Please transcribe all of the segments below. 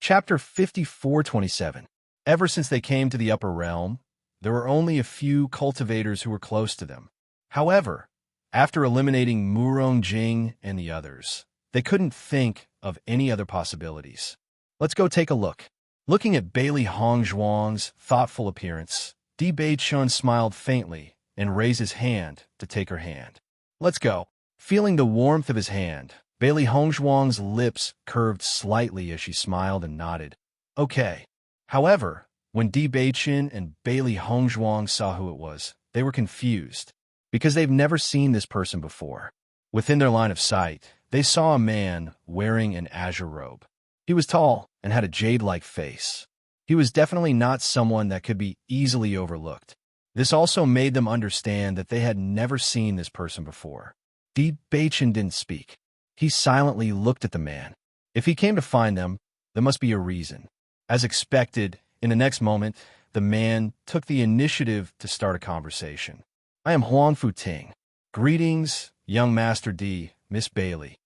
Chapter 5427. Ever since they came to the upper realm, there were only a few cultivators who were close to them. However, after eliminating Murong Jing and the others, they couldn't think of any other possibilities. Let's go take a look. Looking at Bailey Hongzhuang's thoughtful appearance, Di Beichun smiled faintly and raised his hand to take her hand. Let's go. Feeling the warmth of his hand, Bailey Hongzhuang's lips curved slightly as she smiled and nodded. Okay. However, when Di Beichun and Bailey Hongzhuang saw who it was, they were confused, because they've never seen this person before. Within their line of sight, they saw a man wearing an azure robe. He was tall and had a jade-like face. He was definitely not someone that could be easily overlooked. This also made them understand that they had never seen this person before. Di Beichun didn't speak. He silently looked at the man. If he came to find them, there must be a reason. As expected, in the next moment, the man took the initiative to start a conversation. I am Huang Futing. Greetings, young Master Di, Miss Bailey.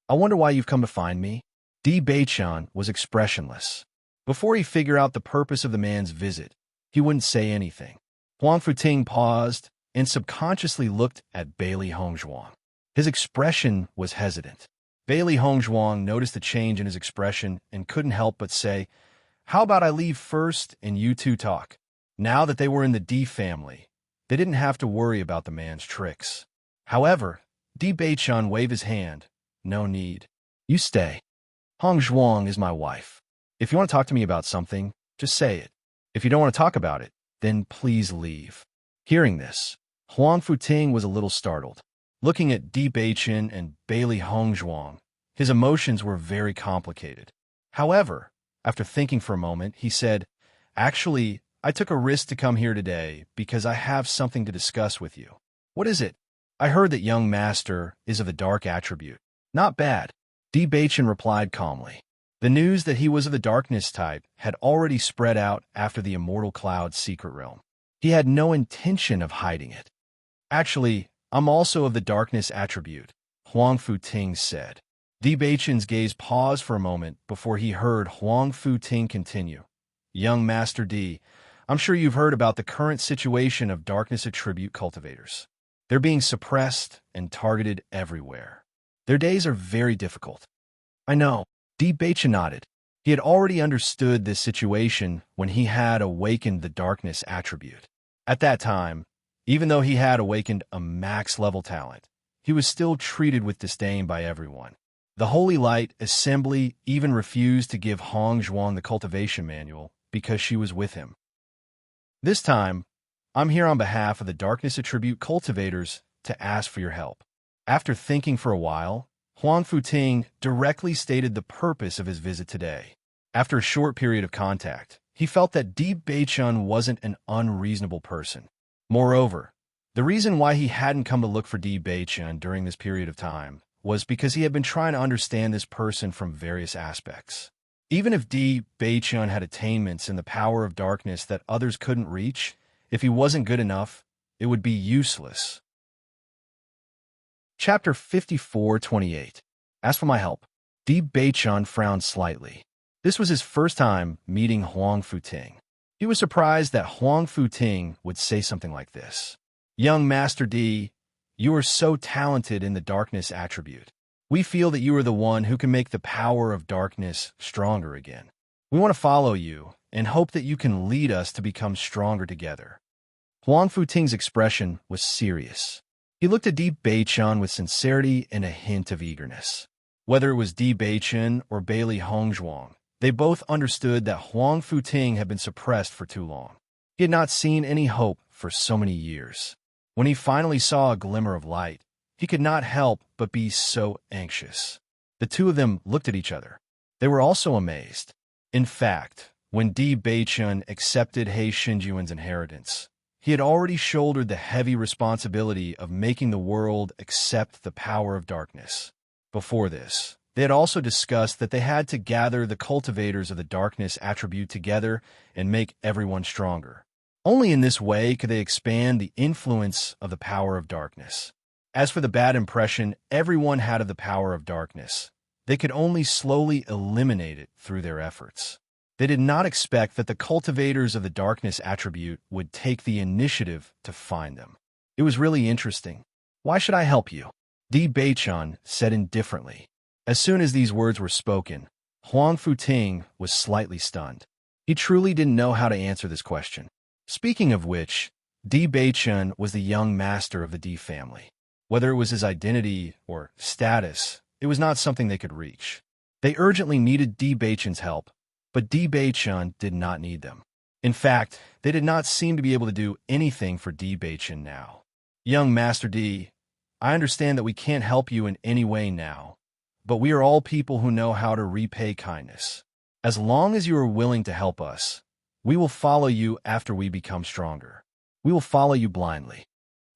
I wonder why you've come to find me? Di Beichun was expressionless. Before he figured out the purpose of the man's visit, he wouldn't say anything. Huang Futing paused and subconsciously looked at Bailey Hongzhuang. His expression was hesitant. Bailey Hongzhuang noticed the change in his expression and couldn't help but say, "How about I leave first and you two talk?" Now that they were in the Di family, they didn't have to worry about the man's tricks. However, Di Beichun waved his hand. No need. You stay. Hongzhuang is my wife. If you want to talk to me about something, just say it. If you don't want to talk about it, then please leave. Hearing this, Huang Futing was a little startled. Looking at Di Beichun and Bailey Hongzhuang, his emotions were very complicated. However, after thinking for a moment, he said, "Actually, I took a risk to come here today because I have something to discuss with you." "What is it?" "I heard that young master is of the dark attribute." "Not bad," Di Beichun replied calmly. The news that he was of the darkness type had already spread out after the Immortal Cloud's secret realm. He had no intention of hiding it. "Actually, I'm also of the darkness attribute," Huang Futing said. Di Beichun's gaze paused for a moment before he heard Huang Futing continue. "Young Master Di, I'm sure you've heard about the current situation of darkness attribute cultivators. They're being suppressed and targeted everywhere. Their days are very difficult." "I know." Di Beichun nodded. He had already understood this situation when he had awakened the darkness attribute. At that time, even though he had awakened a max-level talent, he was still treated with disdain by everyone. The Holy Light Assembly even refused to give Hongzhuang the cultivation manual because she was with him. This time, I'm here on behalf of the Darkness Attribute cultivators to ask for your help. After thinking for a while, Huang Futing directly stated the purpose of his visit today. After a short period of contact, he felt that Di Beichun wasn't an unreasonable person. Moreover, the reason why he hadn't come to look for Di Beichun during this period of time was because he had been trying to understand this person from various aspects. Even if Di Beichun had attainments in the power of darkness that others couldn't reach, if he wasn't good enough, it would be useless. Chapter 5428. Ask for my help. Di Beichun frowned slightly. This was his first time meeting Huang Futing. He was surprised that Huang Futing would say something like this. "Young Master Di, you are so talented in the darkness attribute. We feel that you are the one who can make the power of darkness stronger again. We want to follow you and hope that you can lead us to become stronger together." Huang Futing's expression was serious. He looked at Di Beichun with sincerity and a hint of eagerness. Whether it was Di Beichun or Bailey Hongzhuang, they both understood that Huang Futing had been suppressed for too long. He had not seen any hope for so many years. When he finally saw a glimmer of light, he could not help but be so anxious. The two of them looked at each other. They were also amazed. In fact, when Di Beichun accepted He Xinjuan's inheritance, he had already shouldered the heavy responsibility of making the world accept the power of darkness. Before this, they had also discussed that they had to gather the cultivators of the darkness attribute together and make everyone stronger. Only in this way could they expand the influence of the power of darkness. As for the bad impression everyone had of the power of darkness, they could only slowly eliminate it through their efforts. They did not expect that the cultivators of the darkness attribute would take the initiative to find them. It was really interesting. Why should I help you? Di Beichun said indifferently. As soon as these words were spoken, Huang Futing was slightly stunned. He truly didn't know how to answer this question. Speaking of which, Di Beichun was the young master of the Di family. Whether it was his identity or status, it was not something they could reach. They urgently needed Di Beichun's help, but Di Beichun did not need them. In fact, they did not seem to be able to do anything for Di Beichun now. Young Master Di, I understand that we can't help you in any way now, but we are all people who know how to repay kindness. As long as you are willing to help us, we will follow you after we become stronger. We will follow you blindly.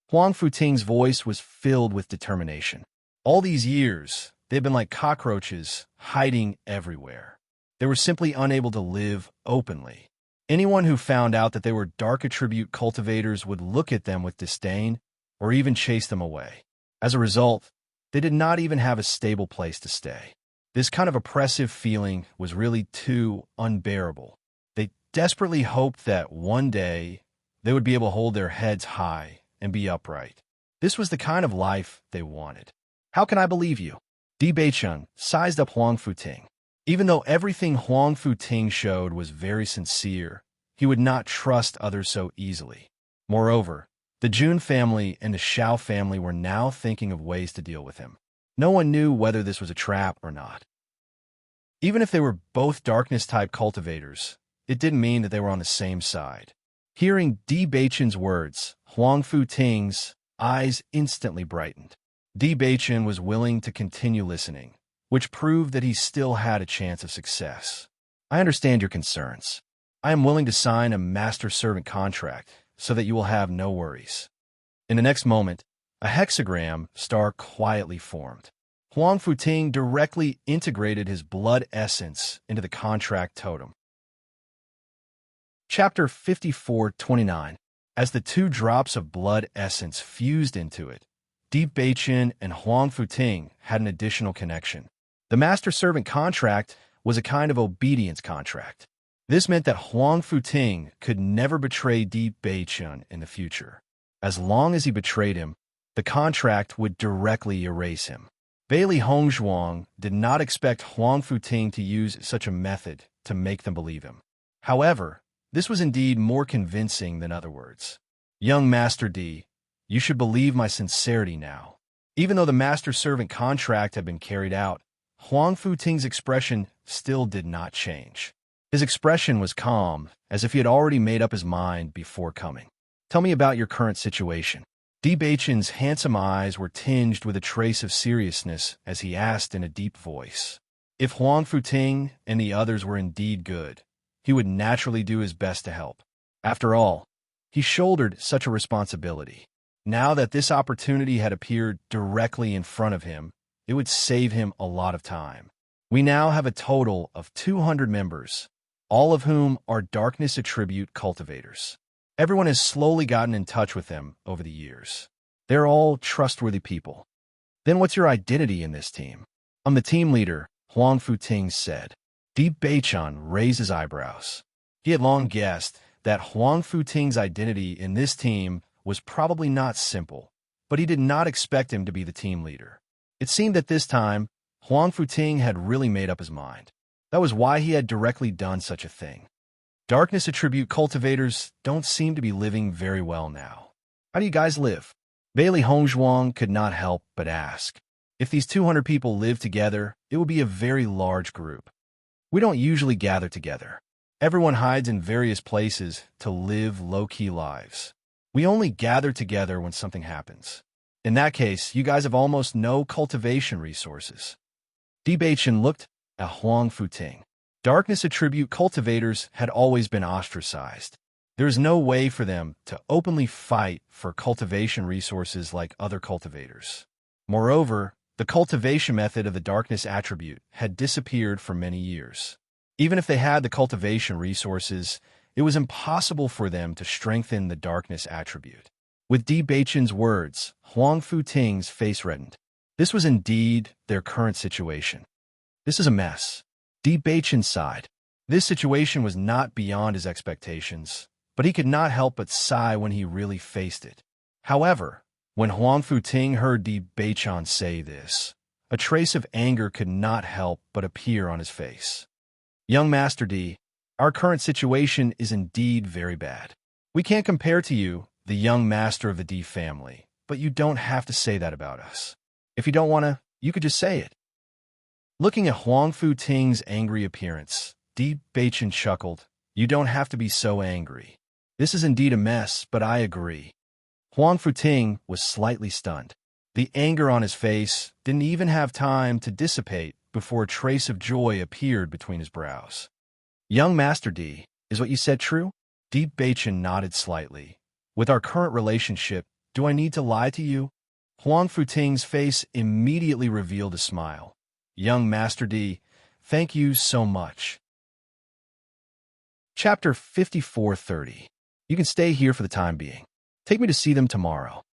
Huang Futing's voice was filled with determination. All these years, they've been like cockroaches, hiding everywhere. They were simply unable to live openly. Anyone who found out that they were dark attribute cultivators would look at them with disdain or even chase them away. As a result, they did not even have a stable place to stay. This kind of oppressive feeling was really too unbearable. They desperately hoped that one day they would be able to hold their heads high and be upright. This was the kind of life they wanted. How can I believe you? Di Beichun sized up Huang Futing. Even though everything Huang Futing showed was very sincere, he would not trust others so easily. Moreover, the Jun family and the Xiao family were now thinking of ways to deal with him. No one knew whether this was a trap or not. Even if they were both darkness-type cultivators, it didn't mean that they were on the same side. Hearing Di Beichun's words, Huang Futing's eyes instantly brightened. Di Beichun was willing to continue listening, which proved that he still had a chance of success. I understand your concerns. I am willing to sign a master-servant contract so that you will have no worries. In the next moment, a hexagram star quietly formed. Huang Futing directly integrated his blood essence into the contract totem. Chapter 54:29. As the 2 drops of blood essence fused into it, Di Beichun and Huang Futing had an additional connection. The master-servant contract was a kind of obedience contract. This meant that Huang Futing could never betray Di Beichun in the future. As long as he betrayed him, the contract would directly erase him. Bailey Hongzhuang did not expect Huang Futing to use such a method to make them believe him. However, this was indeed more convincing than other words. Young Master Di, you should believe my sincerity now. Even though the master-servant contract had been carried out, Huang Futing's expression still did not change. His expression was calm, as if he had already made up his mind before coming. Tell me about your current situation. Di Beichun's handsome eyes were tinged with a trace of seriousness as he asked in a deep voice. If Huang Futing and the others were indeed good, he would naturally do his best to help. After all, he shouldered such a responsibility. Now that this opportunity had appeared directly in front of him, it would save him a lot of time. We now have a total of 200 members, all of whom are darkness attribute cultivators. Everyone has slowly gotten in touch with them over the years. They're all trustworthy people. Then what's your identity in this team? I'm the team leader, Huang Futing said. Di Beichun raised his eyebrows. He had long guessed that Huang Futing's identity in this team was probably not simple, but he did not expect him to be the team leader. It seemed that this time, Huang Futing had really made up his mind. That was why he had directly done such a thing. Darkness attribute cultivators don't seem to be living very well now. How do you guys live? Bailey Hongzhuang could not help but ask. If these 200 people lived together, it would be a very large group. We don't usually gather together. Everyone hides in various places to live low-key lives. We only gather together when something happens. In that case, you guys have almost no cultivation resources. Di Beichun looked at Huang Futing. Darkness attribute cultivators had always been ostracized. There is no way for them to openly fight for cultivation resources like other cultivators. Moreover, the cultivation method of the darkness attribute had disappeared for many years. Even if they had the cultivation resources, it was impossible for them to strengthen the darkness attribute. With Di Beichun's words, Huang Futing's face reddened. This was indeed their current situation. This is a mess. Deep Baichin sighed. This situation was not beyond his expectations, but he could not help but sigh when he really faced it. However, when Huang Futing heard Di Beichan say this, a trace of anger could not help but appear on his face. Young Master Di, our current situation is indeed very bad. We can't compare to you, the young master of the Di family, but you don't have to say that about us. If you don't want to, you could just say it. Looking at Huang Futing's angry appearance, Di Beichin chuckled. You don't have to be so angry. This is indeed a mess, but I agree. Huang Futing was slightly stunned. The anger on his face didn't even have time to dissipate before a trace of joy appeared between his brows. Young Master Di, is what you said true? Di Beichin nodded slightly. With our current relationship, do I need to lie to you? Huang Futing's face immediately revealed a smile. Young Master Di, thank you so much. Chapter 5430. You can stay here for the time being. Take me to see them tomorrow.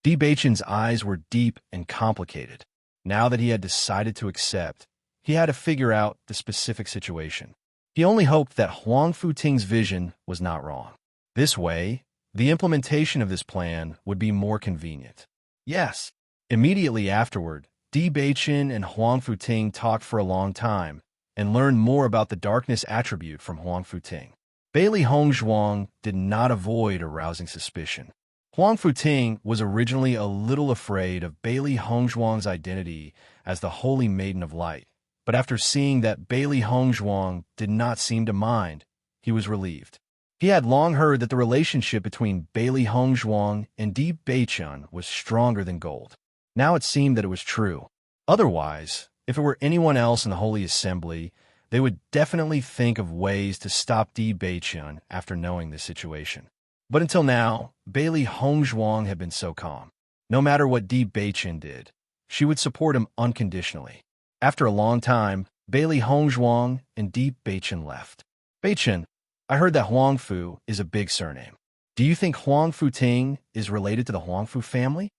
Di Beichin's eyes were deep and complicated. Now that he had decided to accept, he had to figure out the specific situation. He only hoped that Huang Futing's vision was not wrong. This way, the implementation of this plan would be more convenient. Yes. Immediately afterward, Di Beichin and Huang Futing talked for a long time and learned more about the darkness attribute from Huang Futing. Bailey Hongzhuang did not avoid arousing suspicion. Huang Futing was originally a little afraid of Bailey Hongzhuang's identity as the Holy Maiden of Light, but after seeing that Bailey Hongzhuang did not seem to mind, he was relieved. He had long heard that the relationship between Bailey Hongzhuang and Di Beichin was stronger than gold. Now it seemed that it was true. Otherwise, if it were anyone else in the Holy Assembly, they would definitely think of ways to stop Di Beichin after knowing this situation. But until now, Bailey Hongzhuang had been so calm. No matter what Di Beichin did, she would support him unconditionally. After a long time, Bailey Hongzhuang and Di Beichin left. Beichin, I heard that Huang Fu is a big surname. Do you think Huang Futing is related to the Huang Fu family?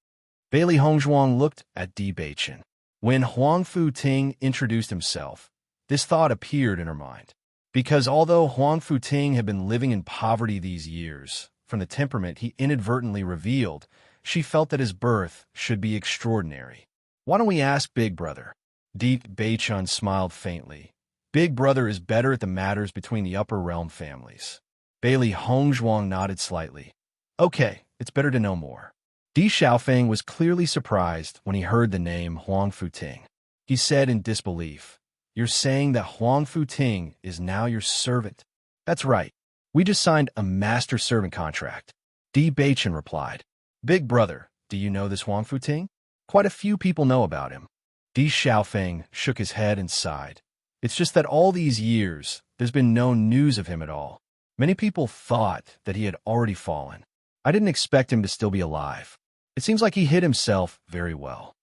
Bailey Hongzhuang looked at Di Beichin. When Huang Futing introduced himself, this thought appeared in her mind. Because although Huang Futing had been living in poverty these years, from the temperament he inadvertently revealed, she felt that his birth should be extraordinary. Why don't we ask Big Brother? Di Beichin smiled faintly. Big Brother is better at the matters between the upper realm families. Bailey Hongzhuang nodded slightly. Okay, it's better to know more. Di Xiaofeng was clearly surprised when he heard the name Huang Futing. He said in disbelief, You're saying that Huang Futing is now your servant? That's right. We just signed a master-servant contract. Di Beichin replied. Big Brother, do you know this Huang Futing? Quite a few people know about him. Di Xiaofeng shook his head and sighed. It's just that all these years, there's been no news of him at all. Many people thought that he had already fallen. I didn't expect him to still be alive. It seems like he hid himself very well.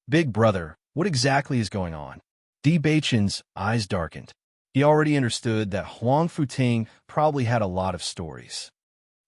Big Brother, what exactly is going on? Di Beichin's eyes darkened. He already understood that Huang Futing probably had a lot of stories.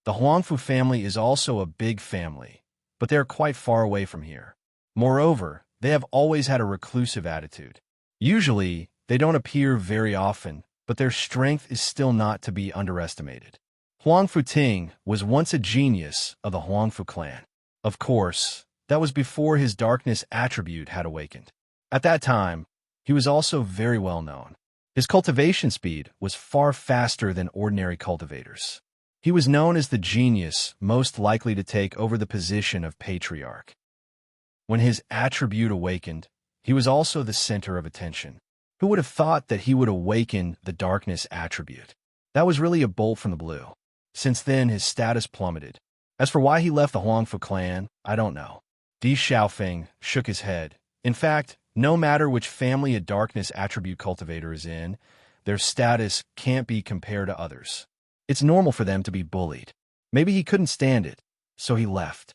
The Huang Fu family is also a big family, but they are quite far away from here. Moreover, they have always had a reclusive attitude. Usually, they don't appear very often, but their strength is still not to be underestimated. Huang Futing was once a genius of the Huang Fu clan. Of course, that was before his darkness attribute had awakened. At that time, he was also very well known. His cultivation speed was far faster than ordinary cultivators. He was known as the genius most likely to take over the position of patriarch. When his attribute awakened, he was also the center of attention. Who would have thought that he would awaken the darkness attribute? That was really a bolt from the blue. Since then, his status plummeted. As for why he left the Huang Fu clan, I don't know. Di Xiaofeng shook his head. In fact, no matter which family a darkness attribute cultivator is in, their status can't be compared to others. It's normal for them to be bullied. Maybe he couldn't stand it, so he left.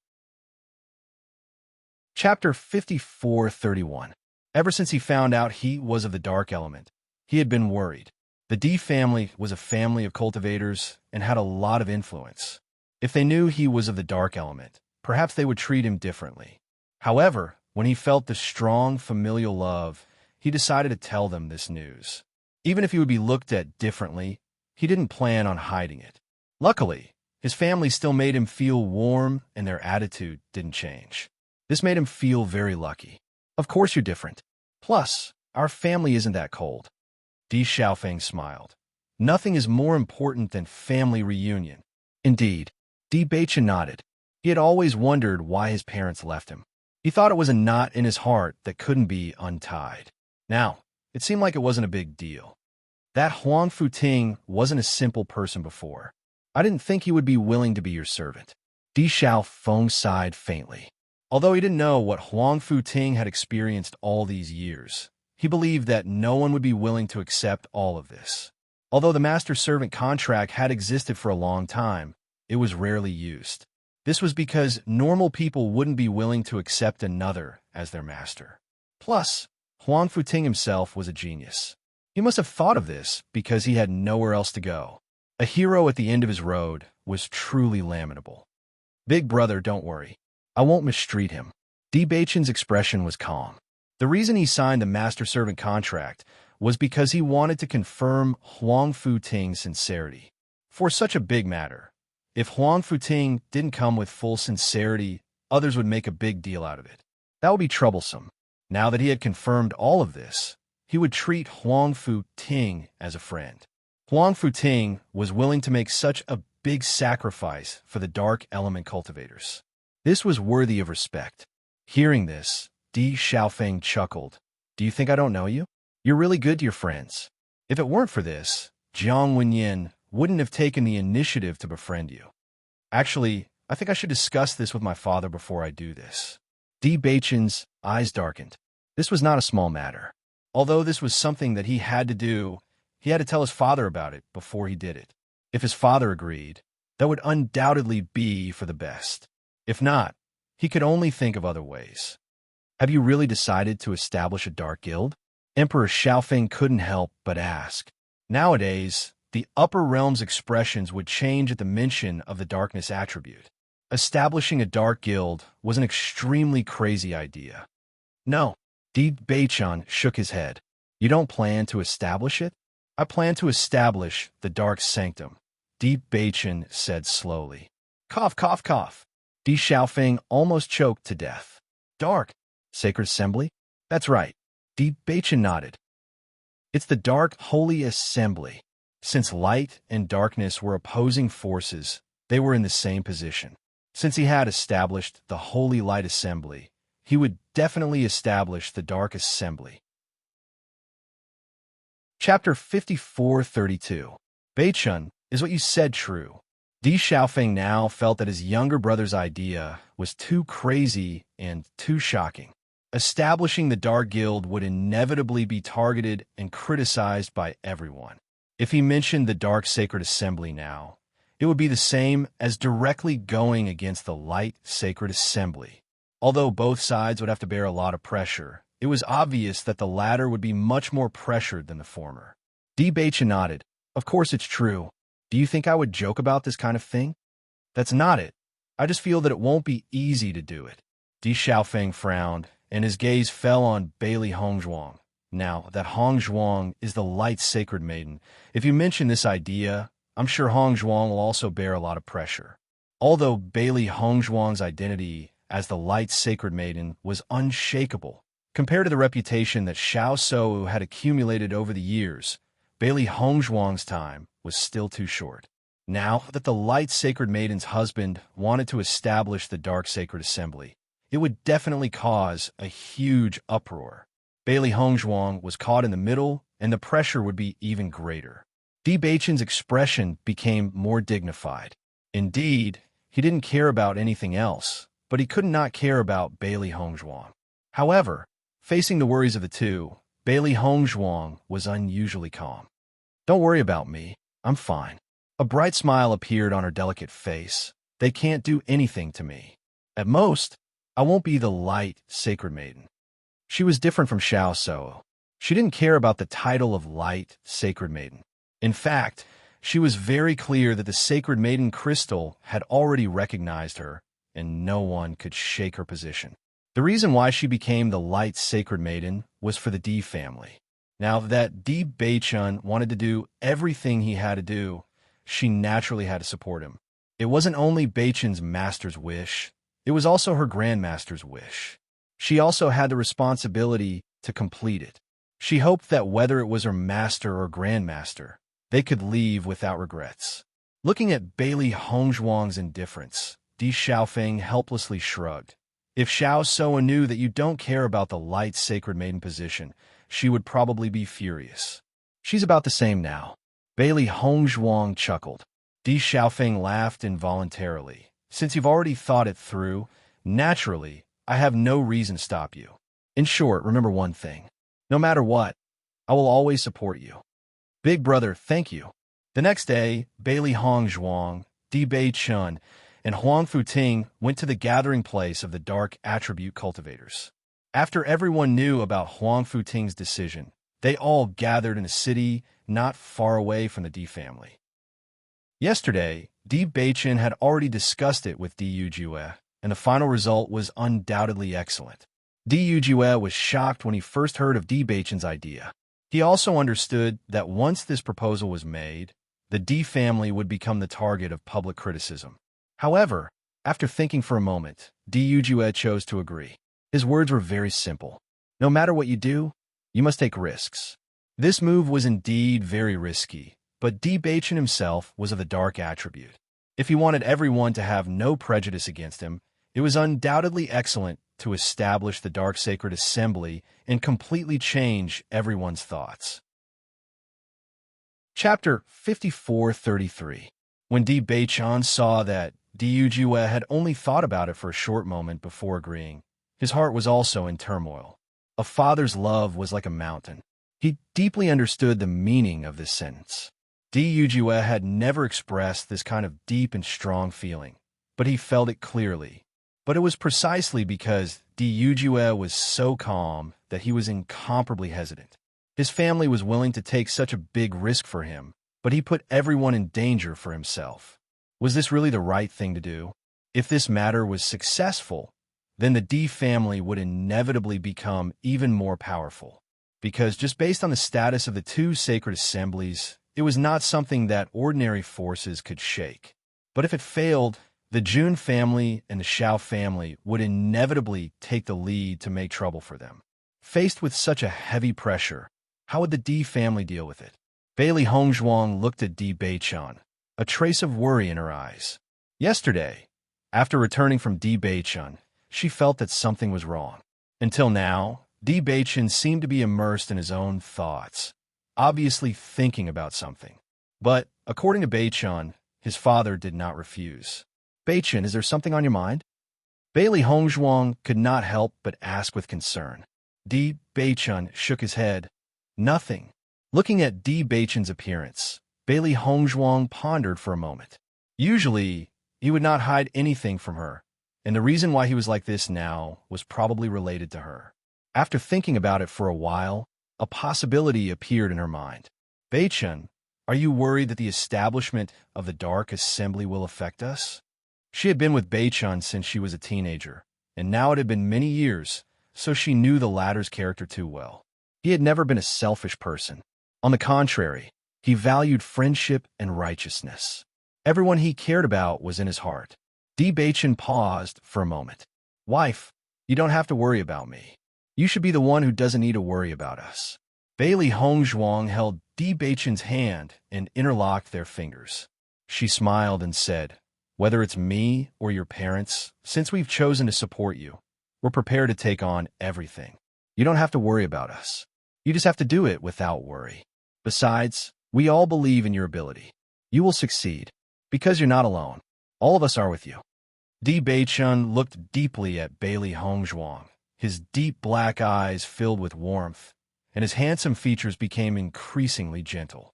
Chapter 5431. Ever since he found out he was of the dark element, he had been worried. The Di family was a family of cultivators and had a lot of influence. If they knew he was of the dark element, perhaps they would treat him differently. However, when he felt the strong familial love, he decided to tell them this news. Even if he would be looked at differently, he didn't plan on hiding it. Luckily, his family still made him feel warm and their attitude didn't change. This made him feel very lucky. Of course you're different. Plus, our family isn't that cold. Di Xiaofeng smiled. Nothing is more important than family reunion. Indeed, Di Baichen nodded. He had always wondered why his parents left him. He thought it was a knot in his heart that couldn't be untied. Now, it seemed like it wasn't a big deal. That Huang Futing wasn't a simple person before. I didn't think he would be willing to be your servant. Di Xiaofeng sighed faintly. Although he didn't know what Huang Futing had experienced all these years, he believed that no one would be willing to accept all of this. Although the master-servant contract had existed for a long time, it was rarely used. This was because normal people wouldn't be willing to accept another as their master. Plus, Huang Futing himself was a genius. He must have thought of this because he had nowhere else to go. A hero at the end of his road was truly lamentable. Big brother, don't worry. I won't mistreat him. Di Baichen's expression was calm. The reason he signed the master-servant contract was because he wanted to confirm Huang Futing's sincerity. For such a big matter, if Huang Futing didn't come with full sincerity, others would make a big deal out of it. That would be troublesome. Now that he had confirmed all of this, he would treat Huang Futing as a friend. Huang Futing was willing to make such a big sacrifice for the dark element cultivators. This was worthy of respect. Hearing this, Di Xiaofeng chuckled. Do you think I don't know you? You're really good to your friends. If it weren't for this, Jiang Wenyin wouldn't have taken the initiative to befriend you. Actually, I think I should discuss this with my father before I do this. Di Baichen's eyes darkened. This was not a small matter. Although this was something that he had to do, he had to tell his father about it before he did it. If his father agreed, that would undoubtedly be for the best. If not, he could only think of other ways. Have you really decided to establish a dark guild? Emperor Xiaofeng couldn't help but ask. Nowadays, the upper realm's expressions would change at the mention of the darkness attribute. Establishing a dark guild was an extremely crazy idea. No, Di Baichen shook his head. You don't plan to establish it? I plan to establish the dark sanctum, Di Baichen said slowly. Cough, cough, cough. Di Xiaofeng almost choked to death. Dark Sacred Assembly? That's right. Di Baichen nodded. It's the Dark Holy Assembly. Since light and darkness were opposing forces, they were in the same position. Since he had established the Holy Light Assembly, he would definitely establish the Dark Assembly. Chapter 5432. Baichen, is what you said true? Di Xiaofeng now felt that his younger brother's idea was too crazy and too shocking. Establishing the Dark Guild would inevitably be targeted and criticized by everyone. If he mentioned the Dark Sacred Assembly now, it would be the same as directly going against the Light Sacred Assembly. Although both sides would have to bear a lot of pressure, it was obvious that the latter would be much more pressured than the former. Di Baichen nodded. Of course it's true. Do you think I would joke about this kind of thing? That's not it. I just feel that it won't be easy to do it. Di Xiaofeng frowned, and his gaze fell on Bailey Hongzhuang. Now, that Hongzhuang is the Light Sacred Maiden. If you mention this idea, I'm sure Hongzhuang will also bear a lot of pressure. Although Bailey Hongzhuang's identity as the Light Sacred Maiden was unshakable, compared to the reputation that Xiao Shou had accumulated over the years, Bailey Hongzhuang's time was still too short. Now that the Light Sacred Maiden's husband wanted to establish the Dark Sacred Assembly, it would definitely cause a huge uproar. Bailey Hongzhuang was caught in the middle, and the pressure would be even greater. Di Baichen's expression became more dignified. Indeed, he didn't care about anything else, but he could not care about Bailey Hongzhuang. However, facing the worries of the two, Bailey Hongzhuang was unusually calm. Don't worry about me. I'm fine. A bright smile appeared on her delicate face. They can't do anything to me. At most, I won't be the Light Sacred Maiden. She was different from Xiao Shou. She didn't care about the title of Light Sacred Maiden. In fact, she was very clear that the Sacred Maiden Crystal had already recognized her, and no one could shake her position. The reason why she became the Light Sacred Maiden was for the D family. Now that D Bei-chun wanted to do everything he had to do, she naturally had to support him. It wasn't only Bei-chun's master's wish, it was also her grandmaster's wish. She also had the responsibility to complete it. She hoped that whether it was her master or grandmaster, they could leave without regrets. Looking at Bailey Hongzhuang's indifference, Di Xiaofeng helplessly shrugged. If Xiao Soa knew that you don't care about the Light Sacred Maiden position, she would probably be furious. She's about the same now. Bailey Hongzhuang chuckled. Di Xiaofeng laughed involuntarily. Since you've already thought it through, naturally, I have no reason to stop you. In short, remember one thing. No matter what, I will always support you. Big brother, thank you. The next day, Bailey Hongzhuang, Di Bei-chun, and Huang Futing went to the gathering place of the Dark Attribute Cultivators. After everyone knew about Huang Futing's decision, they all gathered in a city not far away from the Di family. Yesterday, Di Bei-chun had already discussed it with Di Yujue, and the final result was undoubtedly excellent. Di Yujue was shocked when he first heard of Di Bei-chun's idea. He also understood that once this proposal was made, the Di family would become the target of public criticism. However, after thinking for a moment, Di Yujue chose to agree. His words were very simple. No matter what you do, you must take risks. This move was indeed very risky, but Di Bei-chun himself was of the dark attribute. If he wanted everyone to have no prejudice against him, it was undoubtedly excellent to establish the Dark Sacred Assembly and completely change everyone's thoughts. Chapter 5433. When Di Bei-chun saw that Di Yujue had only thought about it for a short moment before agreeing, his heart was also in turmoil. A father's love was like a mountain. He deeply understood the meaning of this sentence. Di Yujue had never expressed this kind of deep and strong feeling, but he felt it clearly. But it was precisely because Di Yujue was so calm that he was incomparably hesitant. His family was willing to take such a big risk for him, but he put everyone in danger for himself. Was this really the right thing to do? If this matter was successful, then the Di family would inevitably become even more powerful. Because just based on the status of the two sacred assemblies, it was not something that ordinary forces could shake. But if it failed, the Jun family and the Xiao family would inevitably take the lead to make trouble for them. Faced with such a heavy pressure, how would the Di family deal with it? Bailey Hongzhuang looked at Di Bei-chun, a trace of worry in her eyes. Yesterday, after returning from Di Bei-chun, she felt that something was wrong. Until now, Di Bei-chun seemed to be immersed in his own thoughts, obviously thinking about something. But, according to Bei-chun, his father did not refuse. Bei-chun, is there something on your mind? Bailey Hongzhuang could not help but ask with concern. Di Bei-chun shook his head. Nothing. Looking at Di Bei-chun's appearance, Bailey Hongzhuang pondered for a moment. Usually, he would not hide anything from her, and the reason why he was like this now was probably related to her. After thinking about it for a while, a possibility appeared in her mind. Bei-chun, are you worried that the establishment of the Dark Assembly will affect us? She had been with Bei-chun since she was a teenager, and now it had been many years, so she knew the latter's character too well. He had never been a selfish person. On the contrary, he valued friendship and righteousness. Everyone he cared about was in his heart. Di Bei-chun paused for a moment. Wife, you don't have to worry about me. You should be the one who doesn't need to worry about us. Bailey Hongzhuang held Di Bei-chun's hand and interlocked their fingers. She smiled and said, whether it's me or your parents, since we've chosen to support you, we're prepared to take on everything. You don't have to worry about us. You just have to do it without worry. Besides, we all believe in your ability. You will succeed, because you're not alone. All of us are with you. Di Bei-chun looked deeply at Bailey Hongzhuang, his deep black eyes filled with warmth, and his handsome features became increasingly gentle.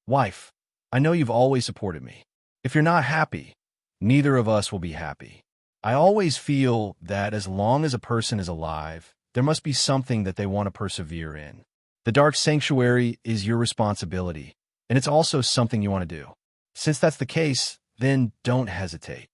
Wife, I know you've always supported me. If you're not happy, neither of us will be happy. I always feel that as long as a person is alive, there must be something that they want to persevere in. The Dark Sanctuary is your responsibility, and it's also something you want to do. Since that's the case, then don't hesitate.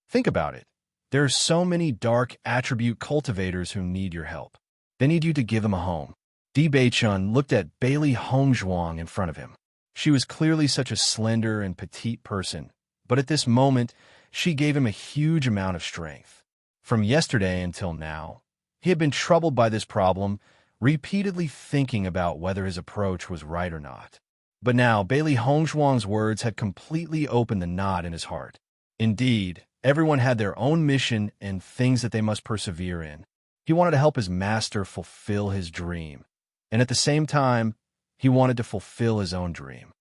Think about it. There are so many dark attribute cultivators who need your help. They need you to give them a home. Di Beichun looked at Bailey Hongzhuang in front of him. She was clearly such a slender and petite person, but at this moment, she gave him a huge amount of strength. From yesterday until now, he had been troubled by this problem, repeatedly thinking about whether his approach was right or not. But now, Bailey Hongzhuang's words had completely opened the knot in his heart. Indeed, everyone had their own mission and things that they must persevere in. He wanted to help his master fulfill his dream, and at the same time, he wanted to fulfill his own dream.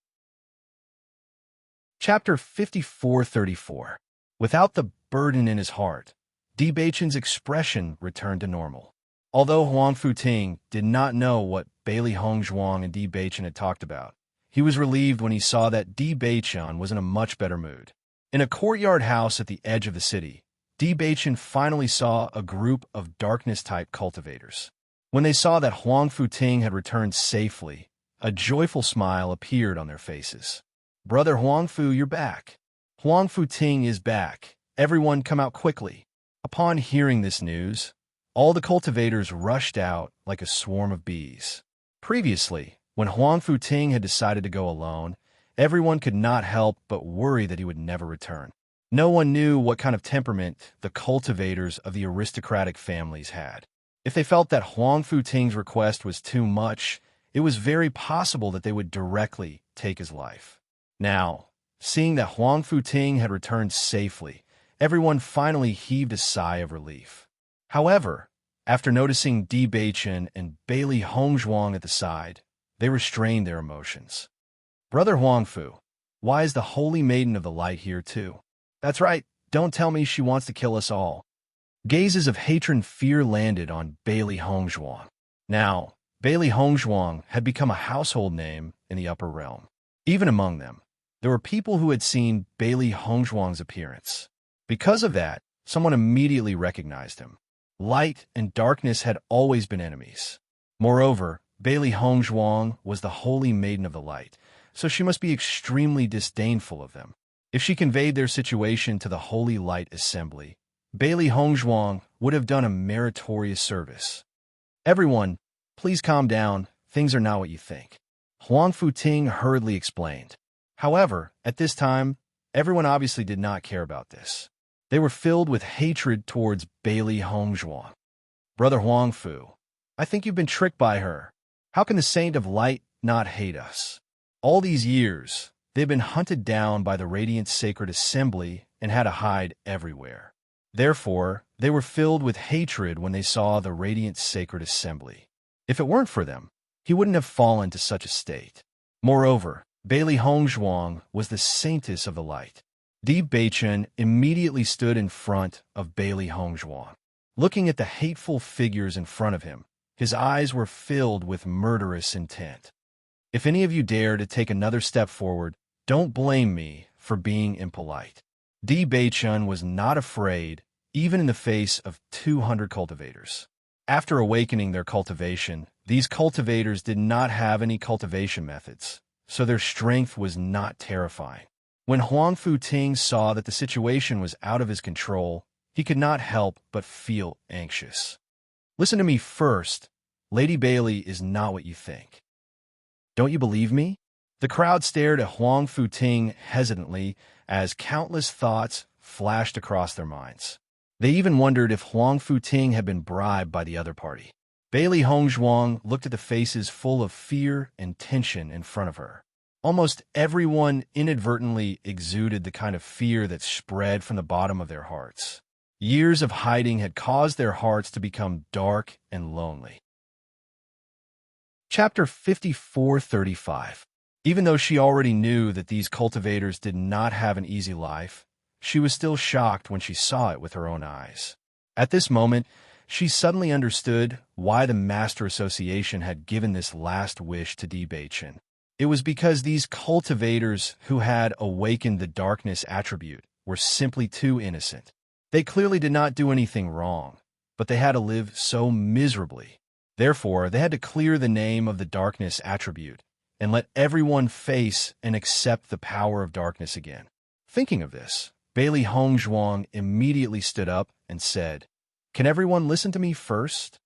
Chapter 54-34. Without the burden in his heart, Di Beichun's expression returned to normal. Although Huang Futing did not know what Bailey Hongzhuang and Di Beichun had talked about, he was relieved when he saw that Di Beichun was in a much better mood. In a courtyard house at the edge of the city, Di Beichun finally saw a group of darkness-type cultivators. When they saw that Huang Futing had returned safely, a joyful smile appeared on their faces. "Brother Huang Fu, you're back. Huang Futing is back. Everyone come out quickly." Upon hearing this news, all the cultivators rushed out like a swarm of bees. Previously, when Huang Futing had decided to go alone, everyone could not help but worry that he would never return. No one knew what kind of temperament the cultivators of the aristocratic families had. If they felt that Huang Futing's request was too much, it was very possible that they would directly take his life. Now, seeing that Huang Futing had returned safely, everyone finally heaved a sigh of relief. However, after noticing Di Beichun and Bailey Hongzhuang at the side, they restrained their emotions. "Brother Huang Fu, why is the Holy Maiden of the Light here too?" "That's right, don't tell me she wants to kill us all." Gazes of hatred and fear landed on Bailey Hongzhuang. Now, Bailey Hongzhuang had become a household name in the upper realm. Even among them, there were people who had seen Bailey Hongzhuang's appearance. Because of that, someone immediately recognized him. Light and darkness had always been enemies. Moreover, Bailey Hongzhuang was the Holy Maiden of the Light, so she must be extremely disdainful of them. If she conveyed their situation to the Holy Light Assembly, Bailey Hongzhuang would have done a meritorious service. "Everyone, please calm down. Things are not what you think," Huang Futing hurriedly explained. However, at this time, everyone obviously did not care about this. They were filled with hatred towards Bailey Hongzhuang. "Brother Huang Fu, I think you've been tricked by her. How can the Saint of Light not hate us? All these years, they've been hunted down by the Radiant Sacred Assembly and had to hide everywhere. Therefore, they were filled with hatred when they saw the Radiant Sacred Assembly. If it weren't for them, he wouldn't have fallen to such a state. Moreover, Bailey Hongzhuang was the Saintess of the Light." Di Beichun immediately stood in front of Bailey Hongzhuang. Looking at the hateful figures in front of him, his eyes were filled with murderous intent. "If any of you dare to take another step forward, don't blame me for being impolite." Di Beichun was not afraid, even in the face of 200 cultivators. After awakening their cultivation, these cultivators did not have any cultivation methods, so their strength was not terrifying. When Huang Futing saw that the situation was out of his control, he could not help but feel anxious. "Listen to me first. Lady Bailey is not what you think." "Don't you believe me?" The crowd stared at Huang Futing hesitantly as countless thoughts flashed across their minds. They even wondered if Huang Futing had been bribed by the other party. Bailey Hongzhuang looked at the faces full of fear and tension in front of her. Almost everyone inadvertently exuded the kind of fear that spread from the bottom of their hearts. Years of hiding had caused their hearts to become dark and lonely. Chapter 54-35. Even though she already knew that these cultivators did not have an easy life, she was still shocked when she saw it with her own eyes. At this moment, she suddenly understood why the Master Association had given this last wish to Di Beichun. It was because these cultivators who had awakened the darkness attribute were simply too innocent. They clearly did not do anything wrong, but they had to live so miserably. Therefore, they had to clear the name of the darkness attribute and let everyone face and accept the power of darkness again. Thinking of this, Bailey Hongzhuang immediately stood up and said, "Can everyone listen to me first?"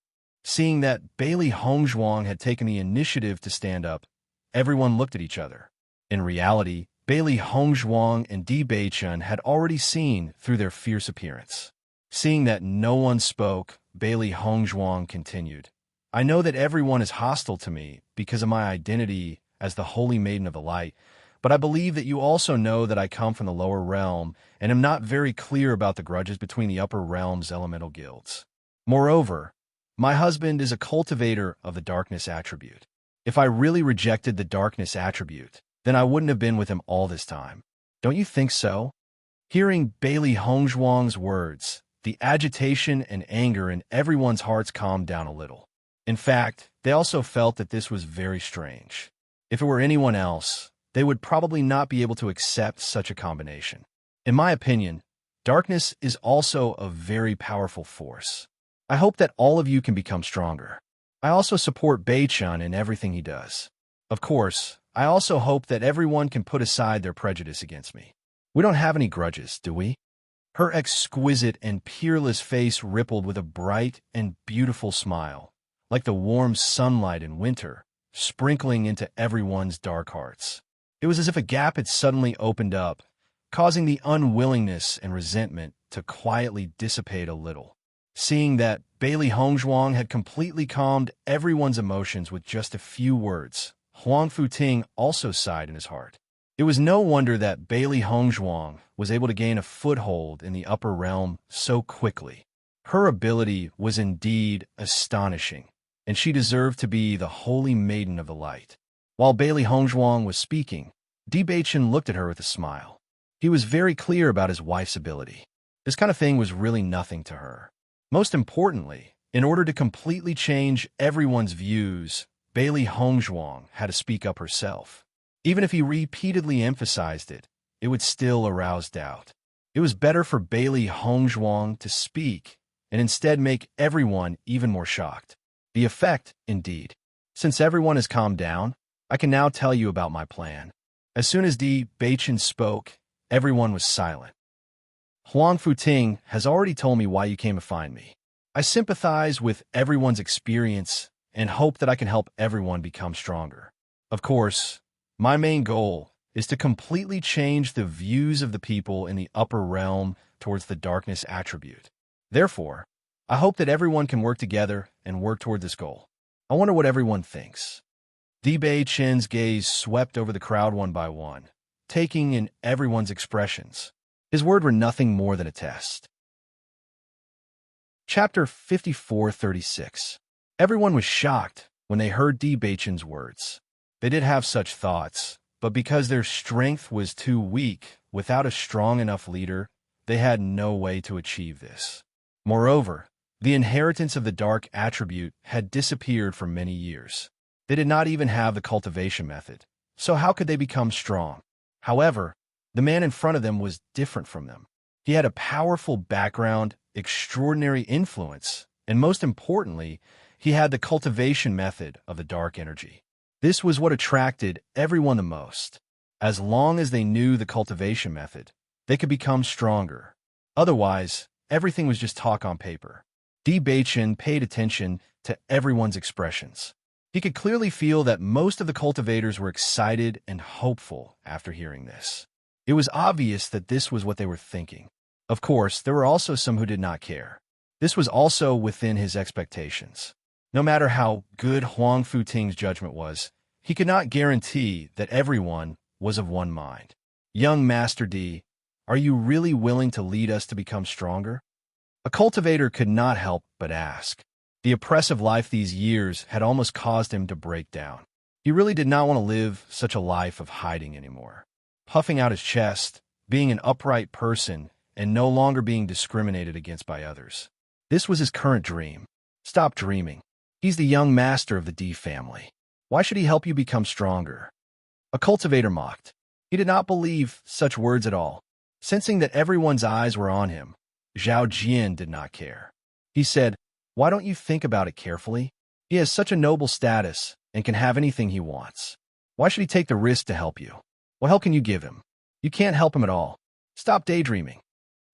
Seeing that Bailey Hongzhuang had taken the initiative to stand up, everyone looked at each other. In reality, Bailey Hongzhuang and Di Beichun had already seen through their fierce appearance. Seeing that no one spoke, Bailey Hongzhuang continued, "I know that everyone is hostile to me because of my identity as the Holy Maiden of the Light, but I believe that you also know that I come from the lower realm and am not very clear about the grudges between the upper realm's elemental guilds. Moreover, my husband is a cultivator of the darkness attribute. If I really rejected the darkness attribute, then I wouldn't have been with him all this time. Don't you think so?" Hearing Bailey Hongzhuang's words, the agitation and anger in everyone's hearts calmed down a little. In fact, they also felt that this was very strange. If it were anyone else, they would probably not be able to accept such a combination. In my opinion, darkness is also a very powerful force. I hope that all of you can become stronger. I also support Beichun in everything he does. Of course, I also hope that everyone can put aside their prejudice against me. We don't have any grudges, do we?" Her exquisite and peerless face rippled with a bright and beautiful smile, like the warm sunlight in winter, sprinkling into everyone's dark hearts. It was as if a gap had suddenly opened up, causing the unwillingness and resentment to quietly dissipate a little. Seeing that Bailey Hongzhuang had completely calmed everyone's emotions with just a few words, Huang Futing also sighed in his heart. It was no wonder that Bailey Hongzhuang was able to gain a foothold in the upper realm so quickly. Her ability was indeed astonishing, and she deserved to be the Holy Maiden of the Light. While Bailey Hongzhuang was speaking, Di Beichun looked at her with a smile. He was very clear about his wife's ability. This kind of thing was really nothing to her. Most importantly, in order to completely change everyone's views, Bailey Hongzhuang had to speak up herself. Even if he repeatedly emphasized it, it would still arouse doubt. It was better for Bailey Hongzhuang to speak and instead make everyone even more shocked. The effect, indeed. Since everyone has calmed down, I can now tell you about my plan. As soon as Di Beichun spoke, everyone was silent. "Huang Futing has already told me why you came to find me. I sympathize with everyone's experience and hope that I can help everyone become stronger. Of course, my main goal is to completely change the views of the people in the upper realm towards the darkness attribute. Therefore, I hope that everyone can work together and work toward this goal. I wonder what everyone thinks." Di Beichun's gaze swept over the crowd one by one, taking in everyone's expressions. His words were nothing more than a test. Chapter 5436. Everyone was shocked when they heard Di Beichun's words. They did have such thoughts, but because their strength was too weak, without a strong enough leader, they had no way to achieve this. Moreover, the inheritance of the dark attribute had disappeared for many years. They did not even have the cultivation method, so how could they become strong? However, the man in front of them was different from them. He had a powerful background, extraordinary influence, and most importantly, he had the cultivation method of the dark energy. This was what attracted everyone the most. As long as they knew the cultivation method, they could become stronger. Otherwise, everything was just talk on paper. Di Beichun paid attention to everyone's expressions. He could clearly feel that most of the cultivators were excited and hopeful after hearing this. It was obvious that this was what they were thinking. Of course, there were also some who did not care. This was also within his expectations. No matter how good Huang Futing's judgment was, he could not guarantee that everyone was of one mind. "Young Master Di, are you really willing to lead us to become stronger?" A cultivator could not help but ask. The oppressive life these years had almost caused him to break down. He really did not want to live such a life of hiding anymore. Puffing out his chest, being an upright person, and no longer being discriminated against by others. This was his current dream. Stop dreaming. He's the young master of the D family. Why should he help you become stronger? A cultivator mocked. He did not believe such words at all. Sensing that everyone's eyes were on him, Zhao Jian did not care. He said, "Why don't you think about it carefully? He has such a noble status and can have anything he wants. Why should he take the risk to help you? What help can you give him? You can't help him at all. Stop daydreaming."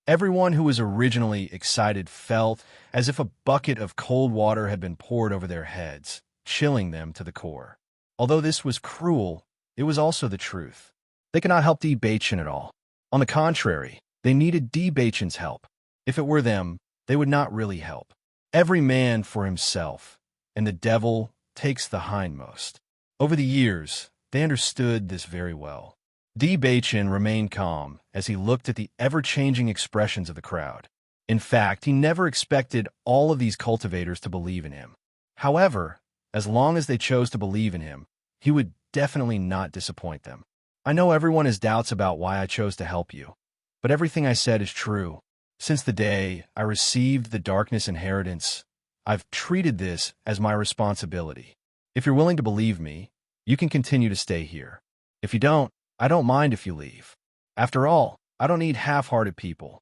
Everyone who was originally excited felt as if a bucket of cold water had been poured over their heads, chilling them to the core. Although this was cruel, it was also the truth. They could not help D. Bachin at all. On the contrary, they needed D. Bachin's help. If it were them, they would not really help. Every man for himself, and the devil takes the hindmost. Over the years, they understood this very well. D. Bachin remained calm as he looked at the ever-changing expressions of the crowd. In fact, he never expected all of these cultivators to believe in him. However, as long as they chose to believe in him, he would definitely not disappoint them. I know everyone has doubts about why I chose to help you, but everything I said is true. Since the day I received the darkness inheritance, I've treated this as my responsibility. If you're willing to believe me, you can continue to stay here. If you don't, I don't mind if you leave. After all, I don't need half-hearted people.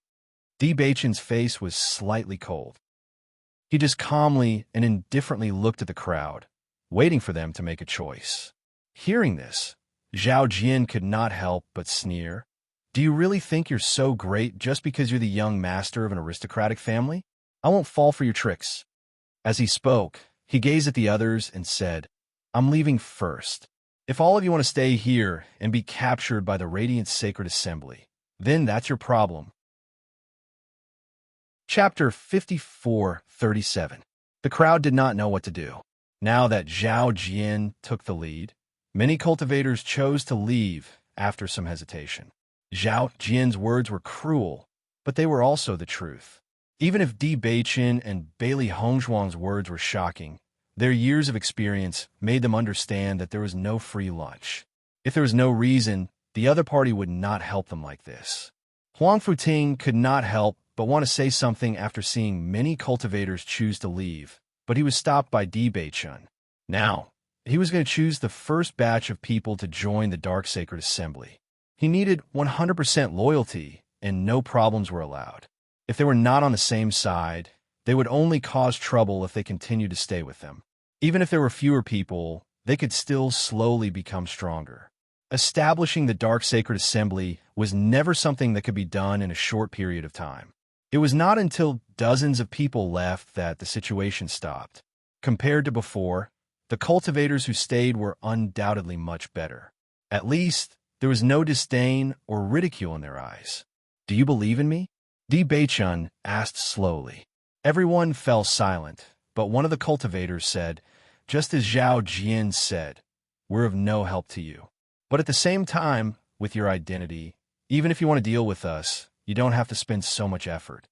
D. Bachin's face was slightly cold. He just calmly and indifferently looked at the crowd, waiting for them to make a choice. Hearing this, Zhao Jian could not help but sneer. Do you really think you're so great just because you're the young master of an aristocratic family? I won't fall for your tricks. As he spoke, he gazed at the others and said, I'm leaving first. If all of you want to stay here and be captured by the Radiant Sacred Assembly, then that's your problem. Chapter 54:37. The crowd did not know what to do. Now that Zhao Jian took the lead, many cultivators chose to leave after some hesitation. Zhao Jian's words were cruel, but they were also the truth. Even if D. Beichin and Bailey Hongzhuang's words were shocking, their years of experience made them understand that there was no free lunch. If there was no reason, the other party would not help them like this. Huang Futing could not help but want to say something after seeing many cultivators choose to leave, but he was stopped by D. Beichin. Now, he was going to choose the first batch of people to join the Dark Sacred Assembly. He needed 100% loyalty, and no problems were allowed. If they were not on the same side, they would only cause trouble if they continued to stay with them. Even if there were fewer people, they could still slowly become stronger. Establishing the Dark Sacred Assembly was never something that could be done in a short period of time. It was not until dozens of people left that the situation stopped. Compared to before, the cultivators who stayed were undoubtedly much better. At least, there was no disdain or ridicule in their eyes. Do you believe in me? D. Beichin asked slowly. Everyone fell silent, but one of the cultivators said, just as Zhao Jian said, we're of no help to you. But at the same time, with your identity, even if you want to deal with us, you don't have to spend so much effort.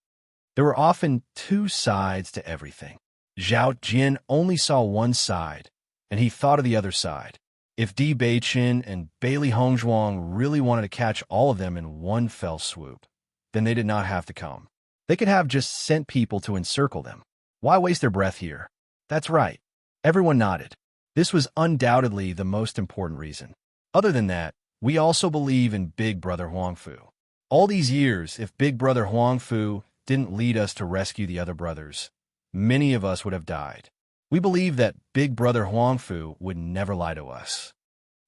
There were often two sides to everything. Zhao Jian only saw one side, and he thought of the other side. If D. Beichin and Bailey Hongzhuang really wanted to catch all of them in one fell swoop, then they did not have to come. They could have just sent people to encircle them. Why waste their breath here? That's right. Everyone nodded. This was undoubtedly the most important reason. Other than that, we also believe in Big Brother Huangfu. All these years, if Big Brother Huangfu didn't lead us to rescue the other brothers, many of us would have died. We believe that Big Brother Huangfu would never lie to us.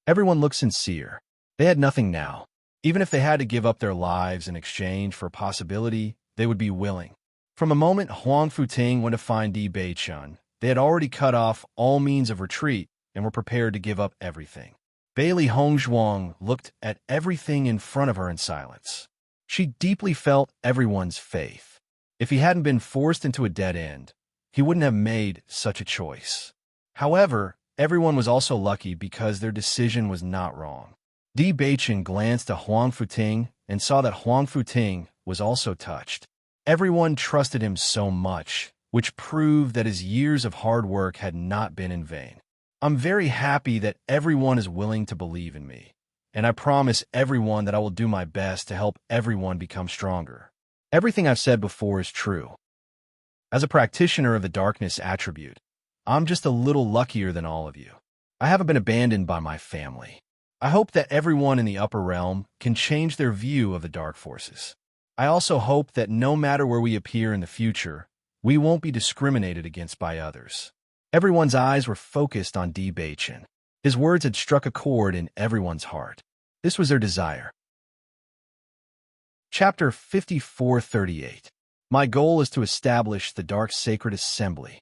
Everyone looked sincere. They had nothing now. Even if they had to give up their lives in exchange for a possibility, they would be willing. From the moment Huang Futing went to find Di Beichin, they had already cut off all means of retreat and were prepared to give up everything. Bailey Hongzhuang looked at everything in front of her in silence. She deeply felt everyone's faith. If he hadn't been forced into a dead end, he wouldn't have made such a choice. However, everyone was also lucky because their decision was not wrong. Di Beichin glanced at Huang Futing and saw that Huang Futing was also touched. Everyone trusted him so much, which proved that his years of hard work had not been in vain. I'm very happy that everyone is willing to believe in me, and I promise everyone that I will do my best to help everyone become stronger. Everything I've said before is true. As a practitioner of the darkness attribute, I'm just a little luckier than all of you. I haven't been abandoned by my family. I hope that everyone in the upper realm can change their view of the dark forces. I also hope that no matter where we appear in the future, we won't be discriminated against by others. Everyone's eyes were focused on Di Beichin. His words had struck a chord in everyone's heart. This was their desire. Chapter 5438. My goal is to establish the Dark Sacred Assembly.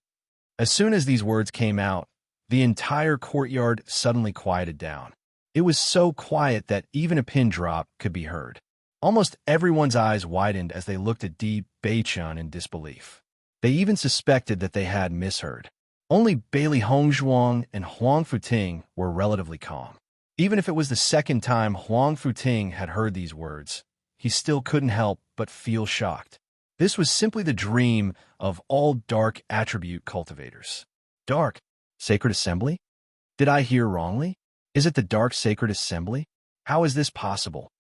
As soon as these words came out, the entire courtyard suddenly quieted down. It was so quiet that even a pin drop could be heard. Almost everyone's eyes widened as they looked at Di Beichun in disbelief. They even suspected that they had misheard. Only Bailey Hongzhuang and Huang Futing were relatively calm. Even if it was the second time Huang Futing had heard these words, he still couldn't help but feel shocked. This was simply the dream of all dark attribute cultivators. Dark Sacred Assembly? Did I hear wrongly? Is it the Dark Sacred Assembly? How is this possible?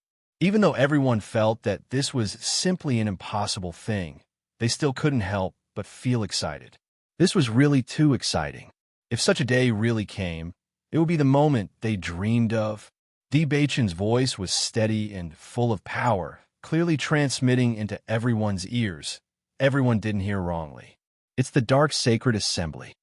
Even though everyone felt that this was simply an impossible thing, they still couldn't help but feel excited. This was really too exciting. If such a day really came, it would be the moment they dreamed of. Di Beichun's voice was steady and full of power, clearly transmitting into everyone's ears. Everyone didn't hear wrongly. It's the Dark Sacred Assembly.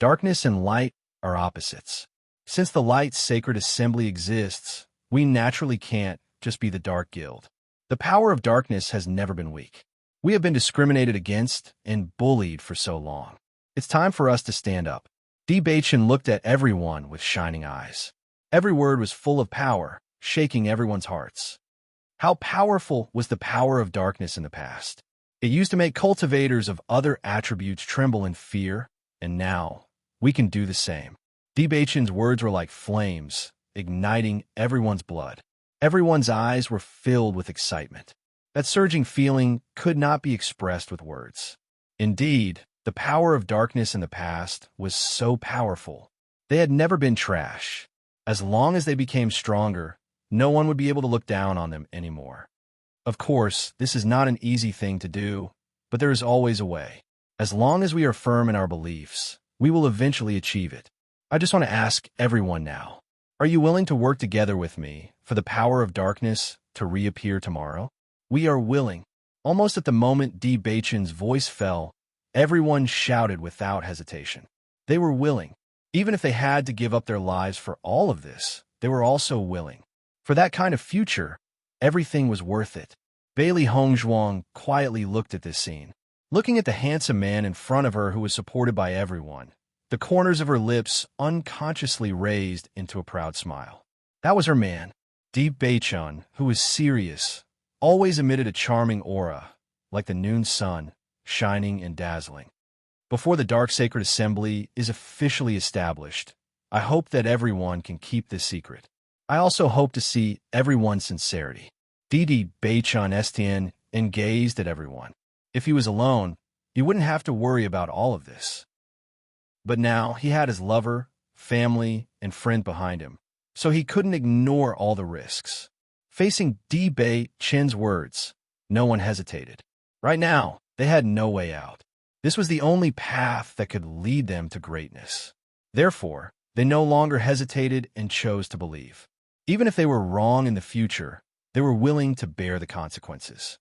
Darkness and light are opposites. Since the Light Sacred Assembly exists, we naturally can't just be the Dark Guild. The power of darkness has never been weak. We have been discriminated against and bullied for so long. It's time for us to stand up. Di Beichun looked at everyone with shining eyes. Every word was full of power, shaking everyone's hearts. How powerful was the power of darkness in the past? It used to make cultivators of other attributes tremble in fear, and now we can do the same. Di Beichun's words were like flames, igniting everyone's blood. Everyone's eyes were filled with excitement. That surging feeling could not be expressed with words. Indeed, the power of darkness in the past was so powerful. They had never been trash. As long as they became stronger, no one would be able to look down on them anymore. Of course, this is not an easy thing to do, but there is always a way. As long as we are firm in our beliefs, we will eventually achieve it. I just want to ask everyone now, are you willing to work together with me for the power of darkness to reappear tomorrow? We are willing. Almost at the moment Di Beichun's voice fell, everyone shouted without hesitation. They were willing. Even if they had to give up their lives for all of this, they were also willing. For that kind of future, everything was worth it. Bailey Hongzhuang quietly looked at this scene. Looking at the handsome man in front of her who was supported by everyone, the corners of her lips unconsciously raised into a proud smile. That was her man. Di Beichun, who was serious, always emitted a charming aura, like the noon sun, shining and dazzling. Before the Dark Sacred Assembly is officially established, I hope that everyone can keep this secret. I also hope to see everyone's sincerity. Di Beichun Estienne and gazed at everyone. If he was alone, he wouldn't have to worry about all of this. But now he had his lover, family, and friend behind him, so he couldn't ignore all the risks. Facing Di Beichun's words, no one hesitated. Right now, they had no way out. This was the only path that could lead them to greatness. Therefore, they no longer hesitated and chose to believe. Even if they were wrong in the future, they were willing to bear the consequences.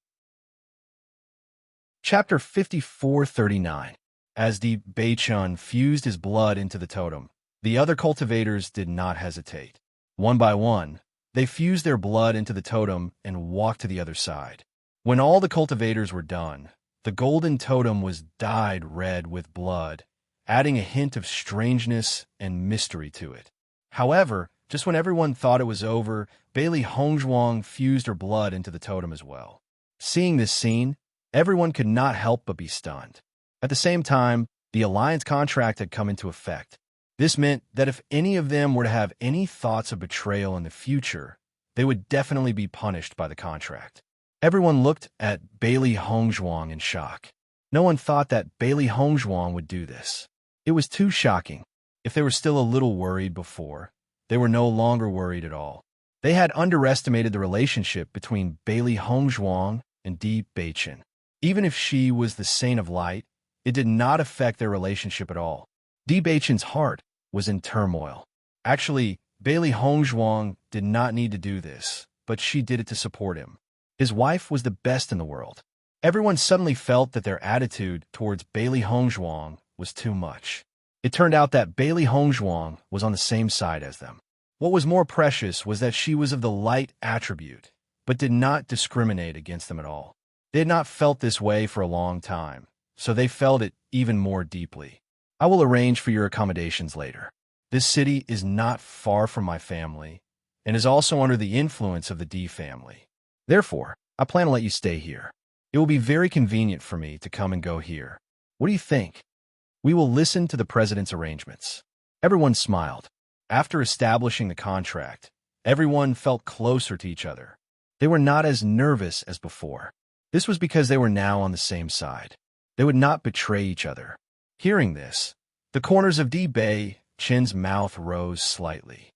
Chapter 5439. As Di Beichun fused his blood into the totem, the other cultivators did not hesitate. One by one, they fused their blood into the totem and walked to the other side. When all the cultivators were done, the golden totem was dyed red with blood, adding a hint of strangeness and mystery to it. However, just when everyone thought it was over, Bailey Hongzhuang fused her blood into the totem as well. Seeing this scene, everyone could not help but be stunned. At the same time, the alliance contract had come into effect. This meant that if any of them were to have any thoughts of betrayal in the future, they would definitely be punished by the contract. Everyone looked at Bailey Hongzhuang in shock. No one thought that Bailey Hongzhuang would do this. It was too shocking. If they were still a little worried before, they were no longer worried at all. They had underestimated the relationship between Bailey Hongzhuang and Di Beichun. Even if she was the Saint of Light, it did not affect their relationship at all. Di Beichun's heart was in turmoil. Actually, Bailey Hongzhuang did not need to do this, but she did it to support him. His wife was the best in the world. Everyone suddenly felt that their attitude towards Bailey Hongzhuang was too much. It turned out that Bailey Hongzhuang was on the same side as them. What was more precious was that she was of the light attribute, but did not discriminate against them at all. They had not felt this way for a long time, so they felt it even more deeply. I will arrange for your accommodations later. This city is not far from my family, and is also under the influence of the D family. Therefore, I plan to let you stay here. It will be very convenient for me to come and go here. What do you think? We will listen to the president's arrangements. Everyone smiled. After establishing the contract, everyone felt closer to each other. They were not as nervous as before. This was because they were now on the same side. They would not betray each other. Hearing this, the corners of D. Bei Chen's mouth rose slightly.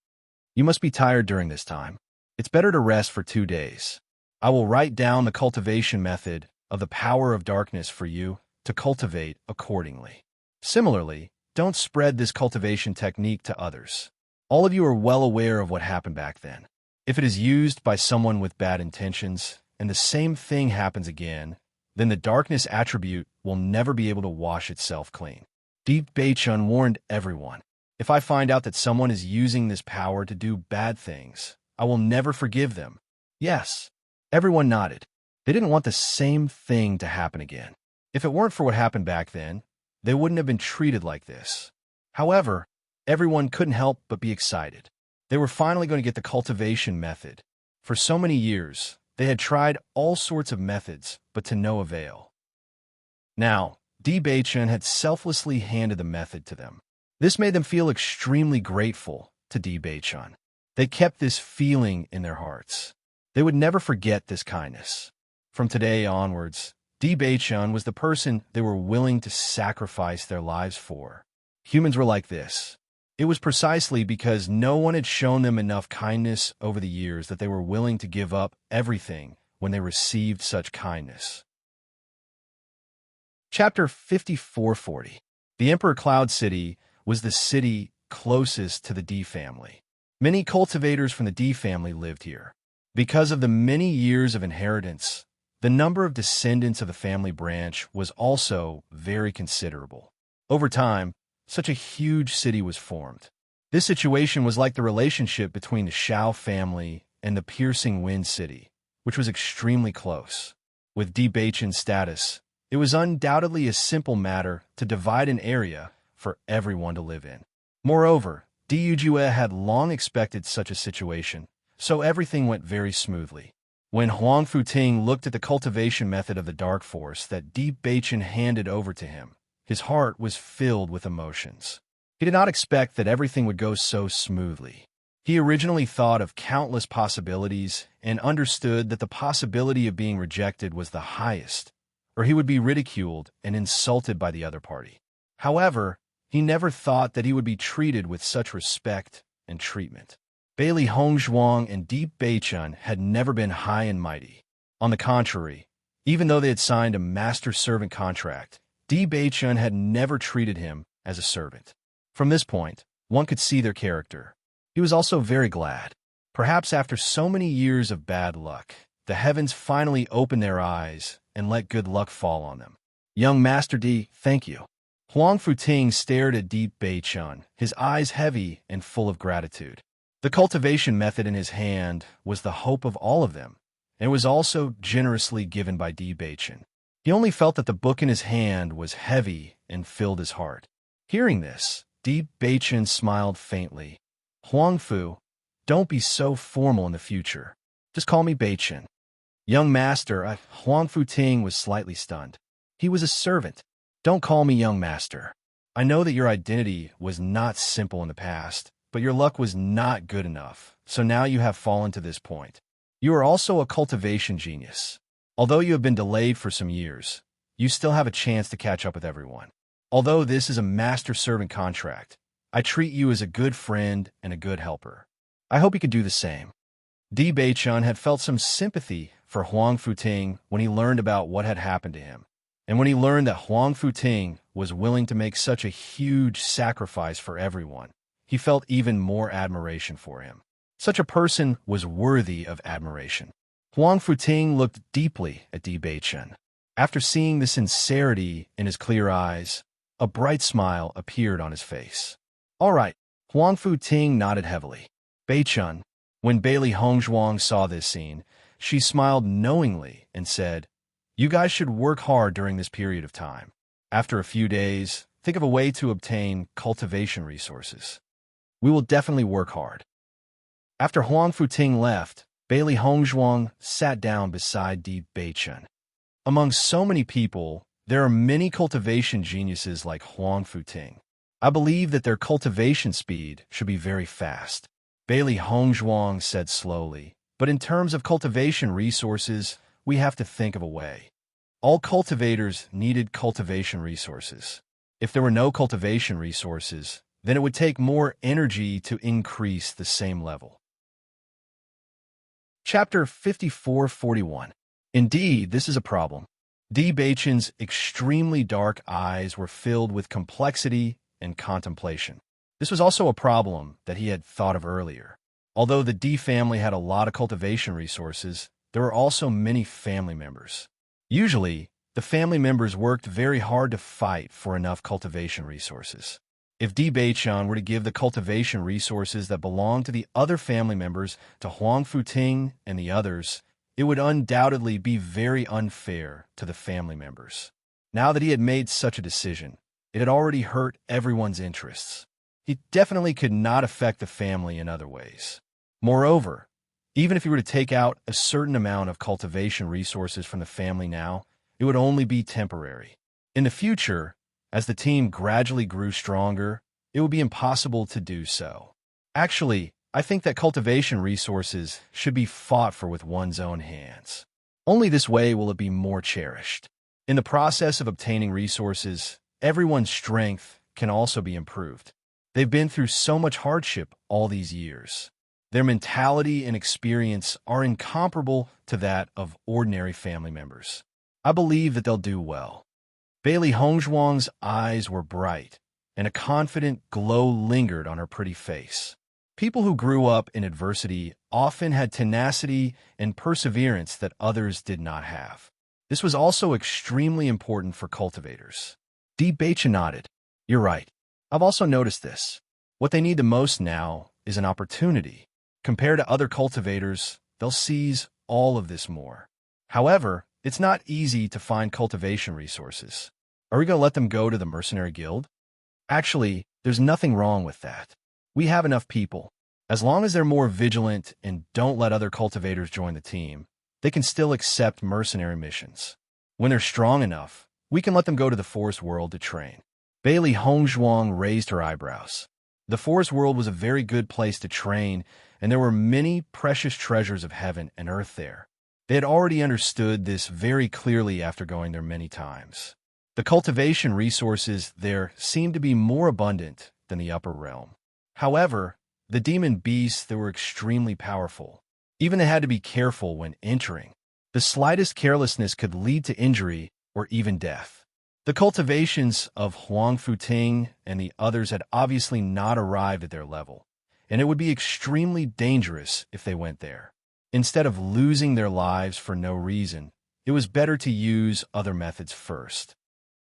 You must be tired during this time. It's better to rest for 2 days. I will write down the cultivation method of the power of darkness for you to cultivate accordingly. Similarly, don't spread this cultivation technique to others. All of you are well aware of what happened back then. If it is used by someone with bad intentions, and the same thing happens again, then the darkness attribute will never be able to wash itself clean. Deep Bei-chun warned everyone. If I find out that someone is using this power to do bad things, I will never forgive them. Yes. Everyone nodded. They didn't want the same thing to happen again. If it weren't for what happened back then, they wouldn't have been treated like this. However, everyone couldn't help but be excited. They were finally going to get the cultivation method. For so many years, they had tried all sorts of methods, but to no avail. Now, D. Bei-chun had selflessly handed the method to them. This made them feel extremely grateful to D. Bei-chun. They kept this feeling in their hearts. They would never forget this kindness. From today onwards, D. Bei-chun was the person they were willing to sacrifice their lives for. Humans were like this. It was precisely because no one had shown them enough kindness over the years that they were willing to give up everything when they received such kindness. Chapter 5440. The Emperor Cloud City was the city closest to the D family. Many cultivators from the D family lived here. Because of the many years of inheritance, the number of descendants of the family branch was also very considerable. Over time, such a huge city was formed. This situation was like the relationship between the Shao family and the Piercing Wind City, which was extremely close. With D. Bei-chun's status, it was undoubtedly a simple matter to divide an area for everyone to live in. Moreover, D. Yujue had long expected such a situation, so everything went very smoothly. When Huang Futing looked at the cultivation method of the dark force that D. Bei-chun handed over to him, his heart was filled with emotions. He did not expect that everything would go so smoothly. He originally thought of countless possibilities and understood that the possibility of being rejected was the highest, or he would be ridiculed and insulted by the other party. However, he never thought that he would be treated with such respect and treatment. Bailey Hongzhuang and Deep Bei-chun had never been high and mighty. On the contrary, even though they had signed a master-servant contract, D. Bei-chun had never treated him as a servant. From this point, one could see their character. He was also very glad. Perhaps after so many years of bad luck, the heavens finally opened their eyes and let good luck fall on them. Young Master D, thank you. Huang Futing stared at Deep Bei-chun, his eyes heavy and full of gratitude. The cultivation method in his hand was the hope of all of them, and it was also generously given by D. Bei-chun. He only felt that the book in his hand was heavy and filled his heart. Hearing this, D. Bei-chun smiled faintly. Huang Fu, don't be so formal in the future. Just call me Bei-chun. Young master, Huang Futing was slightly stunned. He was a servant. Don't call me young master. I know that your identity was not simple in the past, but your luck was not good enough, so now you have fallen to this point. You are also a cultivation genius. Although you have been delayed for some years, you still have a chance to catch up with everyone. Although this is a master-servant contract, I treat you as a good friend and a good helper. I hope you could do the same. D. Bei-chun had felt some sympathy for Huang Futing when he learned about what had happened to him, and when he learned that Huang Futing was willing to make such a huge sacrifice for everyone, he felt even more admiration for him. Such a person was worthy of admiration. Huang Futing looked deeply at D. Bei-chun. After seeing the sincerity in his clear eyes, a bright smile appeared on his face. All right, Huang Futing nodded heavily. Bei-chun. When Bailey Hongzhuang saw this scene, She smiled knowingly and said, "You guys should work hard during this period of time. After a few days, think of a way to obtain cultivation resources. We will definitely work hard." After Huang Futing left, Bailey Hongzhuang sat down beside Di Beichen. Among so many people, there are many cultivation geniuses like Huang Futing. I believe that their cultivation speed should be very fast. Bailey Hongzhuang said slowly, "But in terms of cultivation resources, we have to think of a way." All cultivators needed cultivation resources. If there were no cultivation resources, then it would take more energy to increase the same level. Chapter 5441. Indeed, this is a problem. Di Beichen's extremely dark eyes were filled with complexity and contemplation. This was also a problem that he had thought of earlier. Although the Di family had a lot of cultivation resources, there were also many family members. Usually, the family members worked very hard to fight for enough cultivation resources. If Di Beichen were to give the cultivation resources that belonged to the other family members to Huang Futing and the others, it would undoubtedly be very unfair to the family members. Now that he had made such a decision, it had already hurt everyone's interests. He definitely could not affect the family in other ways. Moreover, even if he were to take out a certain amount of cultivation resources from the family now, it would only be temporary. In the future, as the team gradually grew stronger, it would be impossible to do so. Actually, I think that cultivation resources should be fought for with one's own hands. Only this way will it be more cherished. In the process of obtaining resources, everyone's strength can also be improved. They've been through so much hardship all these years. Their mentality and experience are incomparable to that of ordinary family members. I believe that they'll do well. Bailey Hongzhuang's eyes were bright, and a confident glow lingered on her pretty face. People who grew up in adversity often had tenacity and perseverance that others did not have. This was also extremely important for cultivators. Di Beichen nodded. "You're right. I've also noticed this. What they need the most now is an opportunity. Compared to other cultivators, they'll seize all of this more. However, it's not easy to find cultivation resources. Are we going to let them go to the mercenary guild? Actually, there's nothing wrong with that. We have enough people. As long as they're more vigilant and don't let other cultivators join the team, they can still accept mercenary missions. When they're strong enough, we can let them go to the forest world to train." Bailey Hongzhuang raised her eyebrows. The forest world was a very good place to train, and there were many precious treasures of heaven and earth there. They had already understood this very clearly after going there many times. The cultivation resources there seemed to be more abundant than the upper realm. However, the demon beasts there were extremely powerful. Even they had to be careful when entering. The slightest carelessness could lead to injury or even death. The cultivations of Huang Futing and the others had obviously not arrived at their level, and it would be extremely dangerous if they went there. Instead of losing their lives for no reason, it was better to use other methods first.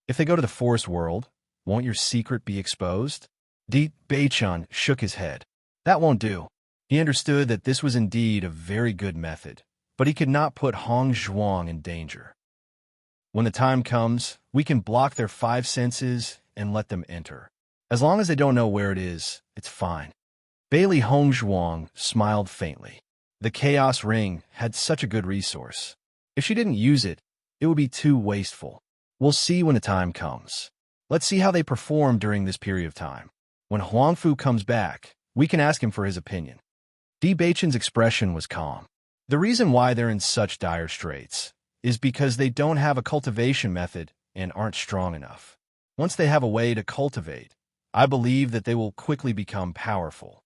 If they go to the forest world, won't your secret be exposed? Di Beichen shook his head. That won't do. He understood that this was indeed a very good method, but he could not put Hongzhuang in danger. When the time comes, we can block their five senses and let them enter. As long as they don't know where it is, it's fine. Bailey Hongzhuang smiled faintly. The Chaos Ring had such a good resource. If she didn't use it, it would be too wasteful. We'll see when the time comes. Let's see how they perform during this period of time. When Huang Fu comes back, we can ask him for his opinion. Di Beichen's expression was calm. The reason why they're in such dire straits is because they don't have a cultivation method and aren't strong enough. Once they have a way to cultivate, I believe that they will quickly become powerful.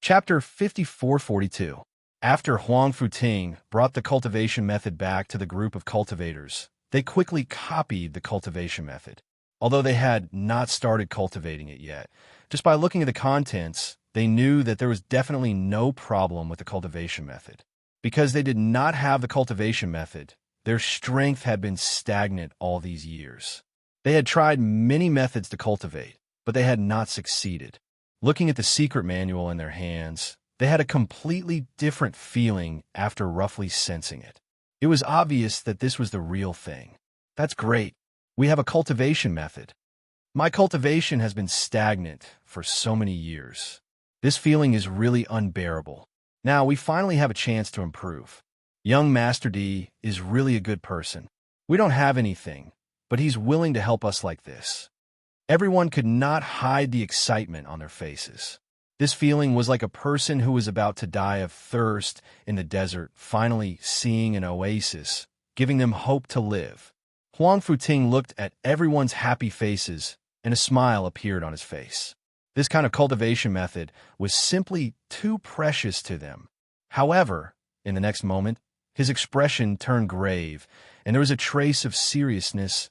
Chapter 5442. After Huang Futing brought the cultivation method back to the group of cultivators, they quickly copied the cultivation method. Although they had not started cultivating it yet, just by looking at the contents, they knew that there was definitely no problem with the cultivation method. Because they did not have the cultivation method, their strength had been stagnant all these years. They had tried many methods to cultivate, but they had not succeeded. Looking at the secret manual in their hands, They had a completely different feeling after roughly sensing it. It was obvious that this was the real thing. That's great. We have a cultivation method. My cultivation has been stagnant for so many years. This feeling is really unbearable. Now we finally have a chance to improve. Young Master D is really a good person. We don't have anything, but he's willing to help us like this. Everyone could not hide the excitement on their faces. This feeling was like a person who was about to die of thirst in the desert, finally seeing an oasis, giving them hope to live. Huang Futing looked at everyone's happy faces, and a smile appeared on his face. This kind of cultivation method was simply too precious to them. However, in the next moment, his expression turned grave, and there was a trace of seriousness.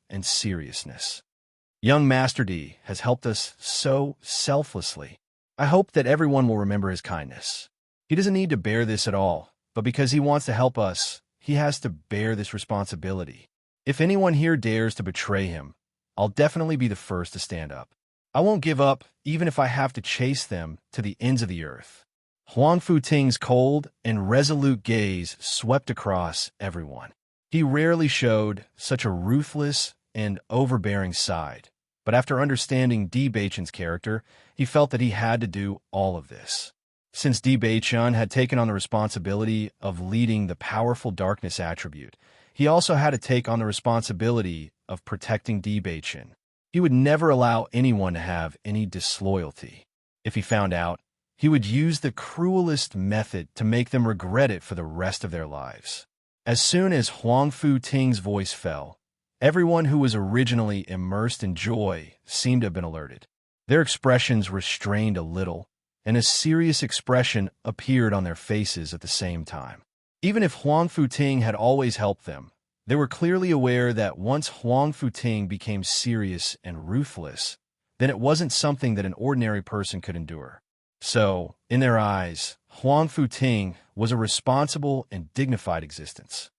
Young Master D has helped us so selflessly. I hope that everyone will remember his kindness. He doesn't need to bear this at all, but because he wants to help us, he has to bear this responsibility. If anyone here dares to betray him, I'll definitely be the first to stand up. I won't give up, even if I have to chase them to the ends of the earth. Huang Futing's cold and resolute gaze swept across everyone. He rarely showed such a ruthless and overbearing side, but after understanding Di Beichen's character, he felt that he had to do all of this. Since Di Beichen had taken on the responsibility of leading the powerful darkness attribute, he also had to take on the responsibility of protecting Di Beichen. He would never allow anyone to have any disloyalty. If he found out, he would use the cruelest method to make them regret it for the rest of their lives. As soon as Huang Futing's voice fell, everyone who was originally immersed in joy seemed to have been alerted. Their expressions restrained a little, and a serious expression appeared on their faces at the same time. Even if Huang Futing had always helped them, they were clearly aware that once Huang Futing became serious and ruthless, then it wasn't something that an ordinary person could endure. So, in their eyes, Huang Futing was a responsible and dignified existence.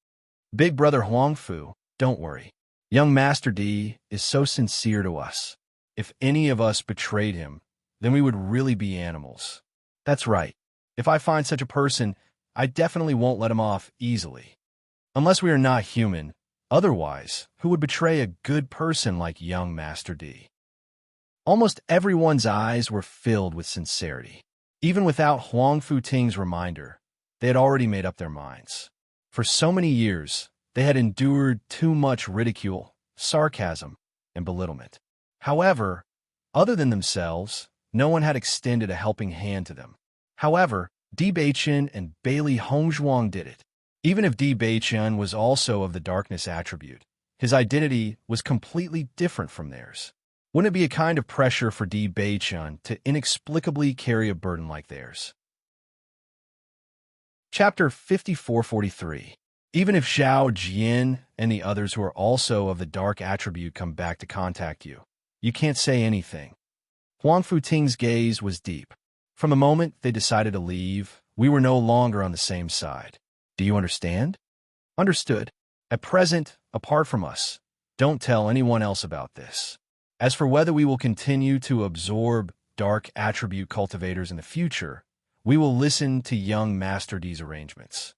Big brother Huang Fu, don't worry. Young Master D is so sincere to us. If any of us betrayed him, then we would really be animals. That's right. If I find such a person, I definitely won't let him off easily. Unless we are not human, otherwise, who would betray a good person like young Master D? Almost everyone's eyes were filled with sincerity. Even without Huang Futing's reminder, they had already made up their minds. For so many years, they had endured too much ridicule, sarcasm, and belittlement. However, other than themselves, no one had extended a helping hand to them. However, Di Beichen and Bailey Hongzhuang did it. Even if Di Beichen was also of the darkness attribute, his identity was completely different from theirs. Wouldn't it be a kind of pressure for Di Beichen to inexplicably carry a burden like theirs? Chapter 5443. Even if Xiao Jian and the others who are also of the dark attribute come back to contact you, you can't say anything. Huang Futing's gaze was deep. From the moment they decided to leave, we were no longer on the same side. Do you understand? Understood. At present, apart from us, don't tell anyone else about this. As for whether we will continue to absorb dark attribute cultivators in the future, we will listen to young Master D's arrangements.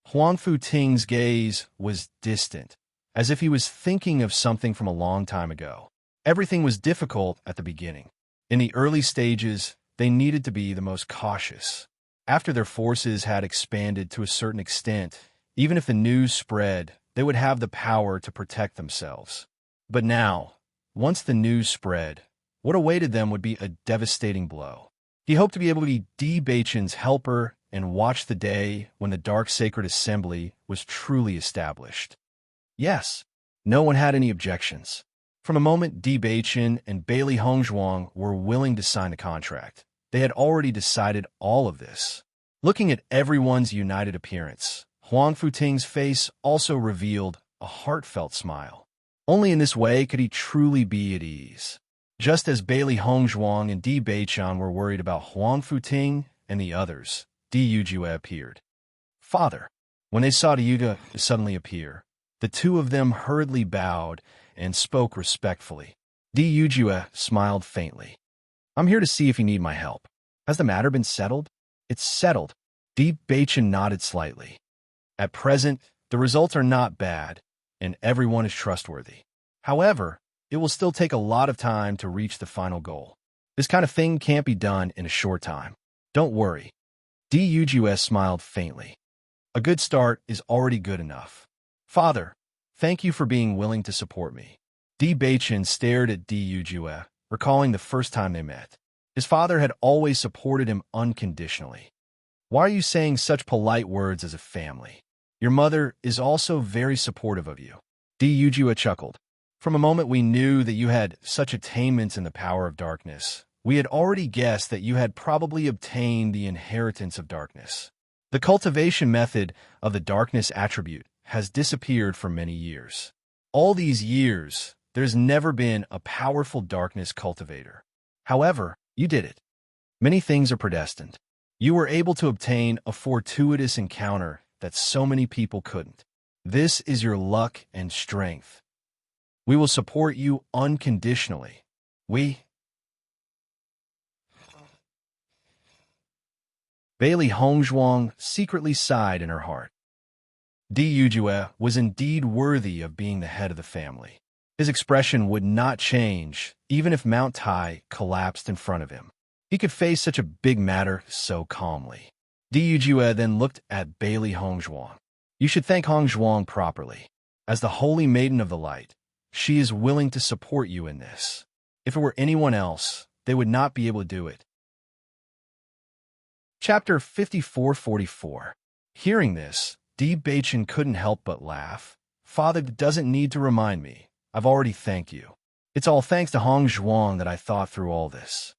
Huang Futing's gaze was distant, as if he was thinking of something from a long time ago. Everything was difficult at the beginning. In the early stages, they needed to be the most cautious. After their forces had expanded to a certain extent, even if the news spread, they would have the power to protect themselves. But now, once the news spread, what awaited them would be a devastating blow. He hoped to be able to be Di Beichen's helper and watch the day when the Dark Sacred Assembly was truly established. Yes, no one had any objections. From the moment Di Beichen and Bailey Hongzhuang were willing to sign the contract, they had already decided all of this. Looking at everyone's united appearance, Huang Futing's face also revealed a heartfelt smile. Only in this way could he truly be at ease. Just as Bailey Hongzhuang and Di Beichen were worried about Huang Futing and the others, Di Yujue appeared. Father. When they saw Di Yujue suddenly appear, the two of them hurriedly bowed and spoke respectfully. Di Yujue smiled faintly. I'm here to see if you need my help. Has the matter been settled? It's settled. Di Bachin nodded slightly. At present, the results are not bad, and everyone is trustworthy. However, it will still take a lot of time to reach the final goal. This kind of thing can't be done in a short time. Don't worry. Dujus smiled faintly. A good start is already good enough. Father, thank you for being willing to support me. Di Bachin stared at Dujue, recalling the first time they met. His father had always supported him unconditionally. Why are you saying such polite words as a family? Your mother is also very supportive of you. Dujue chuckled. From a moment we knew that you had such attainments in the power of darkness, we had already guessed that you had probably obtained the inheritance of darkness. The cultivation method of the darkness attribute has disappeared for many years. All these years, there's never been a powerful darkness cultivator. However, you did it. Many things are predestined. You were able to obtain a fortuitous encounter that so many people couldn't. This is your luck and strength. We will support you unconditionally. Bailey Hongzhuang secretly sighed in her heart. Dujue was indeed worthy of being the head of the family. His expression would not change, even if Mount Tai collapsed in front of him. He could face such a big matter so calmly. Dujue then looked at Bailey Hongzhuang. You should thank Hongzhuang properly. As the Holy Maiden of the Light, she is willing to support you in this. If it were anyone else, they would not be able to do it. Chapter 5444. Hearing this, Di Bachin couldn't help but laugh. Father doesn't need to remind me. I've already thanked you. It's all thanks to Hongzhuang that I thought through all this.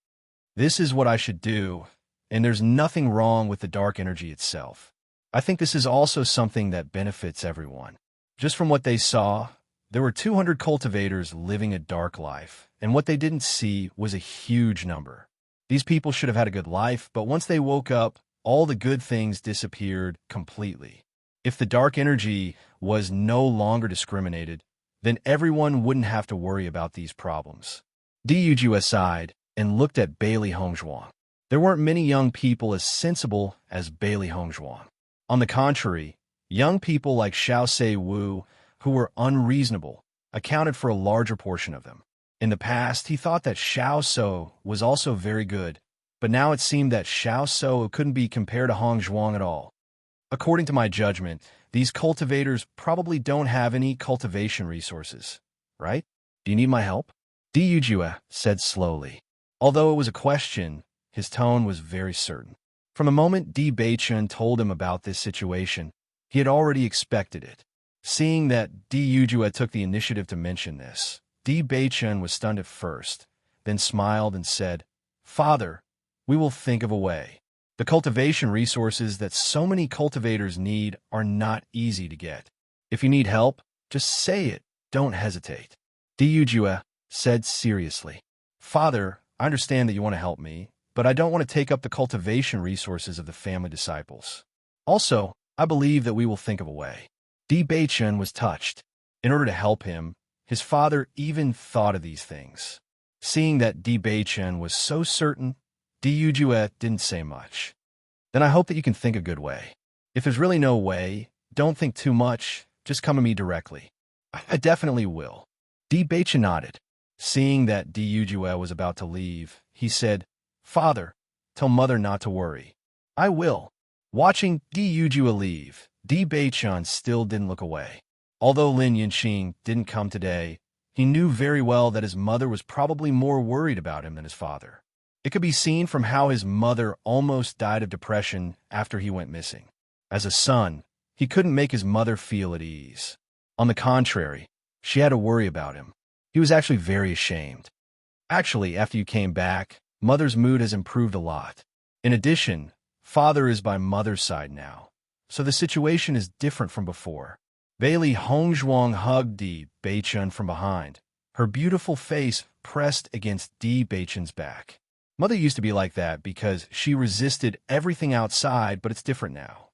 This is what I should do, and there's nothing wrong with the dark energy itself. I think this is also something that benefits everyone. Just from what they saw, there were 200 cultivators living a dark life, and what they didn't see was a huge number. These people should have had a good life, but once they woke up, all the good things disappeared completely. If the dark energy was no longer discriminated, then everyone wouldn't have to worry about these problems. Dujue sighed and looked at Bailey Hongzhuang. There weren't many young people as sensible as Bailey Hongzhuang. On the contrary, young people like Xiao Se Wu, who were unreasonable, accounted for a larger portion of them. In the past, he thought that Xiao So was also very good, but now it seemed that Xiao So couldn't be compared to Hongzhuang at all. According to my judgment, these cultivators probably don't have any cultivation resources, right? Do you need my help? Dujue said slowly. Although it was a question, his tone was very certain. From the moment Di Bachin told him about this situation, he had already expected it. Seeing that Dujue took the initiative to mention this, Di Bachin was stunned at first, then smiled and said, Father, we will think of a way. The cultivation resources that so many cultivators need are not easy to get. If you need help, just say it. Don't hesitate. Dujue said seriously. Father, I understand that you want to help me, but I don't want to take up the cultivation resources of the family disciples. Also, I believe that we will think of a way. Di Bachin was touched. In order to help him, his father even thought of these things. Seeing that Di Bachin was so certain, Dujue didn't say much. Then I hope that you can think a good way. If there's really no way, don't think too much, just come to me directly. I definitely will. Di Bachin nodded. Seeing that Dujue was about to leave, he said, Father, tell Mother not to worry. I will. Watching Dujue leave, Di Bachin still didn't look away. Although Lin Yinxing didn't come today, he knew very well that his mother was probably more worried about him than his father. It could be seen from how his mother almost died of depression after he went missing. As a son, he couldn't make his mother feel at ease. On the contrary, she had to worry about him. He was actually very ashamed. Actually, after you came back, Mother's mood has improved a lot. In addition, Father is by Mother's side now, so the situation is different from before. Bailey Hongzhuang hugged Di Bachin from behind, her beautiful face pressed against Di Bachin's back. Mother used to be like that because she resisted everything outside, but it's different now.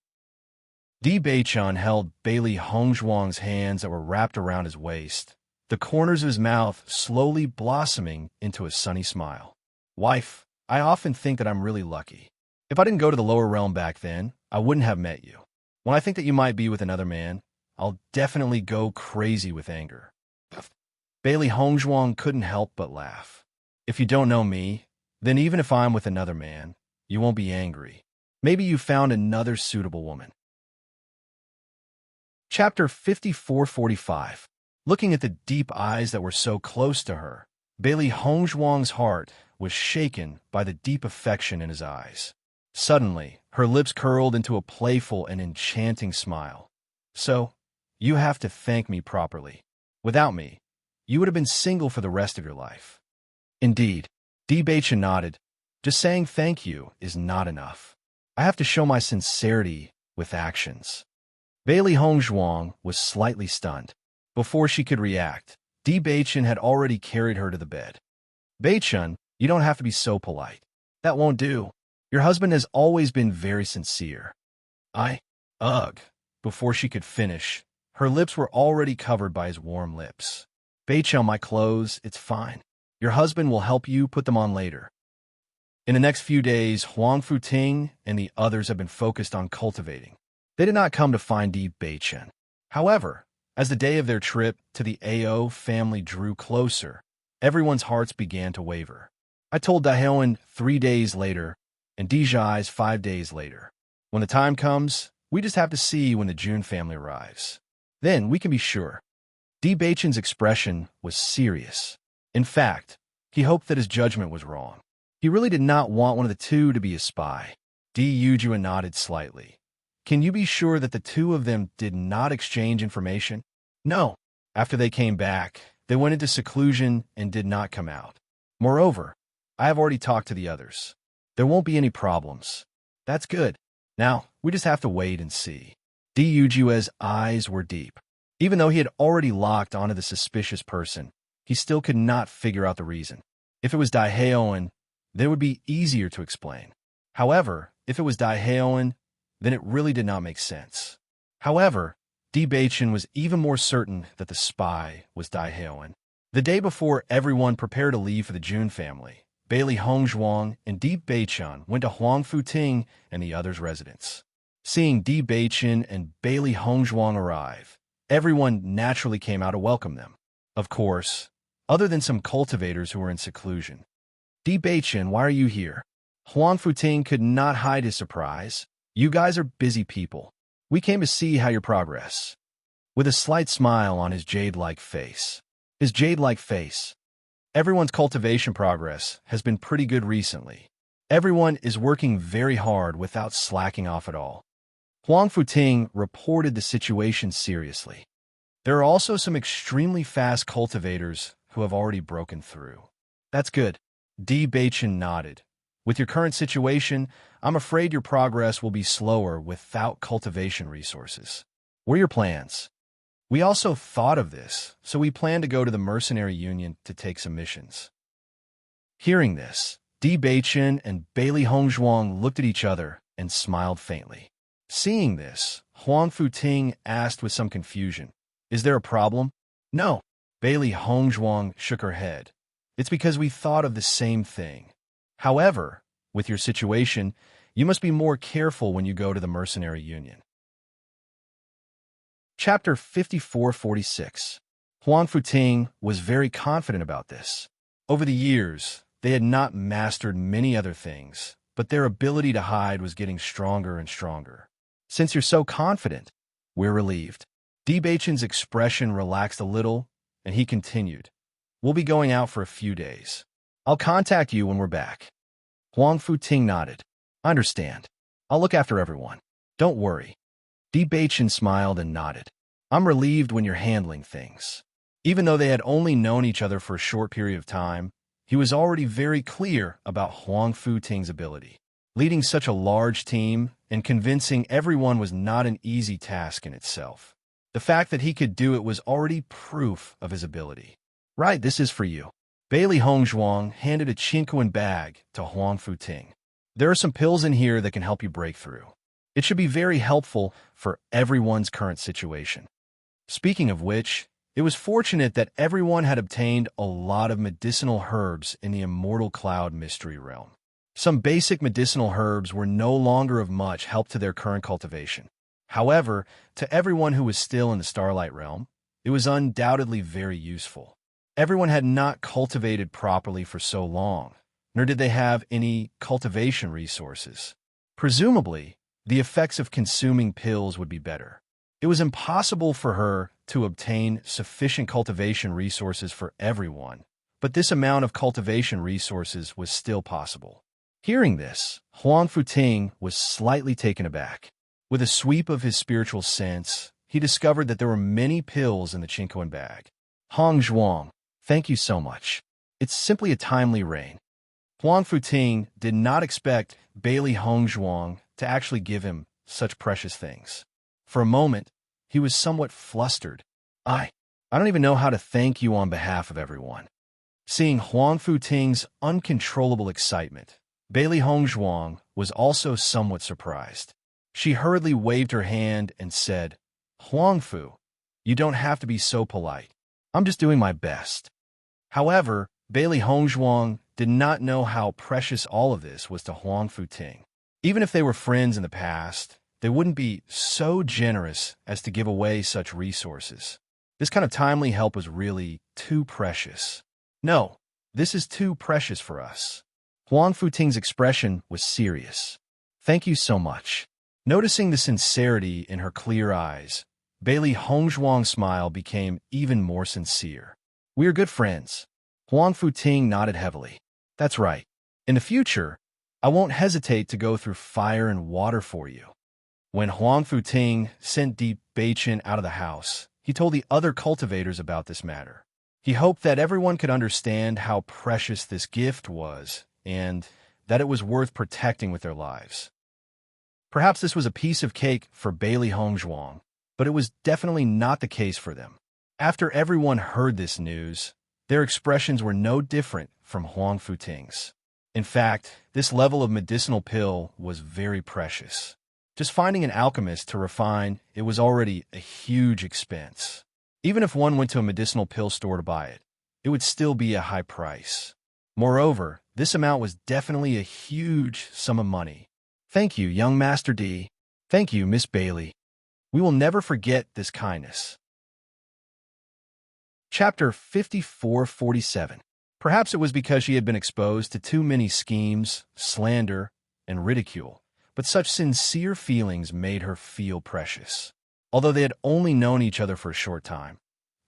Di Bachin held Bailey Hongzhuang's hands that were wrapped around his waist, the corners of his mouth slowly blossoming into a sunny smile. Wife, I often think that I'm really lucky. If I didn't go to the lower realm back then, I wouldn't have met you. When I think that you might be with another man, I'll definitely go crazy with anger. Bailey Hongzhuang couldn't help but laugh. If you don't know me, then even if I'm with another man, you won't be angry. Maybe you found another suitable woman. Chapter 5445. Looking at the deep eyes that were so close to her, Bailey Hongzhuang's heart was shaken by the deep affection in his eyes. Suddenly, her lips curled into a playful and enchanting smile. So, you have to thank me properly. Without me, you would have been single for the rest of your life. Indeed, Di Baichen nodded. Just saying thank you is not enough. I have to show my sincerity with actions. Bailey Hongzhuang was slightly stunned. Before she could react, Di Baichen had already carried her to the bed. Baichen, you don't have to be so polite. That won't do. Your husband has always been very sincere. Ugh. Before she could finish, her lips were already covered by his warm lips. Baichen, my clothes, it's fine. Your husband will help you put them on later. In the next few days, Huang Futing and the others have been focused on cultivating. They did not come to find Di Baichen. However, as the day of their trip to the AO family drew closer, everyone's hearts began to waver. I told Daheoen 3 days later, and Dijai's 5 days later. When the time comes, we just have to see when the Jun family arrives. Then we can be sure. Di Baichen's expression was serious. In fact, he hoped that his judgment was wrong. He really did not want one of the two to be a spy. Di Yujua nodded slightly. Can you be sure that the two of them did not exchange information? No. After they came back, they went into seclusion and did not come out. Moreover, I have already talked to the others. There won't be any problems. That's good. Now, we just have to wait and see. Di Yujua's eyes were deep. Even though he had already locked onto the suspicious person, he still could not figure out the reason. If it was Daheoen, then it would be easier to explain. However, if it was Daheoen, then it really did not make sense. However, Di Baichen was even more certain that the spy was Daheoen. The day before everyone prepared to leave for the Jun family, Bailey Hongzhuang and Di Baichen went to Huang Futing and the others' residence. Seeing Di Baichen and Bailey Hongzhuang arrive, everyone naturally came out to welcome them. Of course, other than some cultivators who were in seclusion. Di Baichen, why are you here? Huang Futing could not hide his surprise. You guys are busy people. We came to see how you progress. With a slight smile on his jade-like face. Everyone's cultivation progress has been pretty good recently. Everyone is working very hard without slacking off at all. Huang Futing reported the situation seriously. There are also some extremely fast cultivators who have already broken through. That's good. Di Baichen nodded. With your current situation, I'm afraid your progress will be slower without cultivation resources. What are your plans? We also thought of this, so we plan to go to the Mercenary Union to take some missions. Hearing this, Di Baichen and Bailey Hongzhuang looked at each other and smiled faintly. Seeing this, Huang Futing asked with some confusion, "Is there a problem?" "No." Bailey Hongzhuang shook her head. "It's because we thought of the same thing. However, with your situation, you must be more careful when you go to the Mercenary Union." Chapter 5446. Huang Futing was very confident about this. Over the years, they had not mastered many other things, but their ability to hide was getting stronger and stronger. "Since you're so confident, we're relieved." Di Baichen's expression relaxed a little, and he continued, "We'll be going out for a few days. I'll contact you when we're back." Huang Futing nodded. "I understand. I'll look after everyone. Don't worry." Di Baichen smiled and nodded. "I'm relieved when you're handling things." Even though they had only known each other for a short period of time, he was already very clear about Huang Futing's ability. Leading such a large team and convincing everyone was not an easy task in itself. The fact that he could do it was already proof of his ability. "Right, this is for you." Bailey Hongzhuang handed a Qinkuan bag to Huang Futing. "There are some pills in here that can help you break through. It should be very helpful for everyone's current situation." Speaking of which, it was fortunate that everyone had obtained a lot of medicinal herbs in the Immortal Cloud Mystery Realm. Some basic medicinal herbs were no longer of much help to their current cultivation. However, to everyone who was still in the Starlight Realm, it was undoubtedly very useful. Everyone had not cultivated properly for so long, nor did they have any cultivation resources. Presumably, the effects of consuming pills would be better. It was impossible for her to obtain sufficient cultivation resources for everyone, but this amount of cultivation resources was still possible. Hearing this, Huang Futing was slightly taken aback. With a sweep of his spiritual sense, he discovered that there were many pills in the Chinkoan bag. Hong Zhuang, thank you so much. It's simply a timely rain. Huang Futing did not expect Bailey Hong Zhuang to actually give him such precious things. For a moment, he was somewhat flustered. I don't even know how to thank you on behalf of everyone. Seeing Huang Futing's uncontrollable excitement, Bailey Hong Zhuang was also somewhat surprised. She hurriedly waved her hand and said, Huang Fu, you don't have to be so polite. I'm just doing my best. However, Bailey Hong Zhuang did not know how precious all of this was to Huang Futing. Even if they were friends in the past, they wouldn't be so generous as to give away such resources. This kind of timely help was really too precious. No, this is too precious for us. Huang Futing's expression was serious. Thank you so much. Noticing the sincerity in her clear eyes, Bailey Hong Zhuang's smile became even more sincere. We are good friends. Huang Futing nodded heavily. That's right. In the future, I won't hesitate to go through fire and water for you. When Huang Futing sent Di Beichen out of the house, he told the other cultivators about this matter. He hoped that everyone could understand how precious this gift was and that it was worth protecting with their lives. Perhaps this was a piece of cake for Bailey Hong Zhuang, but it was definitely not the case for them. After everyone heard this news, their expressions were no different from Huang Futing's. In fact, this level of medicinal pill was very precious. Just finding an alchemist to refine it was already a huge expense. Even if one went to a medicinal pill store to buy it, it would still be a high price. Moreover, this amount was definitely a huge sum of money. Thank you, young Master D. Thank you, Miss Bailey. We will never forget this kindness. Chapter 54-47. Perhaps it was because she had been exposed to too many schemes, slander, and ridicule, but such sincere feelings made her feel precious. Although they had only known each other for a short time,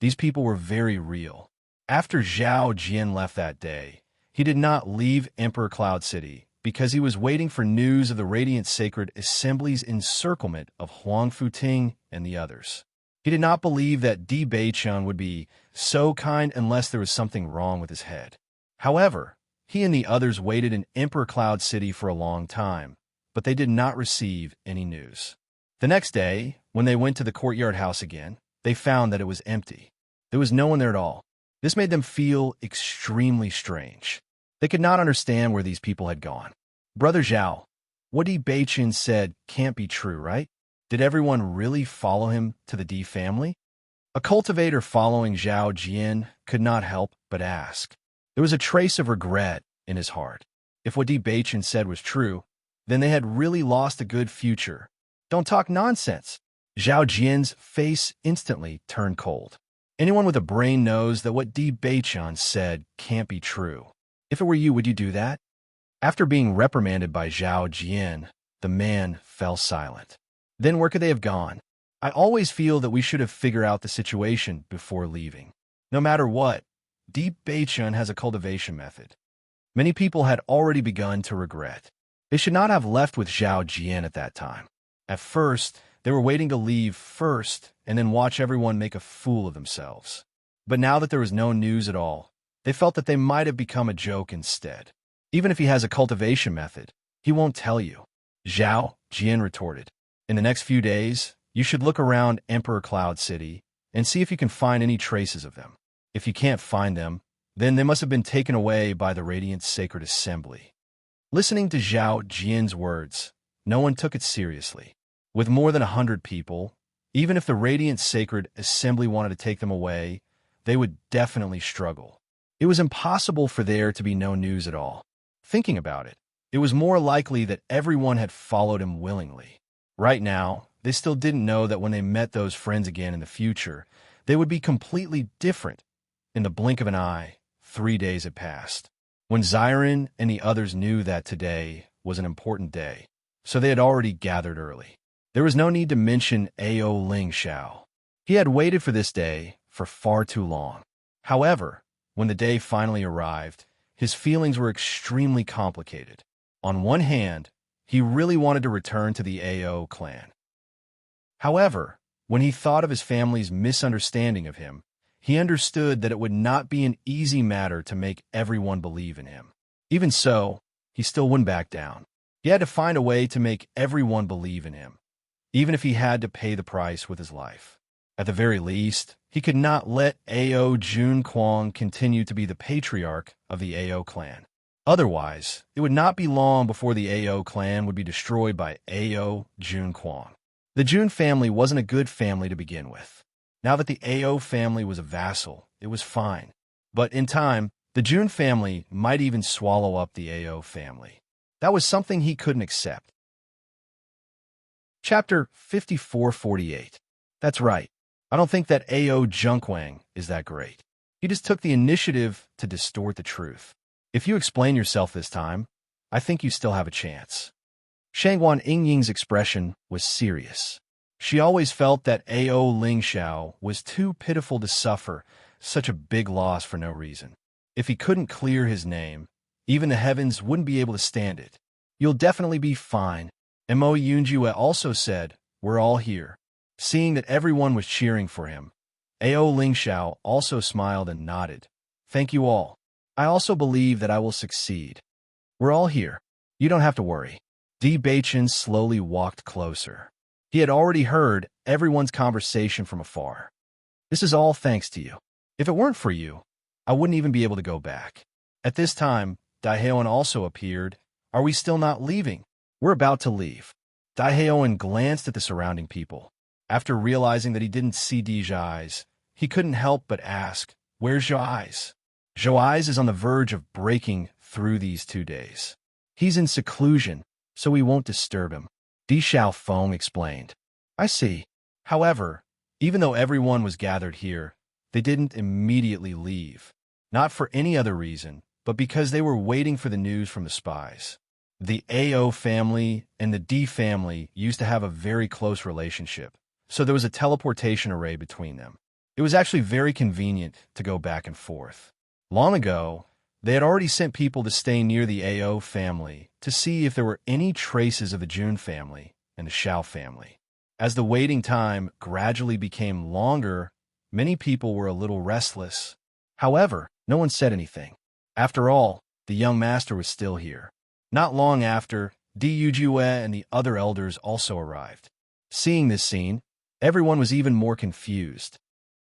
these people were very real. After Zhao Jian left that day, he did not leave Emperor Cloud City because he was waiting for news of the Radiant Sacred Assembly's encirclement of Huang Futing and the others. He did not believe that Di Beichen would be so kind unless there was something wrong with his head. However, he and the others waited in Emperor Cloud City for a long time, but they did not receive any news. The next day, when they went to the courtyard house again, they found that it was empty. There was no one there at all. This made them feel extremely strange. They could not understand where these people had gone. Brother Zhao, what Di Beichen said can't be true, right? Did everyone really follow him to the Di family? A cultivator following Zhao Jian could not help but ask. There was a trace of regret in his heart. If what Di Beichen said was true, then they had really lost a good future. Don't talk nonsense. Zhao Jian's face instantly turned cold. Anyone with a brain knows that what Di Beichen said can't be true. If it were you, would you do that? After being reprimanded by Zhao Jian, the man fell silent. Then where could they have gone? I always feel that we should have figured out the situation before leaving. No matter what, Di Beichen has a cultivation method. Many people had already begun to regret. They should not have left with Zhao Jian at that time. At first, they were waiting to leave first and then watch everyone make a fool of themselves. But now that there was no news at all, they felt that they might have become a joke instead. Even if he has a cultivation method, he won't tell you. Zhao Jian retorted. In the next few days, you should look around Emperor Cloud City and see if you can find any traces of them. If you can't find them, then they must have been taken away by the Radiant Sacred Assembly. Listening to Zhao Jian's words, no one took it seriously. With more than 100 people, even if the Radiant Sacred Assembly wanted to take them away, they would definitely struggle. It was impossible for there to be no news at all. Thinking about it, It was more likely that everyone had followed him willingly. Right now, they still didn't know that when they met those friends again in the future, they would be completely different. In the blink of an eye, 3 days had passed. When Xiren and the others knew that today was an important day, so they had already gathered early. There was no need to mention Ao Ling Xiao. He had waited for this day for far too long. However, when the day finally arrived, his feelings were extremely complicated. On one hand, he really wanted to return to the Ao clan. However, when he thought of his family's misunderstanding of him, he understood that it would not be an easy matter to make everyone believe in him. Even so, he still wouldn't back down. He had to find a way to make everyone believe in him, even if he had to pay the price with his life. At the very least, he could not let Ao Jun Kwang continue to be the patriarch of the Ao clan. Otherwise, it would not be long before the Ao clan would be destroyed by Ao Jun Kwang. The Jun family wasn't a good family to begin with. Now that the Ao family was a vassal, it was fine. But in time, the Jun family might even swallow up the Ao family. That was something he couldn't accept. Chapter 5448. That's right. I don't think that Ao Junkwang is that great. He just took the initiative to distort the truth. If you explain yourself this time, I think you still have a chance. Shangguan Yingying's expression was serious. She always felt that Ao Ling Xiao was too pitiful to suffer such a big loss for no reason. If he couldn't clear his name, even the heavens wouldn't be able to stand it. You'll definitely be fine. Mo Yunjue also said, "We're all here." Seeing that everyone was cheering for him, Ao Ling Xiao also smiled and nodded. "Thank you all. I also believe that I will succeed. We're all here. You don't have to worry." Di Beichen slowly walked closer. He had already heard everyone's conversation from afar. "This is all thanks to you. If it weren't for you, I wouldn't even be able to go back." At this time, Daiheon also appeared. "Are we still not leaving?" "We're about to leave." Daiheon glanced at the surrounding people. After realizing that he didn't see Di's eyes, he couldn't help but ask, "Where's Zhou Eyes?" Zhou Eyes is on the verge of breaking through these 2 days. He's in seclusion, so we won't disturb him, Di Xiaofeng explained. "I see." However, even though everyone was gathered here, they didn't immediately leave. Not for any other reason, but because they were waiting for the news from the spies. The Ao family and the Di family used to have a very close relationship, so there was a teleportation array between them. It was actually very convenient to go back and forth. Long ago, they had already sent people to stay near the Ao family to see if there were any traces of the Jun family and the Xiao family. As the waiting time gradually became longer, many people were a little restless. However, no one said anything. After all, the young master was still here. Not long after, Di Yujue and the other elders also arrived. Seeing this scene, everyone was even more confused.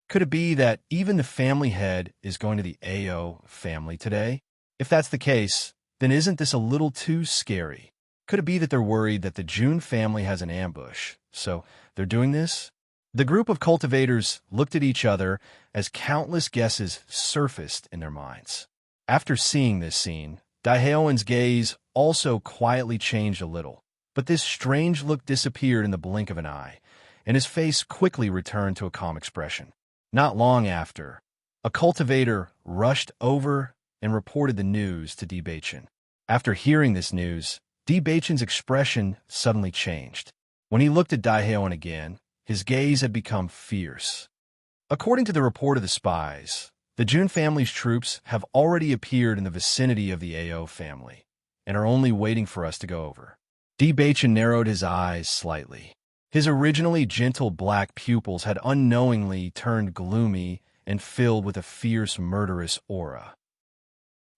Could it be that even the family head is going to the Ao family today? If that's the case, then isn't this a little too scary? Could it be that they're worried that the Jun family has an ambush, so they're doing this? The group of cultivators looked at each other as countless guesses surfaced in their minds. After seeing this scene, Daiheon's gaze also quietly changed a little, but this strange look disappeared in the blink of an eye, and his face quickly returned to a calm expression. Not long after, a cultivator rushed over and reported the news to Di Beichen. After hearing this news, Di Beichen's expression suddenly changed. When he looked at Daiheon again, his gaze had become fierce. According to the report of the spies, the Jun family's troops have already appeared in the vicinity of the Ao family and are only waiting for us to go over. Di Beichen narrowed his eyes slightly. His originally gentle black pupils had unknowingly turned gloomy and filled with a fierce, murderous aura.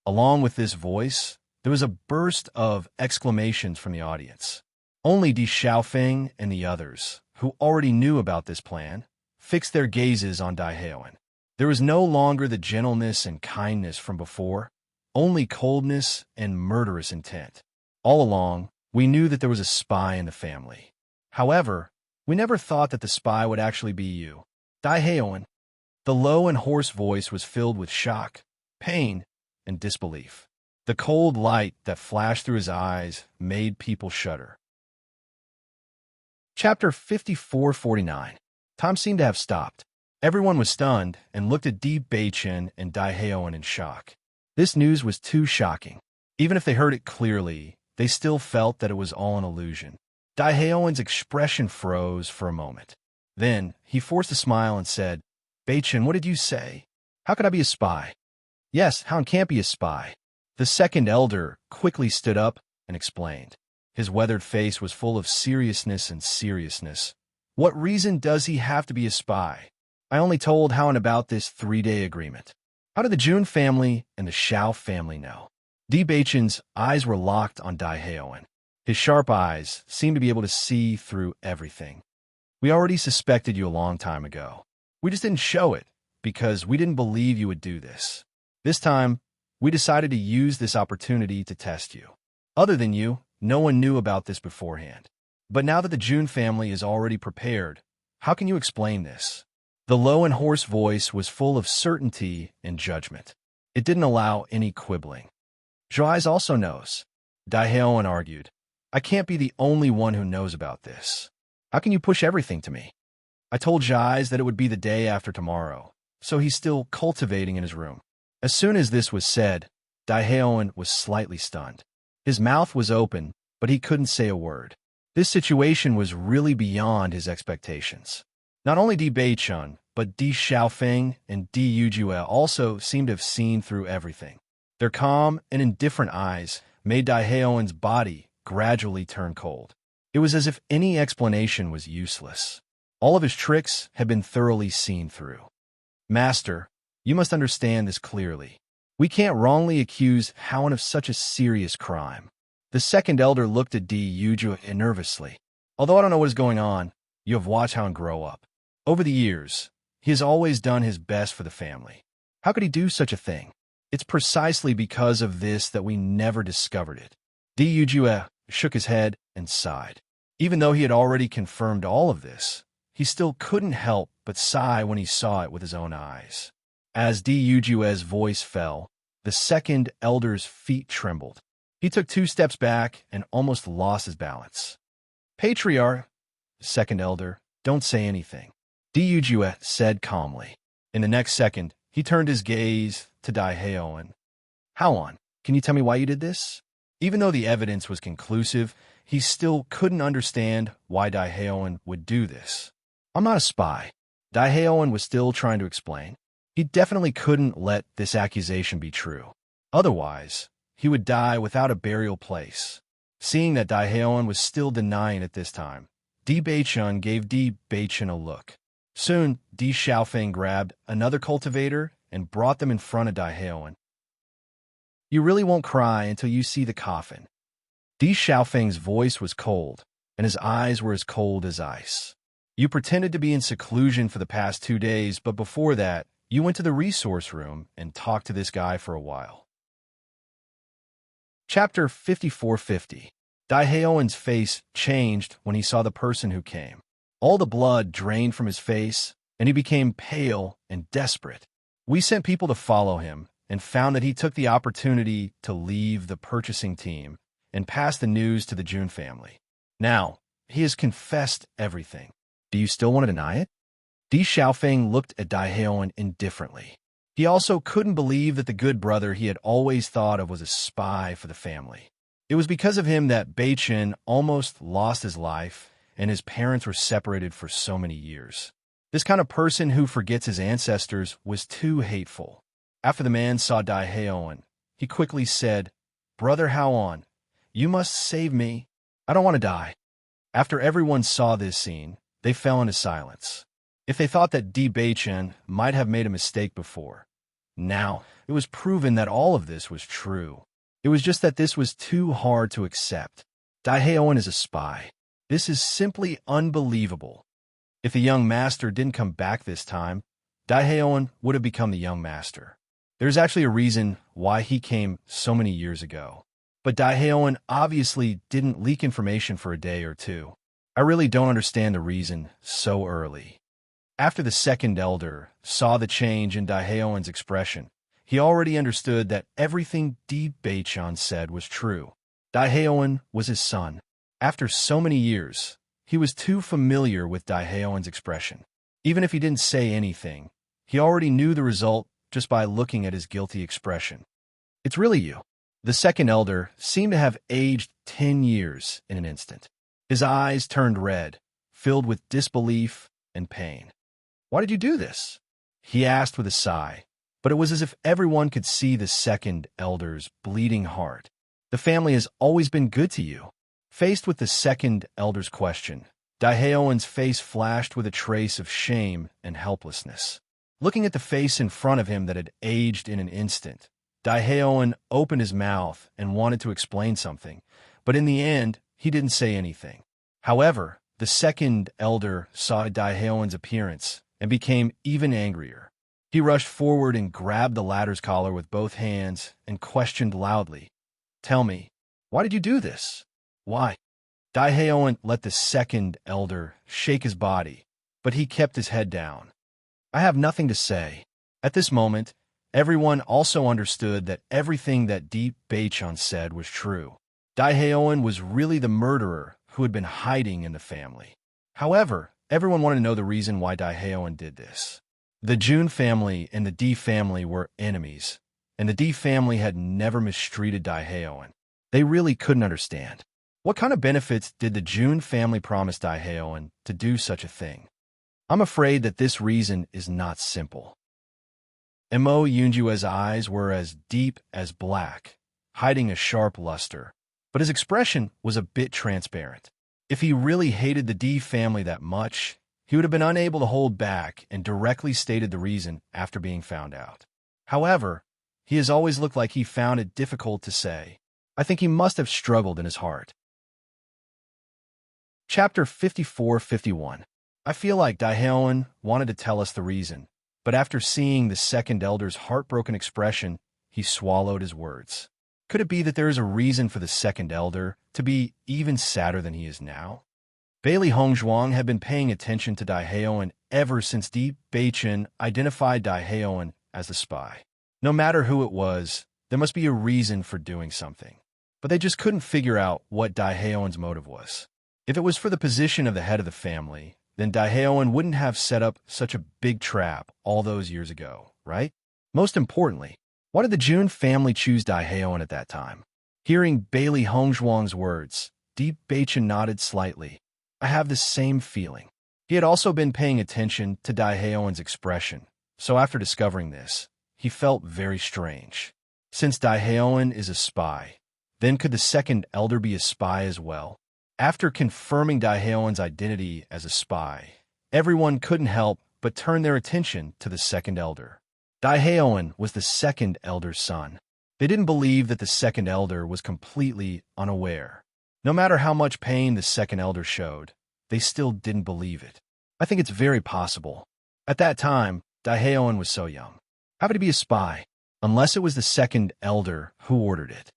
Along with this voice, there was a burst of exclamations from the audience. Only Di Xiaofeng and the others, who already knew about this plan, fixed their gazes on Daiheon. There was no longer the gentleness and kindness from before, only coldness and murderous intent. All along, we knew that there was a spy in the family. However, we never thought that the spy would actually be you, Daiheon. The low and hoarse voice was filled with shock, pain, and disbelief. The cold light that flashed through his eyes made people shudder. Chapter 5449. Time seemed to have stopped. Everyone was stunned and looked at Di Baichen and Daehaeon in shock. This news was too shocking. Even if they heard it clearly, they still felt that it was all an illusion. Daehaeon's expression froze for a moment. Then, he forced a smile and said, "Baichen, what did you say? How could I be a spy?" "Yes, Hound can't be a spy." The second elder quickly stood up and explained. His weathered face was full of seriousness and seriousness. "What reason does he have to be a spy? I only told Hound about this 3-day agreement. How did the Jun family and the Xiao family know?" Di Baichen's eyes were locked on Daehaeon. His sharp eyes seemed to be able to see through everything. "We already suspected you a long time ago. We just didn't show it, because we didn't believe you would do this. This time, we decided to use this opportunity to test you. Other than you, no one knew about this beforehand. But now that the Jun family is already prepared, how can you explain this?" The low and hoarse voice was full of certainty and judgment. It didn't allow any quibbling. "Zhuai's also knows," Daehaeon argued. "I can't be the only one who knows about this. How can you push everything to me? I told Zhuai's that it would be the day after tomorrow, so he's still cultivating in his room." As soon as this was said, Daehaeon was slightly stunned. His mouth was open, but he couldn't say a word. This situation was really beyond his expectations. Not only Di Baichen, but Di Xiaofeng and Di Yujue also seemed to have seen through everything. Their calm and indifferent eyes made Daehaeon's body gradually turn cold. It was as if any explanation was useless. All of his tricks had been thoroughly seen through. "Master, you must understand this clearly. We can't wrongly accuse Howen of such a serious crime." The second elder looked at Di Yujue nervously. "Although I don't know what is going on, you have watched Howen grow up. Over the years, he has always done his best for the family. How could he do such a thing? It's precisely because of this that we never discovered it." Di Yujue shook his head and sighed. Even though he had already confirmed all of this, he still couldn't help but sigh when he saw it with his own eyes. As Di Yujue's voice fell, the second elder's feet trembled. He took 2 steps back and almost lost his balance. "Patriarch," second elder, "don't say anything," Di Yujue said calmly. In the next second, he turned his gaze to Daehaeon. "Howen, can you tell me why you did this?" Even though the evidence was conclusive, he still couldn't understand why Daehaeon would do this. "I'm not a spy," Daehaeon was still trying to explain. He definitely couldn't let this accusation be true. Otherwise, he would die without a burial place. Seeing that Daehaeon was still denying at this time, Di Baichen gave Di Baichen a look. Soon, Di Xiaofeng grabbed another cultivator and brought them in front of Daehaeon. "You really won't cry until you see the coffin." Di Xiaofeng's voice was cold, and his eyes were as cold as ice. "You pretended to be in seclusion for the past 2 days, but before that, you went to the resource room and talked to this guy for a while." Chapter 5450. Daehaeon's face changed when he saw the person who came. All the blood drained from his face, and he became pale and desperate. "We sent people to follow him and found that he took the opportunity to leave the purchasing team and pass the news to the Jun family. Now, he has confessed everything. Do you still want to deny it?" Di Xiaofeng looked at Daehaeon indifferently. He also couldn't believe that the good brother he had always thought of was a spy for the family. It was because of him that Baichen almost lost his life, and his parents were separated for so many years. This kind of person who forgets his ancestors was too hateful. After the man saw Daehaeon, he quickly said, "Brother Howen, you must save me. I don't want to die." After everyone saw this scene, they fell into silence. If they thought that Di Baichen might have made a mistake before, now it was proven that all of this was true. It was just that this was too hard to accept. Daehaeon is a spy. This is simply unbelievable. If the young master didn't come back this time, Daehaeon would have become the young master. There's actually a reason why he came so many years ago. But Daehaeon obviously didn't leak information for a day or two. I really don't understand the reason so early. After the second elder saw the change in Daehaeon's expression, He already understood that everything Di Beichan said was true. Daehaeon was his son. After so many years, he was too familiar with Daehaeon's expression. Even if he didn't say anything, he already knew the result just by looking at his guilty expression. It's really you. The second elder seemed to have aged 10 years in an instant. His eyes turned red, filled with disbelief and pain. Why did you do this? He asked with a sigh, but it was as if everyone could see the second elder's bleeding heart. The family has always been good to you. Faced with the second elder's question, Daehaeon's face flashed with a trace of shame and helplessness. Looking at the face in front of him that had aged in an instant, Daehaeon opened his mouth and wanted to explain something, but in the end, he didn't say anything. However, the second elder saw Daehaeon's appearance and became even angrier. He rushed forward and grabbed the latter's collar with both hands and questioned loudly, "Tell me, why did you do this? Why?" Daehaeon let the second elder shake his body, but he kept his head down. "I have nothing to say." At this moment, everyone also understood that everything that Di Beichan said was true. Daehaeon was really the murderer who had been hiding in the family. However, everyone wanted to know the reason why Daehaeon did this. The Jun family and the Di family were enemies, and the Di family had never mistreated Daehaeon. They really couldn't understand. What kind of benefits did the Jun family promise Daehaeon to do such a thing? I'm afraid that this reason is not simple. Mo Yunjue's eyes were as deep as black, hiding a sharp luster, but his expression was a bit transparent. If he really hated the Di family that much, he would have been unable to hold back and directly stated the reason after being found out. However, he has always looked like he found it difficult to say. I think he must have struggled in his heart. Chapter 54-51. I feel like Daehaeon wanted to tell us the reason, but after seeing the second elder's heartbroken expression, he swallowed his words. Could it be that there is a reason for the second elder to be even sadder than he is now? Bailey Hongzhuang had been paying attention to Daehaeon ever since Di Beichan identified Daehaeon as the spy. No matter who it was, there must be a reason for doing something. But they just couldn't figure out what Daehaeon's motive was. If it was for the position of the head of the family, then Daehaeon wouldn't have set up such a big trap all those years ago, right? Most importantly, why did the Jun family choose Daehaeon at that time? Hearing Bailey Hongzhuang's words, Di Beichan nodded slightly. I have the same feeling. He had also been paying attention to Daehaeon's expression, so after discovering this, he felt very strange. Since Daehaeon is a spy, then could the second elder be a spy as well? After confirming Daehaeon's identity as a spy, everyone couldn't help but turn their attention to the second elder. Daehaeon was the second elder's son. They didn't believe that the second elder was completely unaware. No matter how much pain the second elder showed, they still didn't believe it. I think it's very possible. At that time, Daehaeon was so young. How could he be a spy? Unless it was the second elder who ordered it.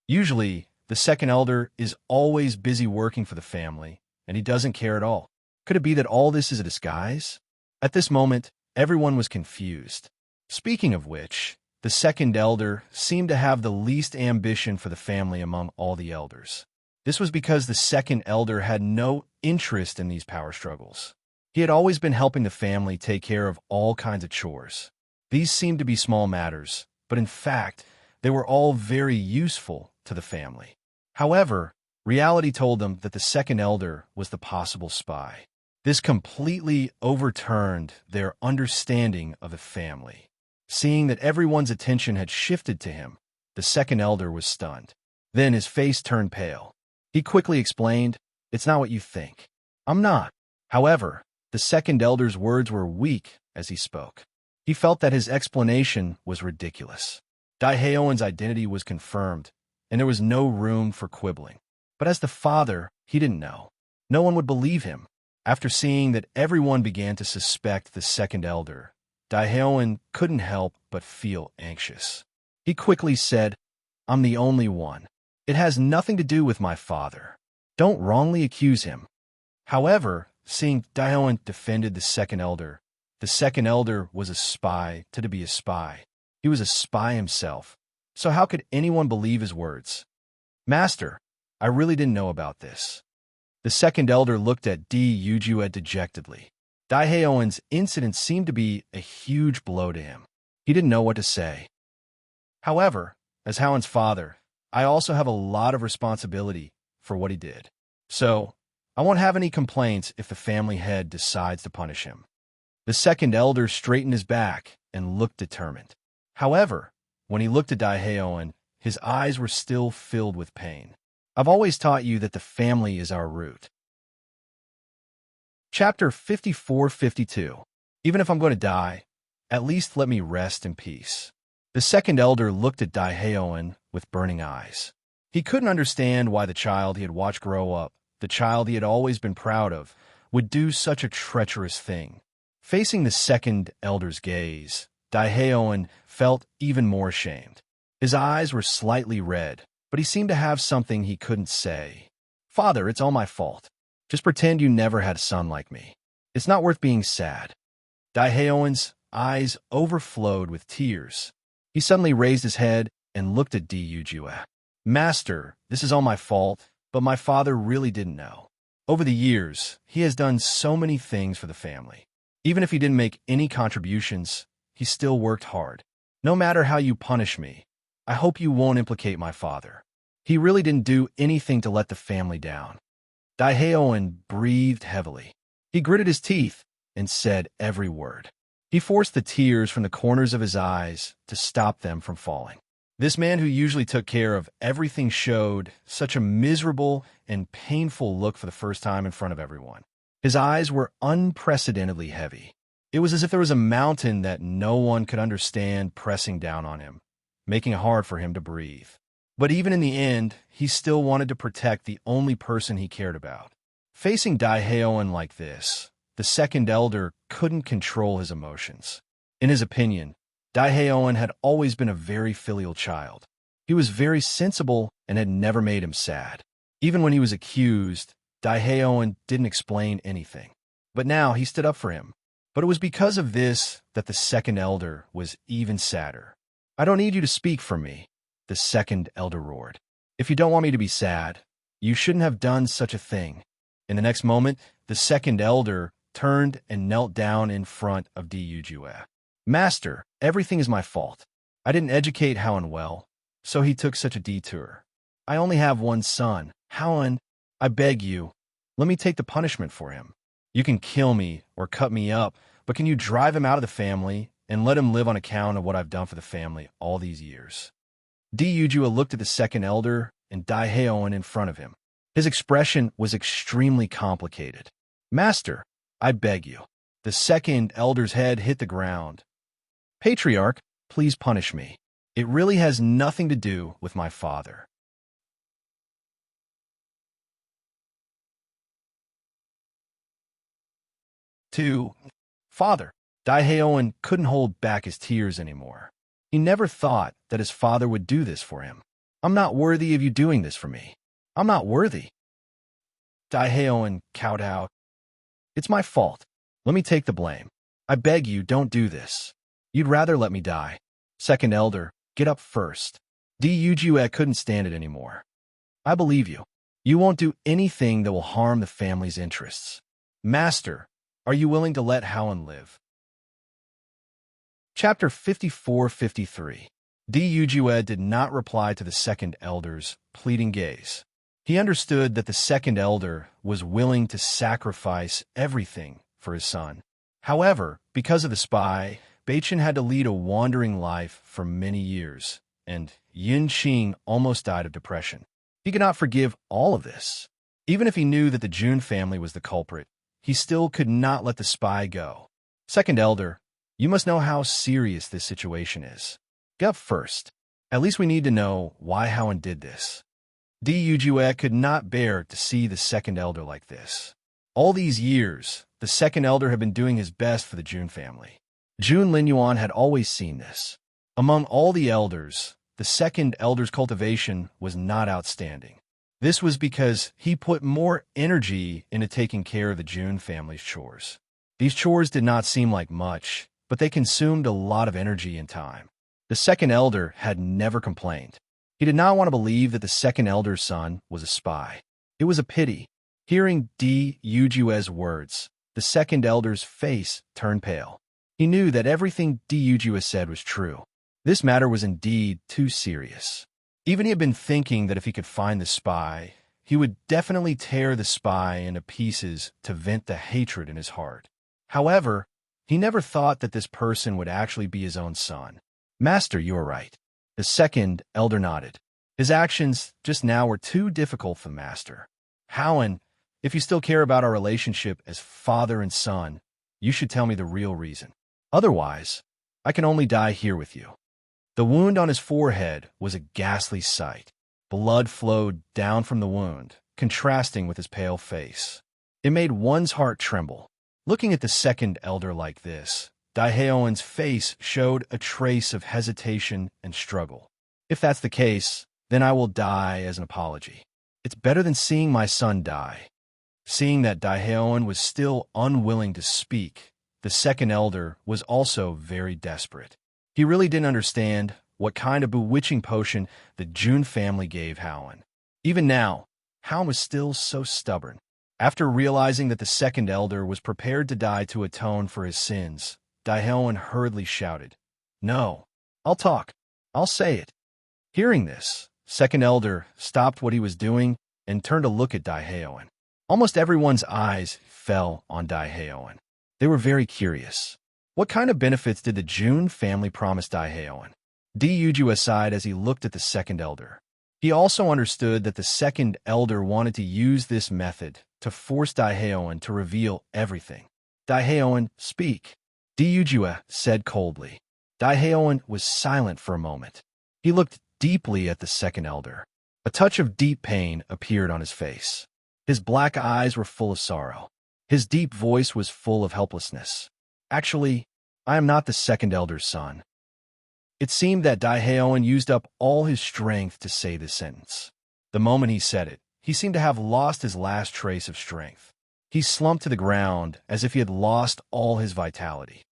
Usually, the second elder is always busy working for the family, and he doesn't care at all. Could it be that all this is a disguise? At this moment, everyone was confused. Speaking of which, the second elder seemed to have the least ambition for the family among all the elders. This was because the second elder had no interest in these power struggles. He had always been helping the family take care of all kinds of chores. These seemed to be small matters, but in fact, they were all very useful to the family. However, reality told them that the second elder was the possible spy. This completely overturned their understanding of the family. Seeing that everyone's attention had shifted to him, the second elder was stunned. Then his face turned pale. He quickly explained, "It's not what you think. I'm not." However, the second elder's words were weak as he spoke. He felt that his explanation was ridiculous. Daehaeon's identity was confirmed, and there was no room for quibbling. But as the father, he didn't know. No one would believe him. After seeing that everyone began to suspect the second elder, Daehaeon couldn't help but feel anxious. He quickly said, "I'm the only one. It has nothing to do with my father. Don't wrongly accuse him." However, seeing Daehaeon defended the second elder was a spy to be a spy. He was a spy himself, so how could anyone believe his words? Master, I really didn't know about this. The second elder looked at Yujue dejectedly. Daiheoen's incident seemed to be a huge blow to him. He didn't know what to say. However, as Howen's father, I also have a lot of responsibility for what he did. So, I won't have any complaints if the family head decides to punish him. The second elder straightened his back and looked determined. However, when he looked at Daiheoen, his eyes were still filled with pain. I've always taught you that the family is our root. Chapter 54-52. Even if I'm going to die, at least let me rest in peace. The second elder looked at Daiheoen with burning eyes. He couldn't understand why the child he had watched grow up, the child he had always been proud of, would do such a treacherous thing. Facing the second elder's gaze, Daiheoen felt even more ashamed. His eyes were slightly red, but he seemed to have something he couldn't say. Father, it's all my fault. Just pretend you never had a son like me. It's not worth being sad. Daiheoen's eyes overflowed with tears. He suddenly raised his head and looked at Yujue. Master, this is all my fault, but my father really didn't know. Over the years, he has done so many things for the family. Even if he didn't make any contributions, he still worked hard. No matter how you punish me, I hope you won't implicate my father. He really didn't do anything to let the family down. Daiheoen breathed heavily. He gritted his teeth and said every word. He forced the tears from the corners of his eyes to stop them from falling. This man who usually took care of everything showed such a miserable and painful look for the first time in front of everyone. His eyes were unprecedentedly heavy. It was as if there was a mountain that no one could understand pressing down on him, making it hard for him to breathe. But even in the end, he still wanted to protect the only person he cared about. Facing Daiheoen like this, the second elder couldn't control his emotions. In his opinion, Daiheoen had always been a very filial child. He was very sensible and had never made him sad. Even when he was accused, Daiheoen didn't explain anything. But now he stood up for him. But it was because of this that the second elder was even sadder. I don't need you to speak for me, the second elder roared. If you don't want me to be sad, you shouldn't have done such a thing. In the next moment, the second elder turned and knelt down in front of Yujue. Master, everything is my fault. I didn't educate Howen well, so he took such a detour. I only have one son. Howen, I beg you, let me take the punishment for him. You can kill me or cut me up, but can you drive him out of the family and let him live on account of what I've done for the family all these years? Yujue looked at the second elder and Daiheoen in front of him. His expression was extremely complicated. Master, I beg you. The second elder's head hit the ground. Patriarch, please punish me. It really has nothing to do with my father. 2. Father. Daiheoen couldn't hold back his tears anymore. He never thought that his father would do this for him. I'm not worthy of you doing this for me. I'm not worthy. Daiheoen cowed out. It's my fault. Let me take the blame. I beg you, don't do this. You'd rather let me die. Second elder, get up first. Yujue couldn't stand it anymore. I believe you. You won't do anything that will harm the family's interests. Master, are you willing to let Howen live? Chapter 54-53. Yujue did not reply to the second elder's pleading gaze. He understood that the second elder was willing to sacrifice everything for his son. However, because of the spy, Beichen had to lead a wandering life for many years, and Yin Qing almost died of depression. He could not forgive all of this. Even if he knew that the Jun family was the culprit, he still could not let the spy go. Second elder, you must know how serious this situation is. Get up first. At least we need to know why Howen did this. Yujue could not bear to see the second elder like this. All these years, the second elder had been doing his best for the Jun family. Jun Linyuan had always seen this. Among all the elders, the second elder's cultivation was not outstanding. This was because he put more energy into taking care of the Jun family's chores. These chores did not seem like much, but they consumed a lot of energy and time. The second elder had never complained. He did not want to believe that the second elder's son was a spy. It was a pity. Hearing Di Yujue's words, the second elder's face turned pale. He knew that everything Di Yujue said was true. This matter was indeed too serious. Even he had been thinking that if he could find the spy, he would definitely tear the spy into pieces to vent the hatred in his heart. However, he never thought that this person would actually be his own son. Master, you are right. The second elder nodded. His actions just now were too difficult for the master. Howen, if you still care about our relationship as father and son, you should tell me the real reason. Otherwise, I can only die here with you. The wound on his forehead was a ghastly sight. Blood flowed down from the wound, contrasting with his pale face. It made one's heart tremble. Looking at the second elder like this, Daehaeon's face showed a trace of hesitation and struggle. If that's the case, then I will die as an apology. It's better than seeing my son die. Seeing that Daehaeon was still unwilling to speak, the second elder was also very desperate. He really didn't understand what kind of bewitching potion the Jun family gave Howen. Even now, Howen was still so stubborn. After realizing that the second elder was prepared to die to atone for his sins, Daehaeon hurriedly shouted, "No, I'll talk. I'll say it." Hearing this, second elder stopped what he was doing and turned to look at Daehaeon. Almost everyone's eyes fell on Daehaeon. They were very curious. What kind of benefits did the Jun family promise Daehaeon? Di Yujue sighed as he looked at the second elder. He also understood that the second elder wanted to use this method to force Daehaeon to reveal everything. "Daehaeon, speak," Di Yujue said coldly. Daehaeon was silent for a moment. He looked deeply at the second elder. A touch of deep pain appeared on his face. His black eyes were full of sorrow. His deep voice was full of helplessness. "Actually, I am not the second elder's son." It seemed that Daehaeon used up all his strength to say this sentence. The moment he said it, he seemed to have lost his last trace of strength. He slumped to the ground as if he had lost all his vitality.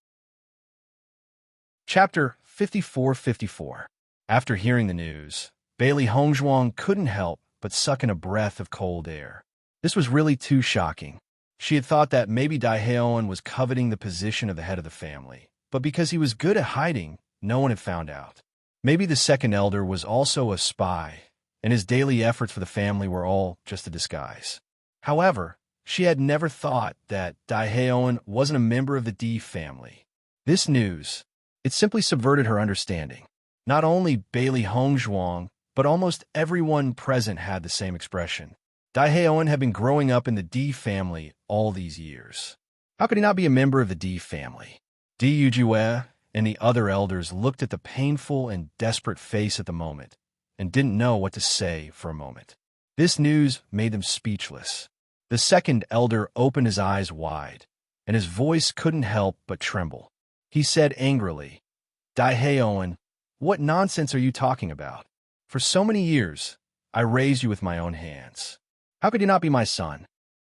Chapter 54-54. After hearing the news, Bailey Hongzhuang couldn't help but suck in a breath of cold air. This was really too shocking. She had thought that maybe Daehaeon was coveting the position of the head of the family, but because he was good at hiding, no one had found out. Maybe the second elder was also a spy, and his daily efforts for the family were all just a disguise. However, she had never thought that Daehaeon wasn't a member of the Di family. This news, it simply subverted her understanding. Not only Bailey Hongzhuang, but almost everyone present had the same expression. Daehaeon had been growing up in the Di family all these years. How could he not be a member of the Di family? Di Yujue and the other elders looked at the painful and desperate face at the moment and didn't know what to say for a moment. This news made them speechless. The second elder opened his eyes wide, and his voice couldn't help but tremble. He said angrily, "Daehaeon, what nonsense are you talking about? For so many years, I raised you with my own hands. How could you not be my son?"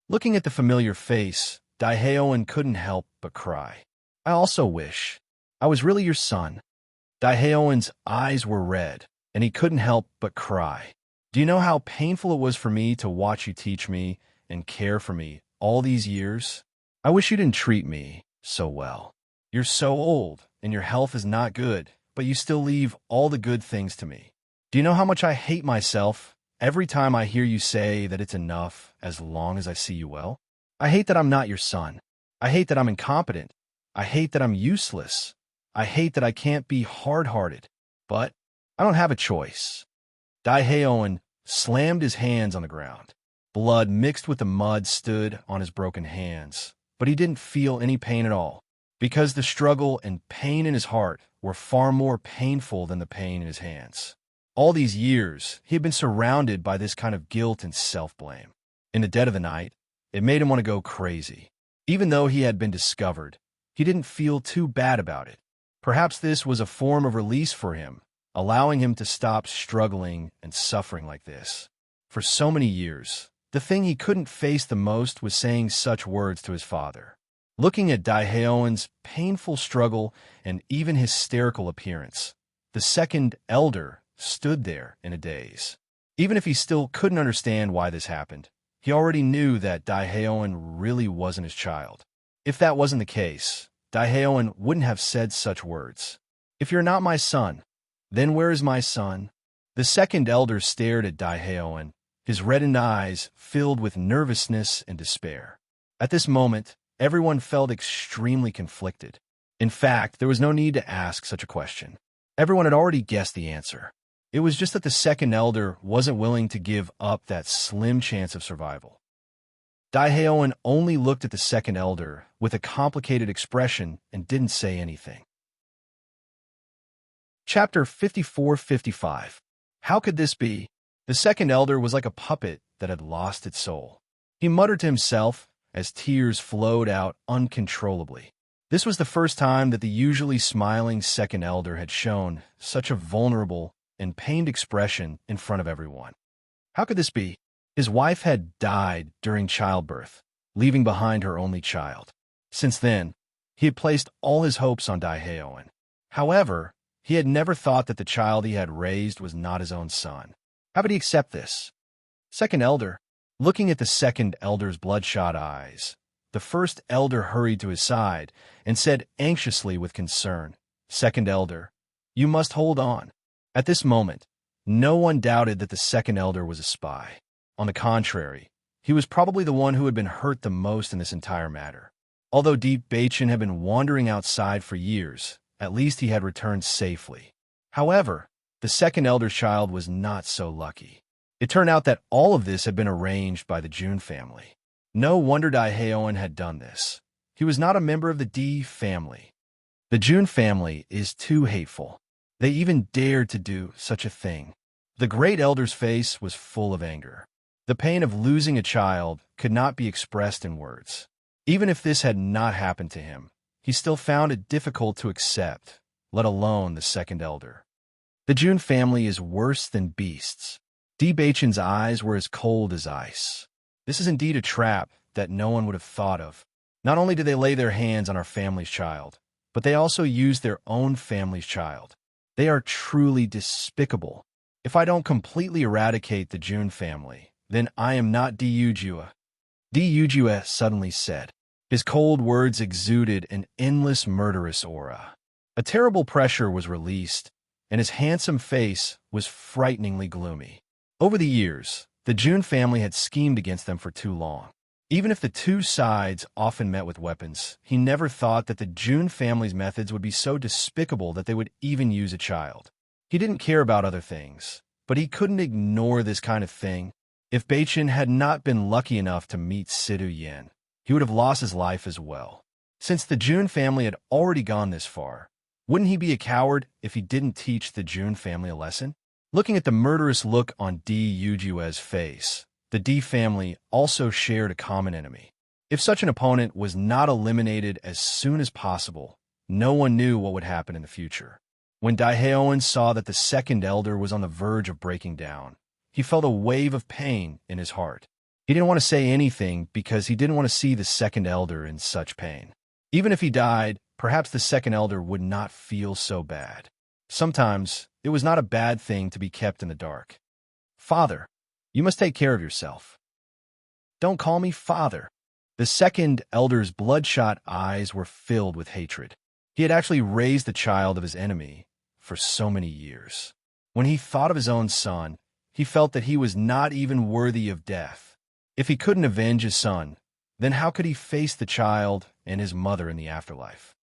Looking at the familiar face, Daehaeon couldn't help but cry. "I also wish I was really your son." Daehaeon's eyes were red, and he couldn't help but cry. "Do you know how painful it was for me to watch you teach me and care for me all these years? I wish you didn't treat me so well. You're so old, and your health is not good, but you still leave all the good things to me. Do you know how much I hate myself every time I hear you say that it's enough as long as I see you well? I hate that I'm not your son. I hate that I'm incompetent. I hate that I'm useless. I hate that I can't be hard-hearted. But I don't have a choice." Daehaeon slammed his hands on the ground. Blood mixed with the mud stood on his broken hands, but he didn't feel any pain at all, because the struggle and pain in his heart were far more painful than the pain in his hands. All these years, he had been surrounded by this kind of guilt and self-blame. In the dead of the night, it made him want to go crazy. Even though he had been discovered, he didn't feel too bad about it. Perhaps this was a form of release for him, allowing him to stop struggling and suffering like this. For so many years, the thing he couldn't face the most was saying such words to his father. Looking at Daehaeon's painful struggle and even hysterical appearance, The second elder stood there in a daze. Even if he still couldn't understand why this happened, he already knew that Daehaeon really wasn't his child. If that wasn't the case, Daehaeon wouldn't have said such words. "If you're not my son, then where is my son?" The second elder stared at Daehaeon, his reddened eyes filled with nervousness and despair. At this moment, everyone felt extremely conflicted. In fact, there was no need to ask such a question. Everyone had already guessed the answer. It was just that the second elder wasn't willing to give up that slim chance of survival. Daehaeon only looked at the second elder with a complicated expression and didn't say anything. Chapter 54-55. How could this be? The second elder was like a puppet that had lost its soul. He muttered to himself as tears flowed out uncontrollably. This was the first time that the usually smiling second elder had shown such a vulnerable and pained expression in front of everyone. How could this be? His wife had died during childbirth, leaving behind her only child. Since then, he had placed all his hopes on Daehaeon. However, he had never thought that the child he had raised was not his own son. How could he accept this? Second elder, looking at the second elder's bloodshot eyes, the first elder hurried to his side and said anxiously with concern, "Second elder, you must hold on." At this moment, no one doubted that the second elder was a spy. On the contrary, he was probably the one who had been hurt the most in this entire matter. Although Deep Baechin had been wandering outside for years, at least he had returned safely. However, the second elder's child was not so lucky. It turned out that all of this had been arranged by the Jun family. No wonder Daehaeon had done this. He was not a member of the D family. The Jun family is too hateful. They even dared to do such a thing. The great elder's face was full of anger. The pain of losing a child could not be expressed in words. Even if this had not happened to him, he still found it difficult to accept, let alone the second elder. The Jun family is worse than beasts. D. Baechin's eyes were as cold as ice. This is indeed a trap that no one would have thought of. Not only did they lay their hands on our family's child, but they also used their own family's child. They are truly despicable. If I don't completely eradicate the Jun family, then I am not Dyujua. Dyujua suddenly said. His cold words exuded an endless murderous aura. A terrible pressure was released, and his handsome face was frighteningly gloomy. Over the years, the Jun family had schemed against them for too long. Even if the two sides often met with weapons, he never thought that the Jun family's methods would be so despicable that they would even use a child. He didn't care about other things, but he couldn't ignore this kind of thing. If Baechin had not been lucky enough to meet Sidu Yen, he would have lost his life as well. Since the Jun family had already gone this far, wouldn't he be a coward if he didn't teach the Jun family a lesson? Looking at the murderous look on Dyujua's face, the D family also shared a common enemy. If such an opponent was not eliminated as soon as possible, no one knew what would happen in the future. When Daehaeon saw that the second elder was on the verge of breaking down, he felt a wave of pain in his heart. He didn't want to say anything because he didn't want to see the second elder in such pain. Even if he died, perhaps the second elder would not feel so bad. Sometimes, it was not a bad thing to be kept in the dark. "Father, you must take care of yourself." "Don't call me father." The second elder's bloodshot eyes were filled with hatred. He had actually raised the child of his enemy for so many years. When he thought of his own son, he felt that he was not even worthy of death. If he couldn't avenge his son, then how could he face the child and his mother in the afterlife?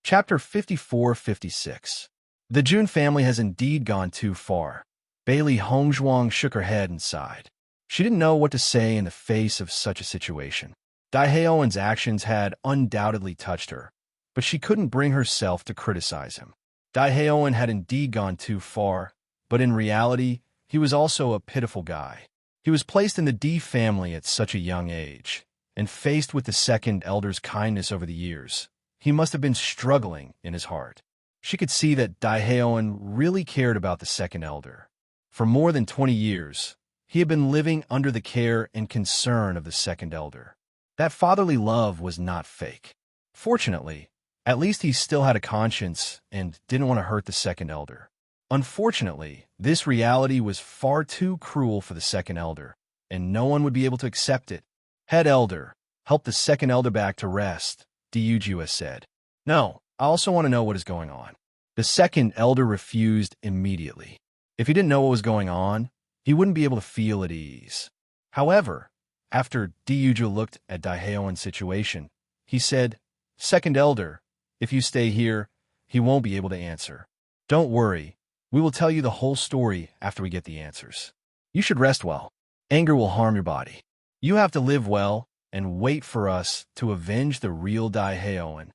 Chapter 54-56. The Jun family has indeed gone too far. Bailey Hongzhuang shook her head and sighed. She didn't know what to say in the face of such a situation. Daehaeon's actions had undoubtedly touched her, but she couldn't bring herself to criticize him. Daehaeon had indeed gone too far, but in reality, he was also a pitiful guy. He was placed in the D family at such a young age, and faced with the second elder's kindness over the years, he must have been struggling in his heart. She could see that Daehaeon really cared about the second elder. For more than 20 years, he had been living under the care and concern of the second elder. That fatherly love was not fake. Fortunately, At least he still had a conscience and didn't want to hurt the second elder. Unfortunately, this reality was far too cruel for the second elder, and no one would be able to accept it. Head elder, help the second elder back to rest, Dyujua said. No, I also want to know what is going on. The second elder refused immediately. If he didn't know what was going on, he wouldn't be able to feel at ease. However, after Dyujua looked at Daiheoin's situation, he said, Second elder, if you stay here, he won't be able to answer. Don't worry, we will tell you the whole story after we get the answers. You should rest well. Anger will harm your body. You have to live well and wait for us to avenge the real Daiheoin.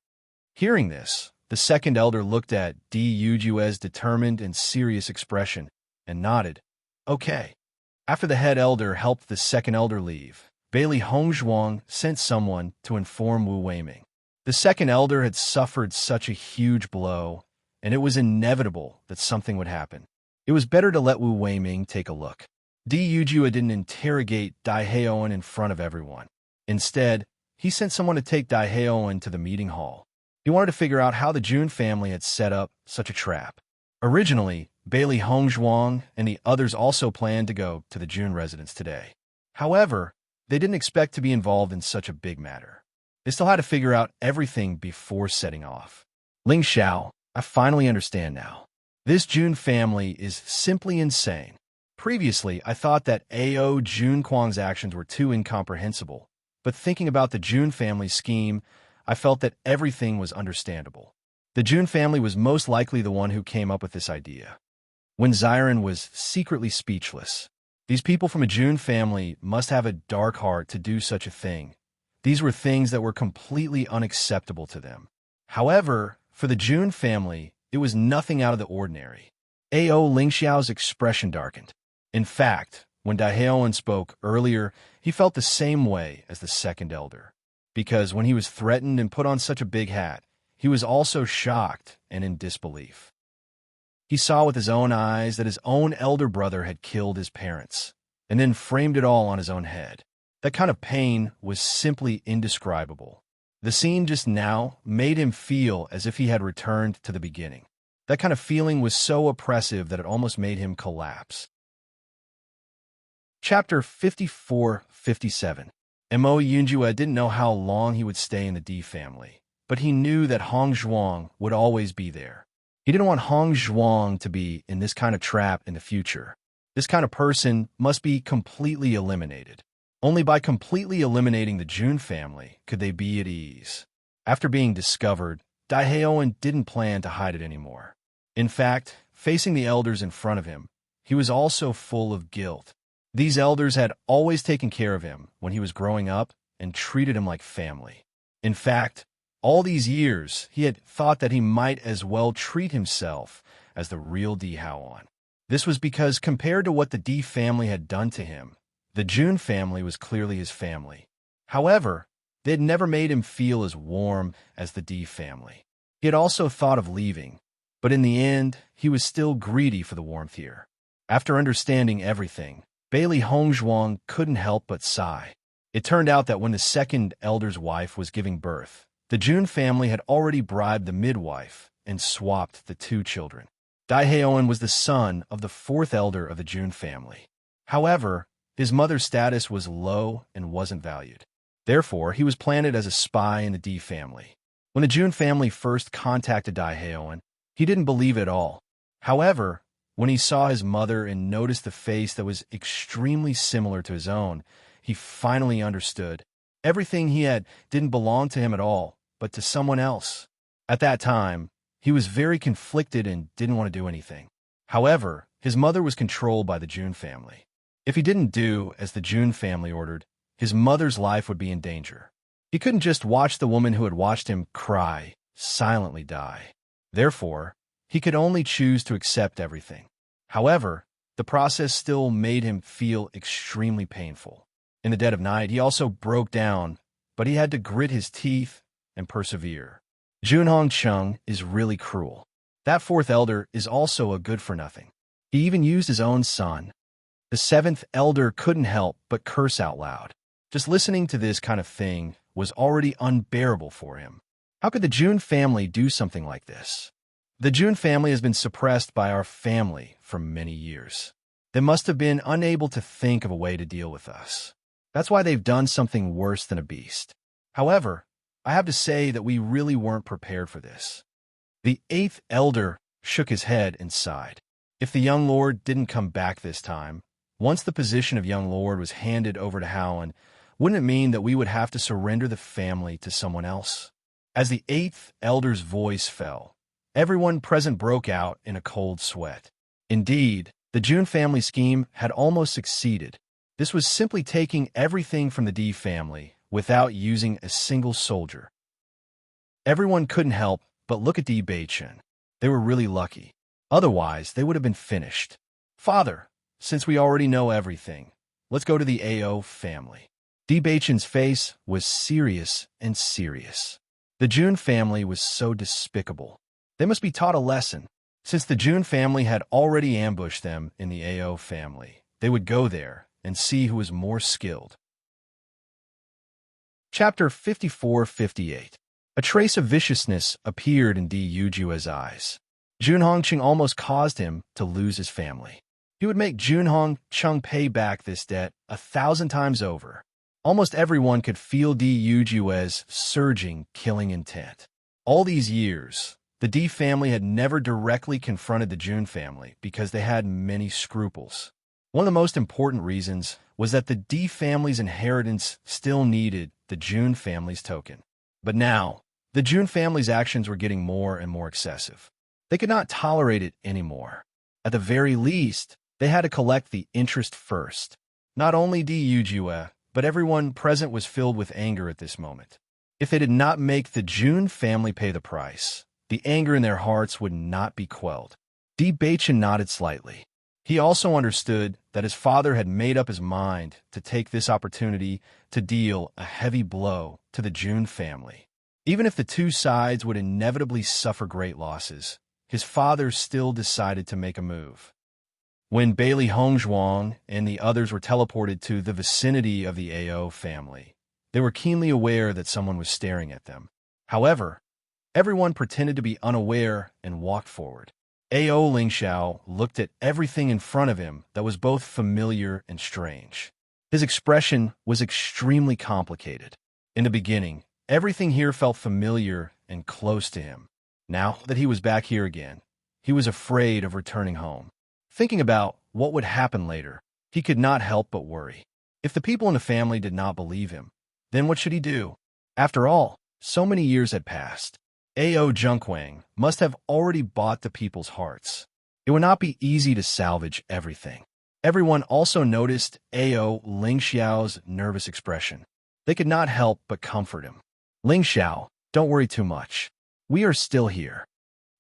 Hearing this, the second elder looked at Dyujua's determined and serious expression and nodded. Okay. After the head elder helped the second elder leave, Bailey Hongzhuang sent someone to inform Wu Weiming. The second elder had suffered such a huge blow, and it was inevitable that something would happen. It was better to let Wu Weiming take a look. Dyujua didn't interrogate Daiheoin in front of everyone. Instead, he sent someone to take Daiheoin to the meeting hall. He wanted to figure out how the Jun family had set up such a trap. Originally, Bailey Hongzhuang and the others also planned to go to the Jun residence today. However, they didn't expect to be involved in such a big matter. They still had to figure out everything before setting off. Ling Xiao, I finally understand now. This Jun family is simply insane. Previously, I thought that Ao Junquang's actions were too incomprehensible, but thinking about the Jun family scheme, I felt that everything was understandable. The Jun family was most likely the one who came up with this idea. When Xiren was secretly speechless, these people from a Jun family must have a dark heart to do such a thing. These were things that were completely unacceptable to them. However, for the Jun family, it was nothing out of the ordinary. Ao Lingxiao's expression darkened. In fact, when Daiheoin spoke earlier, he felt the same way as the second elder. Because when he was threatened and put on such a big hat, he was also shocked and in disbelief. He saw with his own eyes that his own elder brother had killed his parents, and then framed it all on his own head. That kind of pain was simply indescribable. The scene just now made him feel as if he had returned to the beginning. That kind of feeling was so oppressive that it almost made him collapse. Chapter 54-57. Mo Yunjue didn't know how long he would stay in the D family, but he knew that Hongzhuang would always be there. He didn't want Hongzhuang to be in this kind of trap in the future. This kind of person must be completely eliminated. Only by completely eliminating the Jun family could they be at ease. After being discovered, Daiheoin didn't plan to hide it anymore. In fact, facing the elders in front of him, he was also full of guilt. These elders had always taken care of him when he was growing up and treated him like family. In fact, all these years, he had thought that he might as well treat himself as the real Daiheoin. This was because compared to what the D family had done to him, the Jun family was clearly his family. However, they had never made him feel as warm as the D family. He had also thought of leaving, but in the end, he was still greedy for the warmth here. After understanding everything, Bailey Hongzhuang couldn't help but sigh. It turned out that when the second elder's wife was giving birth, the Jun family had already bribed the midwife and swapped the two children. Daiheoin was the son of the fourth elder of the Jun family. However, his mother's status was low and wasn't valued. Therefore, he was planted as a spy in the D family. When the Jun family first contacted Daiheoin, he didn't believe it at all. However, when he saw his mother and noticed the face that was extremely similar to his own, he finally understood. Everything he had didn't belong to him at all, but to someone else. At that time, he was very conflicted and didn't want to do anything. However, his mother was controlled by the Jun family. If he didn't do as the Jun family ordered, his mother's life would be in danger. He couldn't just watch the woman who had watched him cry silently die. Therefore, he could only choose to accept everything. However, the process still made him feel extremely painful. In the dead of night, he also broke down, but he had to grit his teeth and persevere. Junhong Chung is really cruel. That fourth elder is also a good-for-nothing. He even used his own son. The seventh elder couldn't help but curse out loud. Just listening to this kind of thing was already unbearable for him. How could the June family do something like this? The June family has been suppressed by our family for many years. They must have been unable to think of a way to deal with us. That's why they've done something worse than a beast. However, I have to say that we really weren't prepared for this. The eighth elder shook his head and sighed. If the young lord didn't come back this time, once the position of young lord was handed over to Howland, wouldn't it mean that we would have to surrender the family to someone else? As the eighth elder's voice fell, everyone present broke out in a cold sweat. Indeed, the June family scheme had almost succeeded. This was simply taking everything from the D family without using a single soldier. Everyone couldn't help but look at D Beichen. They were really lucky. Otherwise, they would have been finished. Father, since we already know everything, let's go to the AO family. D Beichen's face was serious and serious. The June family was so despicable. They must be taught a lesson. Since the June family had already ambushed them in the AO family, they would go there and see who was more skilled. Chapter 54-58. A trace of viciousness appeared in Di Yujua's eyes. Jun Hongqing almost caused him to lose his family. He would make Jun Hongqing pay back this debt 1,000 times over. Almost everyone could feel Di Yujua's surging, killing intent. All these years, the D family had never directly confronted the Jun family because they had many scruples. One of the most important reasons was that the D family's inheritance still needed the Jun family's token. But now, the Jun family's actions were getting more and more excessive. They could not tolerate it anymore. At the very least, they had to collect the interest first. Not only Di Yujue, but everyone present was filled with anger at this moment. If they did not make the Jun family pay the price, the anger in their hearts would not be quelled. Di Beichen nodded slightly. He also understood that his father had made up his mind to take this opportunity to deal a heavy blow to the Jun family. Even if the two sides would inevitably suffer great losses, his father still decided to make a move. When Bailey Hongzhuang and the others were teleported to the vicinity of the AO family, they were keenly aware that someone was staring at them. However, everyone pretended to be unaware and walked forward. AO Lingxiao looked at everything in front of him that was both familiar and strange. His expression was extremely complicated. In the beginning, everything here felt familiar and close to him. Now that he was back here again, he was afraid of returning home. Thinking about what would happen later, he could not help but worry. If the people in the family did not believe him, then what should he do? After all, so many years had passed. A.O. Junkwang must have already bought the people's hearts. It would not be easy to salvage everything. Everyone also noticed A.O. Lingxiao's nervous expression. They could not help but comfort him. Lingxiao, don't worry too much. We are still here.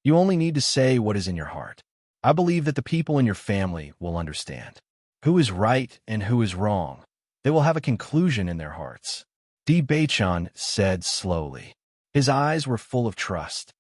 You only need to say what is in your heart. I believe that the people in your family will understand. Who is right and who is wrong? They will have a conclusion in their hearts. Di Beichen said slowly. His eyes were full of trust.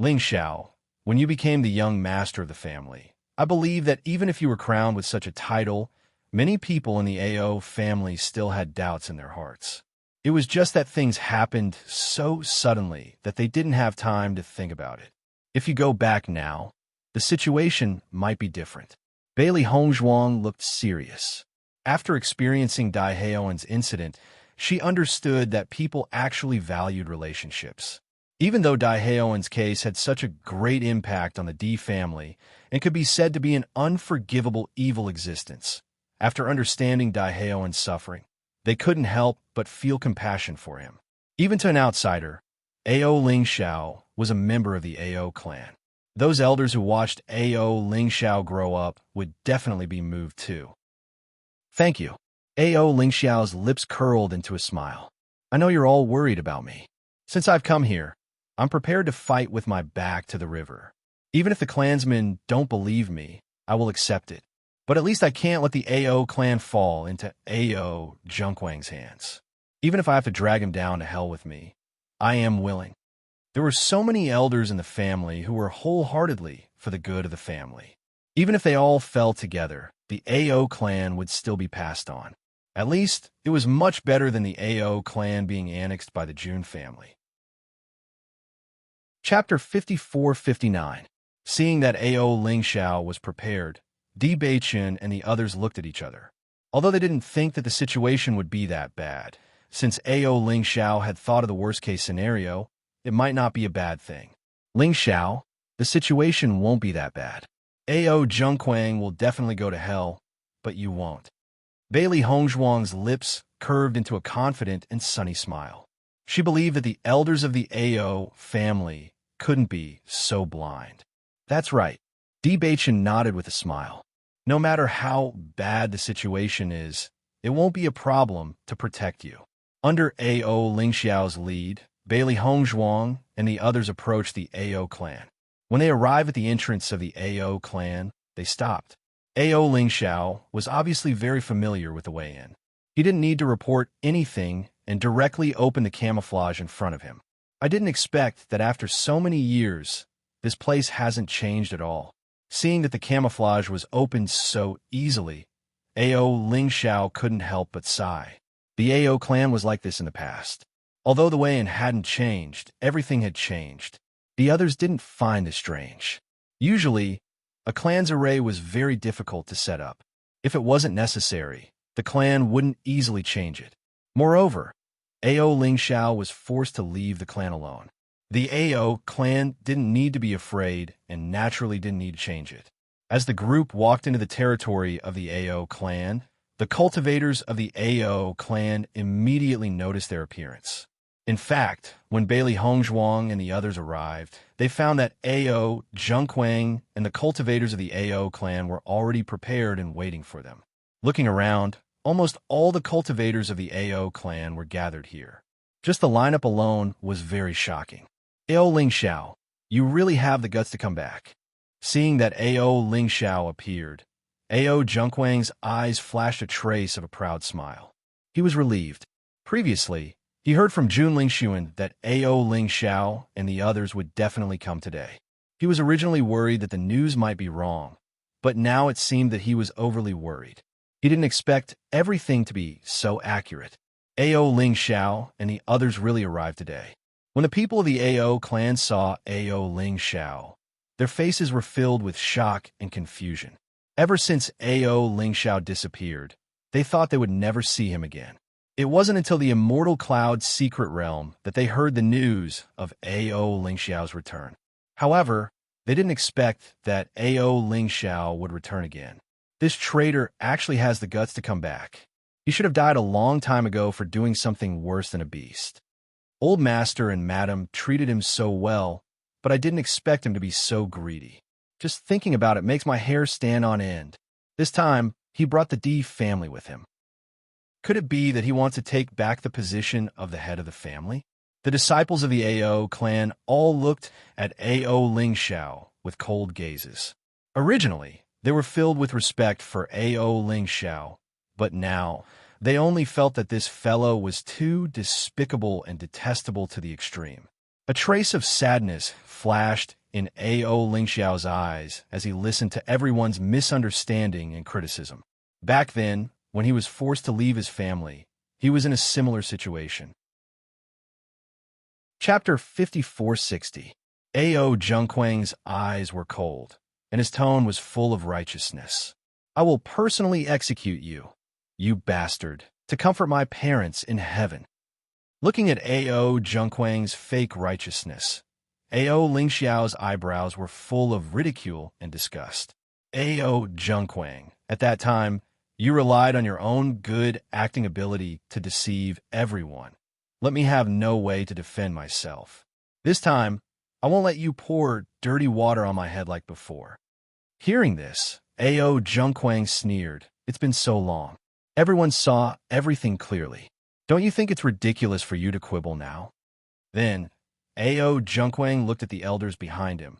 Lingxiao, when you became the young master of the family, I believe that even if you were crowned with such a title, many people in the AO family still had doubts in their hearts. It was just that things happened so suddenly that they didn't have time to think about it. If you go back now, the situation might be different. Bailey Hongzhuang looked serious. After experiencing Dai Heoan's incident, she understood that people actually valued relationships. Even though Dai Heoan's case had such a great impact on the D family and could be said to be an unforgivable evil existence, after understanding Dai Heoan's suffering, they couldn't help but feel compassion for him. Even to an outsider, A.O. Lingxiao was a member of the A.O. clan. Those elders who watched A.O. Lingxiao grow up would definitely be moved too. Thank you. A.O. Lingxiao's lips curled into a smile. I know you're all worried about me. Since I've come here, I'm prepared to fight with my back to the river. Even if the clansmen don't believe me, I will accept it. But at least I can't let the A.O. clan fall into A.O. Junkwang's hands. Even if I have to drag him down to hell with me, I am willing. There were so many elders in the family who were wholeheartedly for the good of the family. Even if they all fell together, the A.O. clan would still be passed on. At least, it was much better than the A.O. clan being annexed by the Jun family. Chapter 54-59. Seeing that Ao Lingxiao was prepared, Di Beichen and the others looked at each other. Although they didn't think that the situation would be that bad, since Ao Lingxiao had thought of the worst-case scenario, it might not be a bad thing. Lingxiao, the situation won't be that bad. Ao Zhengquang will definitely go to hell, but you won't. Bailey Hongzhuang's lips curved into a confident and sunny smile. She believed that the elders of the Ao family couldn't be so blind. That's right. Di Beichen nodded with a smile. No matter how bad the situation is, it won't be a problem to protect you. Under Ao Lingxiao's lead, Bailey Hongzhuang and the others approached the Ao clan. When they arrived at the entrance of the Ao clan, they stopped. Ao Lingxiao was obviously very familiar with the way in. He didn't need to report anything and directly opened the camouflage in front of him. I didn't expect that after so many years, this place hasn't changed at all. Seeing that the camouflage was opened so easily, Ao Lingxiao couldn't help but sigh. The Ao clan was like this in the past. Although the way in hadn't changed, everything had changed. The others didn't find this strange. Usually, a clan's array was very difficult to set up. If it wasn't necessary, the clan wouldn't easily change it. Moreover, Ao Lingxiao was forced to leave the clan alone. The Ao clan didn't need to be afraid and naturally didn't need to change it. As the group walked into the territory of the Ao clan, the cultivators of the Ao clan immediately noticed their appearance. In fact, when Bailey Hongzhuang and the others arrived, they found that Ao Zhengquang and the cultivators of the Ao clan were already prepared and waiting for them. Looking around, almost all the cultivators of the Ao clan were gathered here. Just the lineup alone was very shocking. Ao Lingxiao, you really have the guts to come back. Seeing that Ao Lingxiao appeared, Ao Zhengquang's eyes flashed a trace of a proud smile. He was relieved. Previously, he heard from Jun Lingxuan that Ao Lingxiao and the others would definitely come today. He was originally worried that the news might be wrong, but now it seemed that he was overly worried. He didn't expect everything to be so accurate. Ao Lingxiao and the others really arrived today. When the people of the Ao clan saw Ao Lingxiao, their faces were filled with shock and confusion. Ever since Ao Lingxiao disappeared, they thought they would never see him again. It wasn't until the Immortal Cloud's secret realm that they heard the news of Ao Lingxiao's return. However, they didn't expect that Ao Lingxiao would return again. This traitor actually has the guts to come back. He should have died a long time ago for doing something worse than a beast. Old Master and Madam treated him so well, but I didn't expect him to be so greedy. Just thinking about it makes my hair stand on end. This time, he brought the D family with him. Could it be that he wants to take back the position of the head of the family? The disciples of the Ao clan all looked at Ao Lingxiao with cold gazes. Originally, they were filled with respect for Ao Lingxiao, but now they only felt that this fellow was too despicable and detestable to the extreme. A trace of sadness flashed in Ao Lingxiao's eyes as he listened to everyone's misunderstanding and criticism. Back then, when he was forced to leave his family, he was in a similar situation. Chapter 54-60. Ao Zhengquang's eyes were cold, and his tone was full of righteousness. I will personally execute you, you bastard, to comfort my parents in heaven. Looking at Ao Zhengquang's fake righteousness, Ao Lingxiao's eyebrows were full of ridicule and disgust. Ao Zhengquang, at that time, you relied on your own good acting ability to deceive everyone. Let me have no way to defend myself. This time, I won't let you pour dirty water on my head like before. Hearing this, Ao Zhengquang sneered. It's been so long. Everyone saw everything clearly. Don't you think it's ridiculous for you to quibble now? Then, Ao Zhengquang looked at the elders behind him.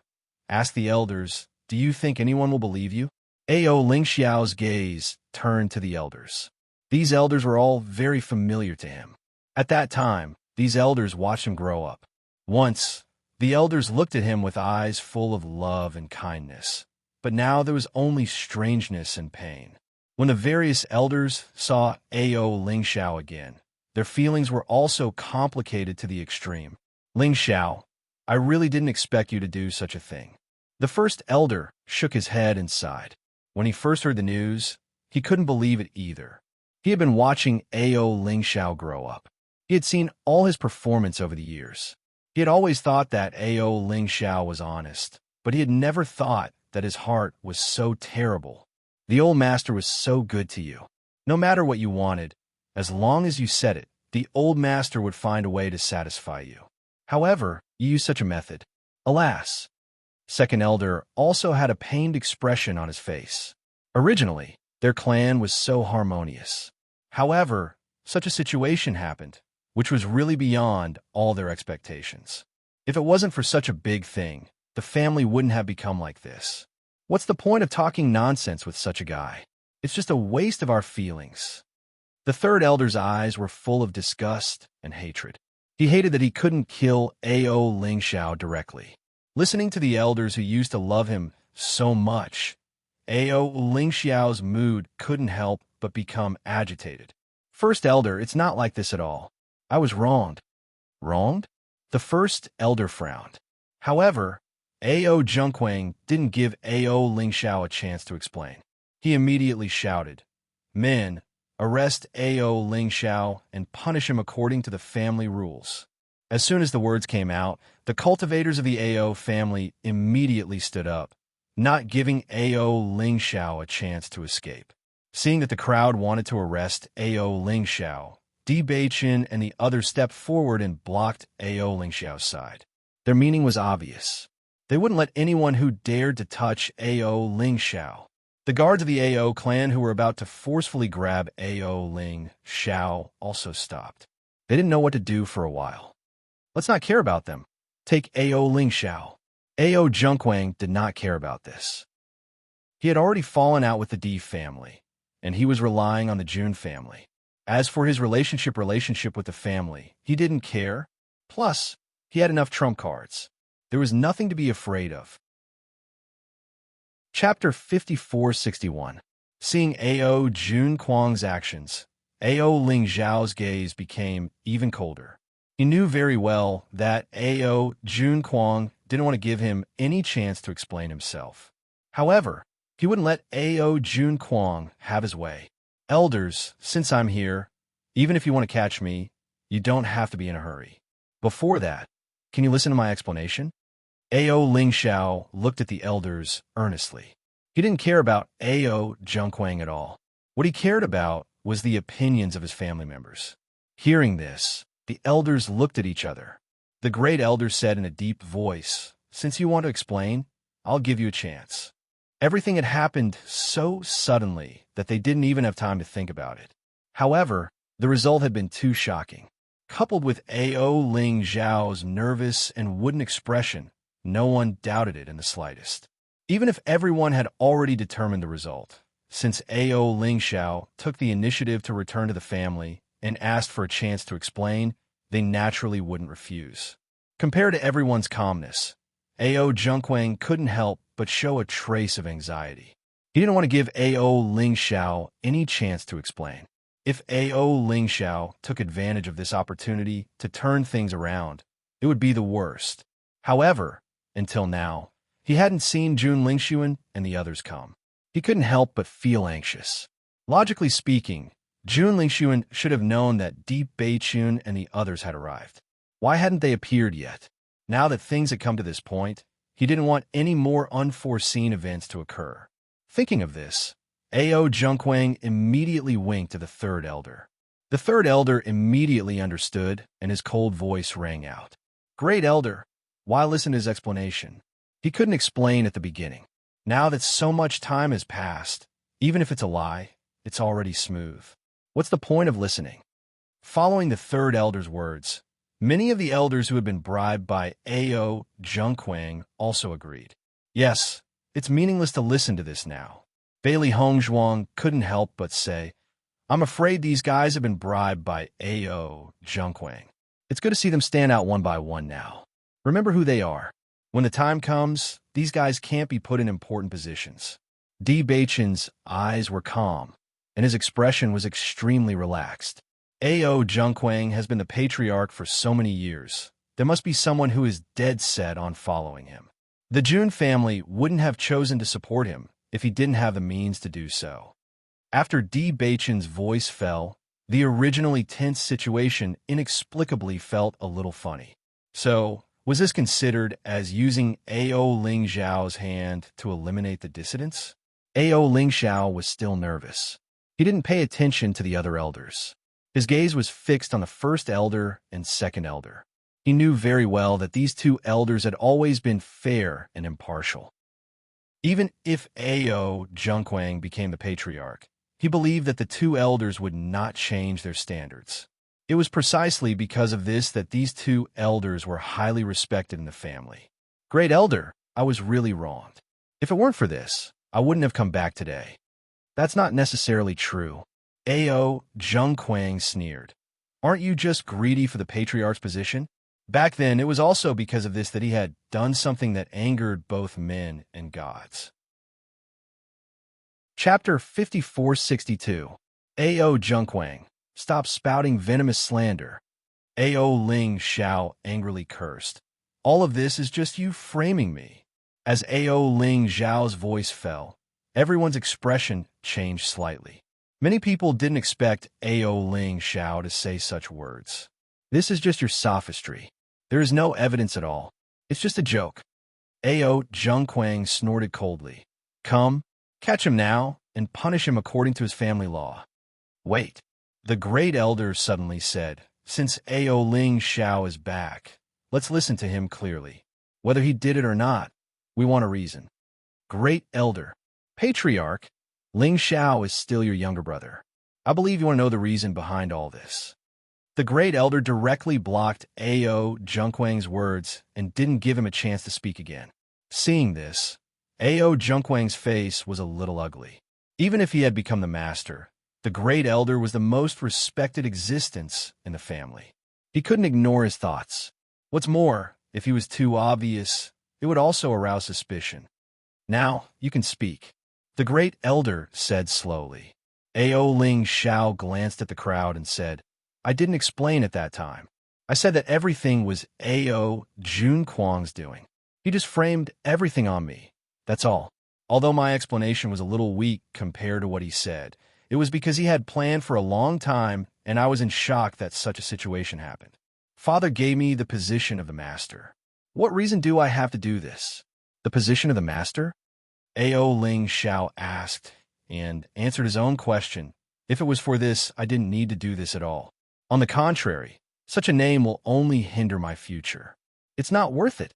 Asked the elders, do you think anyone will believe you? Ao Lingxiao's gaze turned to the elders. These elders were all very familiar to him. At that time, these elders watched him grow up. Once, the elders looked at him with eyes full of love and kindness, but now there was only strangeness and pain. When the various elders saw Ao Lingxiao again, their feelings were also complicated to the extreme. Lingxiao, I really didn't expect you to do such a thing. The first elder shook his head and sighed. When he first heard the news, he couldn't believe it either. He had been watching Ao Lingxiao grow up. He had seen all his performance over the years. He had always thought that Ao Lingxiao was honest, but he had never thought that his heart was so terrible. The old master was so good to you. No matter what you wanted, as long as you said it, the old master would find a way to satisfy you. However, you used such a method. Alas! Second elder also had a pained expression on his face. Originally, their clan was so harmonious. However, such a situation happened, which was really beyond all their expectations. If it wasn't for such a big thing, the family wouldn't have become like this. What's the point of talking nonsense with such a guy? It's just a waste of our feelings. The third elder's eyes were full of disgust and hatred. He hated that he couldn't kill Ao Lingxiao directly. Listening to the elders who used to love him so much, Ao Lingxiao's mood couldn't help but become agitated. First elder, it's not like this at all. I was wronged. Wronged? The first elder frowned. However, Ao Zhengquang didn't give Ao Lingxiao a chance to explain. He immediately shouted, "Men, arrest Ao Lingxiao and punish him according to the family rules." As soon as the words came out, the cultivators of the Ao family immediately stood up, not giving Ao Lingxiao a chance to escape. Seeing that the crowd wanted to arrest Ao Lingxiao, Di Beiqin and the others stepped forward and blocked Ao Lingxiao's side. Their meaning was obvious. They wouldn't let anyone who dared to touch Ao Lingxiao. The guards of the Ao clan who were about to forcefully grab Ao Lingxiao also stopped. They didn't know what to do for a while. Let's not care about them. Take Ao Lingxiao. Ao Zhengquang did not care about this. He had already fallen out with the Di family, and he was relying on the Jun family. As for his relationship with the family, he didn't care. Plus, he had enough trump cards. There was nothing to be afraid of. Chapter 5461. Seeing Ao Zhengquang's actions, Ao Lingxiao's gaze became even colder. He knew very well that Ao Zhengquang didn't want to give him any chance to explain himself. However, he wouldn't let Ao Zhengquang have his way. Elders, since I'm here, even if you want to catch me, you don't have to be in a hurry. Before that, can you listen to my explanation? Ao Lingxiao looked at the elders earnestly. He didn't care about Ao Zhengquang at all. What he cared about was the opinions of his family members. Hearing this, the elders looked at each other. The great elder said in a deep voice, "Since you want to explain, I'll give you a chance." Everything had happened so suddenly that they didn't even have time to think about it. However, the result had been too shocking. Coupled with Ao Lingxiao's nervous and wooden expression, no one doubted it in the slightest. Even if everyone had already determined the result, since Ao Lingxiao took the initiative to return to the family and asked for a chance to explain, they naturally wouldn't refuse. Compared to everyone's calmness, Ao Zhengquang couldn't help but show a trace of anxiety. He didn't want to give Ao Lingxiao any chance to explain. If Ao Lingxiao took advantage of this opportunity to turn things around, it would be the worst. However, until now, he hadn't seen Jun Lingxuan and the others come. He couldn't help but feel anxious. Logically speaking, Jun Lingxuan should have known that Di Beiqin and the others had arrived. Why hadn't they appeared yet? Now that things had come to this point, he didn't want any more unforeseen events to occur. Thinking of this, Ao Zhengquang immediately winked to the third elder. The third elder immediately understood, and his cold voice rang out. "Great elder, why listen to his explanation?" He couldn't explain at the beginning. Now that so much time has passed, even if it's a lie, it's already smooth. What's the point of listening? Following the third elder's words, many of the elders who had been bribed by Ao Zhengquang also agreed. Yes, it's meaningless to listen to this now. Bailey Hongzhuang couldn't help but say, "I'm afraid these guys have been bribed by Ao Zhengquang. It's good to see them stand out one by one now. Remember who they are. When the time comes, these guys can't be put in important positions." Di Beiqin's eyes were calm, and his expression was extremely relaxed. Ao Zhengquang has been the patriarch for so many years, There must be someone who is dead set on following him. The Jun family wouldn't have chosen to support him if he didn't have the means to do so. After Di Baichen's voice fell, the originally tense situation inexplicably felt a little funny. So, was this considered as using Ao Ling Xiao's hand to eliminate the dissidents? Ao Ling Xiao was still nervous. He didn't pay attention to the other elders. His gaze was fixed on the first elder and second elder. He knew very well that these two elders had always been fair and impartial. Even if Ao Zhengquang became the patriarch, he believed that the two elders would not change their standards. It was precisely because of this that these two elders were highly respected in the family. Great elder, I was really wronged. If it weren't for this, I wouldn't have come back today. That's not necessarily true. Ao Zhengquang sneered. Aren't you just greedy for the patriarch's position? Back then, it was also because of this that he had done something that angered both men and gods. Chapter 5462. Ao Zhengquang, stop spouting venomous slander. Ao Ling Xiao angrily cursed. All of this is just you framing me. As Ao Ling Xiao's voice fell, everyone's expression changed slightly. Many people didn't expect Ao Ling Xiao to say such words. This is just your sophistry. There is no evidence at all. It's just a joke. Ao Zhengquang snorted coldly. Come, catch him now, and punish him according to his family law. Wait, the great elder suddenly said, since Ao Ling Xiao is back, let's listen to him clearly. Whether he did it or not, we want a reason. Great elder, patriarch, Ling Xiao is still your younger brother. I believe you want to know the reason behind all this. The great elder directly blocked Ao Zhengquang's words and didn't give him a chance to speak again. Seeing this, Ao Zhengquang's face was a little ugly. Even if he had become the master, the great elder was the most respected existence in the family. He couldn't ignore his thoughts. What's more, if he was too obvious, it would also arouse suspicion. Now, you can speak. The great elder said slowly. Ao Ling Xiao glanced at the crowd and said, I didn't explain at that time. I said that everything was Ao Zhengquang's doing. He just framed everything on me. That's all. Although my explanation was a little weak compared to what he said, it was because he had planned for a long time and I was in shock that such a situation happened. Father gave me the position of the master. What reason do I have to do this? The position of the master? Ao Ling Xiao asked and answered his own question. If it was for this, I didn't need to do this at all. On the contrary, such a name will only hinder my future. It's not worth it.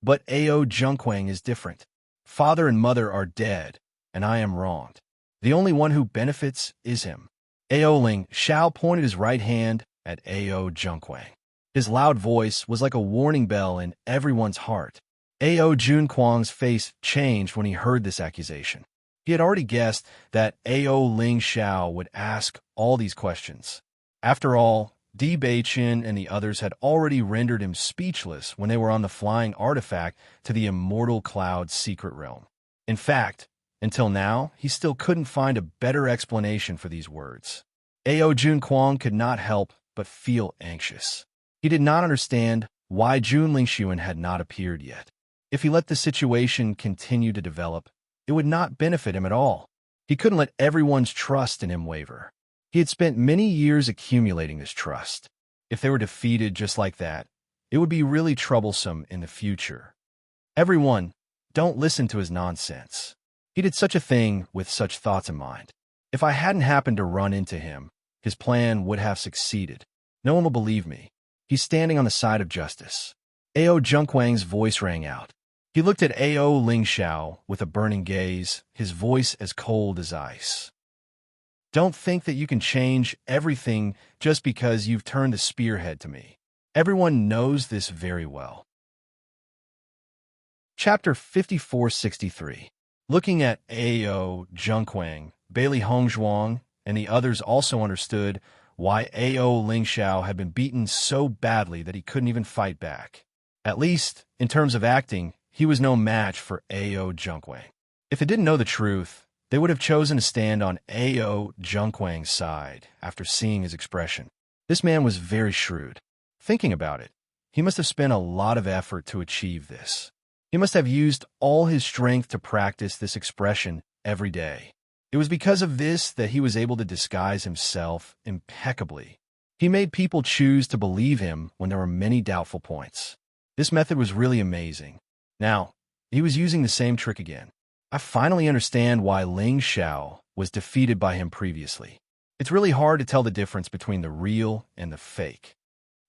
But Ao Zhengquang is different. Father and mother are dead, and I am wronged. The only one who benefits is him. Ao Ling Xiao pointed his right hand at Ao Zhengquang. His loud voice was like a warning bell in everyone's heart. Ao Zhengquang's face changed when he heard this accusation. He had already guessed that Ao Ling Xiao would ask all these questions. After all, Di Baichen and the others had already rendered him speechless when they were on the flying artifact to the immortal cloud's secret realm. In fact, until now, he still couldn't find a better explanation for these words. Ao Zhengquang could not help but feel anxious. He did not understand why Jun Lingxuan had not appeared yet. If he let the situation continue to develop, it would not benefit him at all. He couldn't let everyone's trust in him waver. He had spent many years accumulating this trust. If they were defeated just like that, it would be really troublesome in the future. Everyone, don't listen to his nonsense. He did such a thing with such thoughts in mind. If I hadn't happened to run into him, his plan would have succeeded. No one will believe me. He's standing on the side of justice. Ao Zhengquang's voice rang out. He looked at Ao Ling Xiao with a burning gaze, his voice as cold as ice. Don't think that you can change everything just because you've turned the spearhead to me. Everyone knows this very well. Chapter 5463. Looking at Ao Zhengquang, Bailey Hongzhuang, and the others also understood why Ao Ling Xiao had been beaten so badly that he couldn't even fight back. At least, in terms of acting, he was no match for Ao Zhengquang. If they didn't know the truth, they would have chosen to stand on Ao Zhengquang's side after seeing his expression. This man was very shrewd. Thinking about it, He must have spent a lot of effort to achieve this. He must have used all his strength to practice this expression every day. It was because of this that he was able to disguise himself impeccably. He made people choose to believe him when there were many doubtful points. This method was really amazing. Now, he was using the same trick again. I finally understand why Ling Xiao was defeated by him previously. It's really hard to tell the difference between the real and the fake.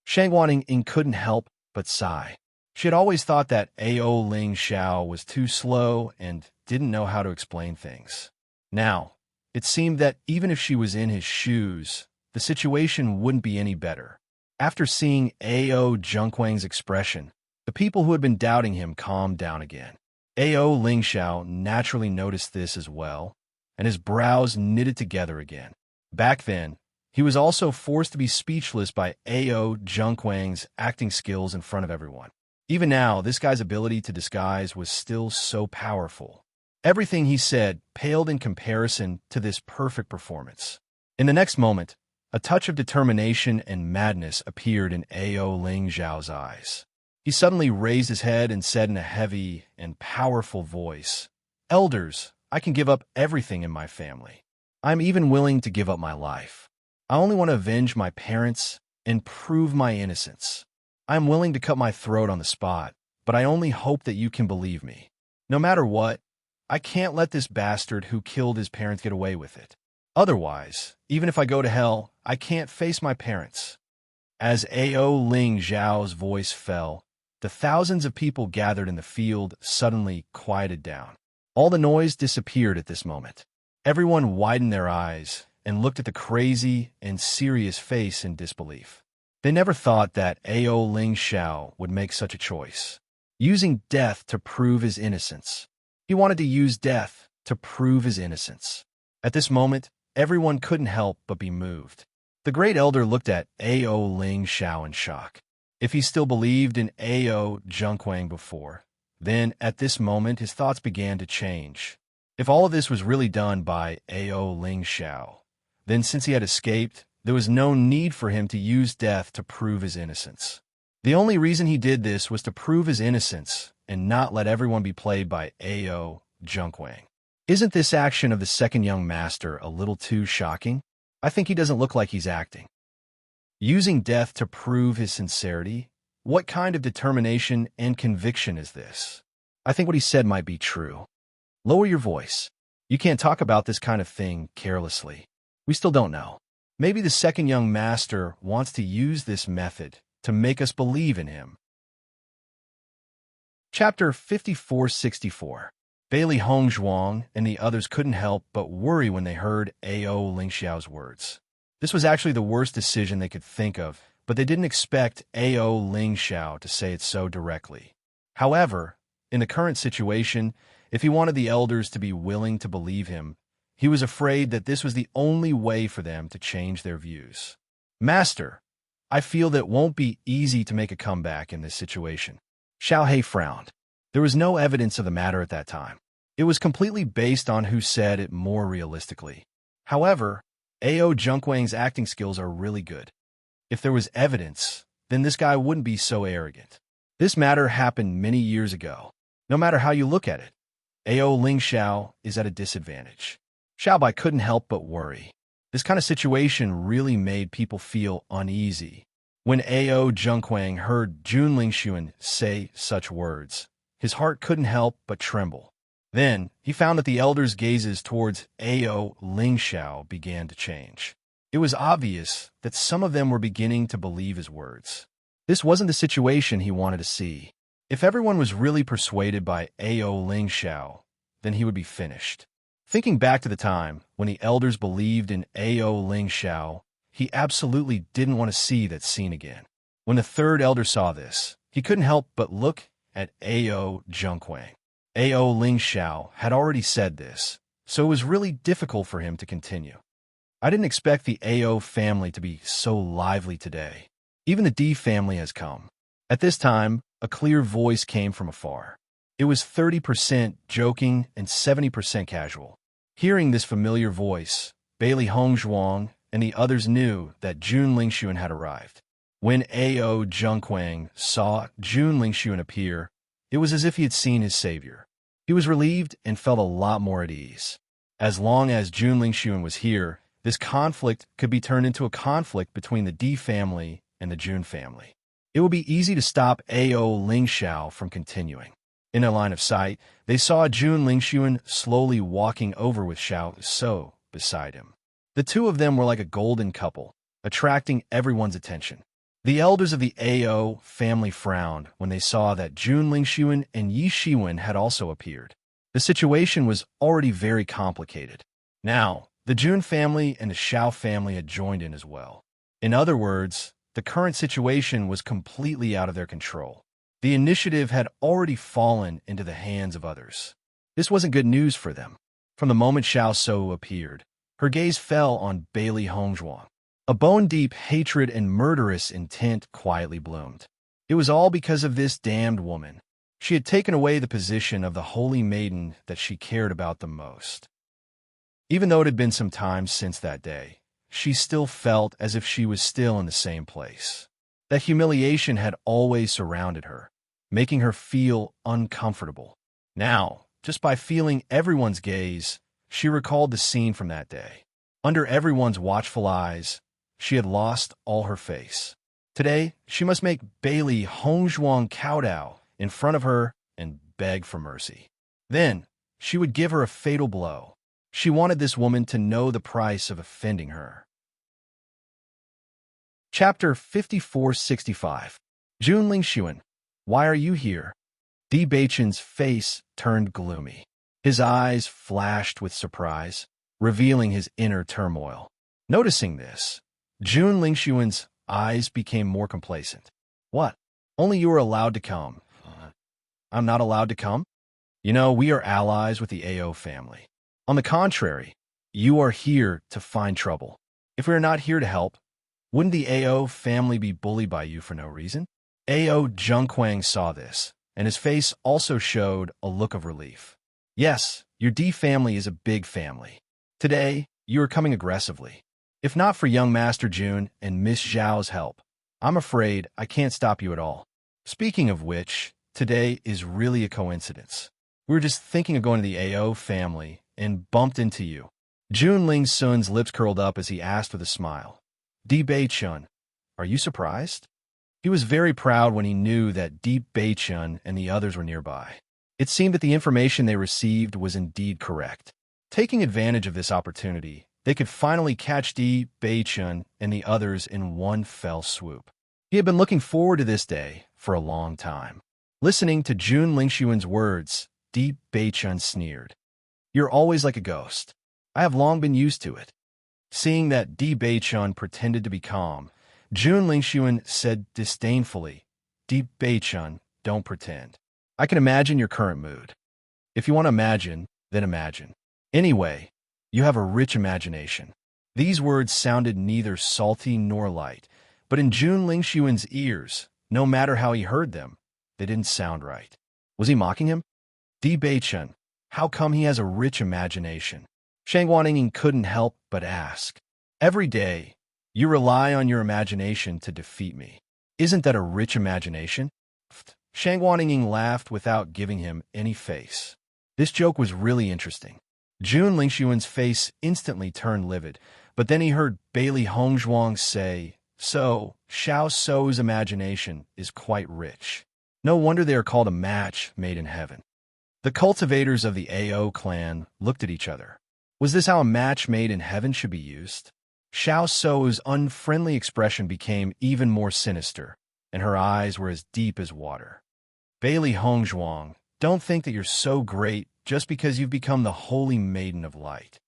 Shang Wanting couldn't help but sigh. She had always thought that A.O. Ling Xiao was too slow and didn't know how to explain things. Now, it seemed that even if she was in his shoes, the situation wouldn't be any better. After seeing A.O. Junquang's expression, the people who had been doubting him calmed down again. A.O. Ling Xiao naturally noticed this as well, and his brows knitted together again. Back then, he was also forced to be speechless by A.O. Junquang's acting skills in front of everyone. Even now, this guy's ability to disguise was still so powerful. Everything he said paled in comparison to this perfect performance. In the next moment, a touch of determination and madness appeared in A.O. Ling Xiao's eyes. He suddenly raised his head and said in a heavy and powerful voice, "Elders, I can give up everything in my family. I'm even willing to give up my life. I only want to avenge my parents and prove my innocence. I'm willing to cut my throat on the spot, but I only hope that you can believe me. No matter what, I can't let this bastard who killed his parents get away with it. Otherwise, even if I go to hell, I can't face my parents." As A.O. Ling Xiao's voice fell, the thousands of people gathered in the field suddenly quieted down. All the noise disappeared at this moment. Everyone widened their eyes and looked at the crazy and serious face in disbelief. They never thought that A.O. Ling Xiao would make such a choice, using death to prove his innocence. He wanted to use death to prove his innocence. At this moment, everyone couldn't help but be moved. The great elder looked at A.O. Ling Xiao in shock. If he still believed in A.O. Junquang before, then at this moment his thoughts began to change. If all of this was really done by A.O. Ling Xiao, then since he had escaped, there was no need for him to use death to prove his innocence. The only reason he did this was to prove his innocence and not let everyone be played by A.O. Junquang. Isn't this action of the second young master a little too shocking? I think he doesn't look like he's acting. Using death to prove his sincerity? What kind of determination and conviction is this? I think what he said might be true. Lower your voice. You can't talk about this kind of thing carelessly. We still don't know. Maybe the second young master wants to use this method to make us believe in him. Chapter 5464. Bailey Hongzhuang and the others couldn't help but worry when they heard A.O. Ling Xiao's words. This was actually the worst decision they could think of, but they didn't expect A.O. Ling Xiao to say it so directly. However, in the current situation, if he wanted the elders to be willing to believe him, he was afraid that this was the only way for them to change their views. "Master, I feel that it won't be easy to make a comeback in this situation." Xiao He frowned. There was no evidence of the matter at that time. It was completely based on who said it more realistically. However, A.O. Junquang's acting skills are really good. If there was evidence, then this guy wouldn't be so arrogant. This matter happened many years ago. No matter how you look at it, A.O. Ling Xiao is at a disadvantage. Xiaobai couldn't help but worry. This kind of situation really made people feel uneasy. When A.O. Junquang heard Jun Lingxuan say such words, his heart couldn't help but tremble. Then, he found that the elders' gazes towards A.O. Ling Xiao began to change. It was obvious that some of them were beginning to believe his words. This wasn't the situation he wanted to see. If everyone was really persuaded by A.O. Ling Xiao, then he would be finished. Thinking back to the time when the elders believed in A.O. Ling Xiao, he absolutely didn't want to see that scene again. When the third elder saw this, he couldn't help but look at A.O. Junquang. A.O. Ling Xiao had already said this, so it was really difficult for him to continue. "I didn't expect the A.O. family to be so lively today. Even the D family has come." At this time, a clear voice came from afar. It was 30% joking and 70% casual. Hearing this familiar voice, Bailey Hongzhuang and the others knew that Jun Lingxuan had arrived. When Ao Zhengquang saw Jun Lingxuan appear, it was as if he had seen his savior. He was relieved and felt a lot more at ease. As long as Jun Lingxuan was here, this conflict could be turned into a conflict between the Di family and the Jun family. It would be easy to stop Ao Lingxiao from continuing. In a line of sight, they saw Jun Lingxuan slowly walking over with Xiao So beside him. The two of them were like a golden couple, attracting everyone's attention. The elders of the Ao family frowned when they saw that Jun Lingxuan and Yi Shiwen had also appeared. The situation was already very complicated. Now, the Jun family and the Xiao family had joined in as well. In other words, the current situation was completely out of their control. The initiative had already fallen into the hands of others. This wasn't good news for them. From the moment Xiao So appeared, her gaze fell on Bailey Hongzhuang. A bone-deep hatred and murderous intent quietly bloomed. It was all because of this damned woman. She had taken away the position of the holy maiden that she cared about the most. Even though it had been some time since that day, she still felt as if she was still in the same place. That humiliation had always surrounded her, making her feel uncomfortable. Now, just by feeling everyone's gaze, she recalled the scene from that day. Under everyone's watchful eyes, she had lost all her face. Today, she must make Bailey Hongzhuang kowtow in front of her and beg for mercy. Then, she would give her a fatal blow. She wanted this woman to know the price of offending her. Chapter 5465. Jun Lingxuan, why are you here? Di Beichen's face turned gloomy. His eyes flashed with surprise, revealing his inner turmoil. Noticing this, Jun Lingxuan's eyes became more complacent. What? Only you are allowed to come. I'm not allowed to come? You know, we are allies with the Ao family. On the contrary, you are here to find trouble. If we are not here to help, wouldn't the Ao family be bullied by you for no reason? Ao Zhengquang saw this, and his face also showed a look of relief. Yes, your Di family is a big family. Today, you are coming aggressively. If not for young Master Jun and Miss Zhao's help, I'm afraid I can't stop you at all. Speaking of which, today is really a coincidence. We were just thinking of going to the Ao family and bumped into you. Jun Lingxuan's lips curled up as he asked with a smile. Di Beichun, are you surprised? He was very proud when he knew that Di Beichun and the others were nearby. It seemed that the information they received was indeed correct. Taking advantage of this opportunity, they could finally catch Di Beichun and the others in one fell swoop. He had been looking forward to this day for a long time. Listening to Jun Lingxuan's words, Di Beichun sneered. You're always like a ghost. I have long been used to it. Seeing that Di Beichun pretended to be calm, Jun Lingxuan said disdainfully, Di Beichun, don't pretend. I can imagine your current mood. If you want to imagine, then imagine. Anyway, you have a rich imagination. These words sounded neither salty nor light, but in Jun Lingxuan's ears, no matter how he heard them, they didn't sound right. Was he mocking him? Di Beichun, how come he has a rich imagination? Shang Guanyin couldn't help but ask. Every day, you rely on your imagination to defeat me. Isn't that a rich imagination? Shang Guanyin laughed without giving him any face. This joke was really interesting. Jun Lingxuan's face instantly turned livid, but then he heard Bailey Hongzhuang say, So, Xiao Sou's imagination is quite rich. No wonder they are called a match made in heaven. The cultivators of the Ao clan looked at each other. Was this how a match made in heaven should be used? Xiao Sou's unfriendly expression became even more sinister, and her eyes were as deep as water. Bailey Hongzhuang, don't think that you're so great just because you've become the holy maiden of light.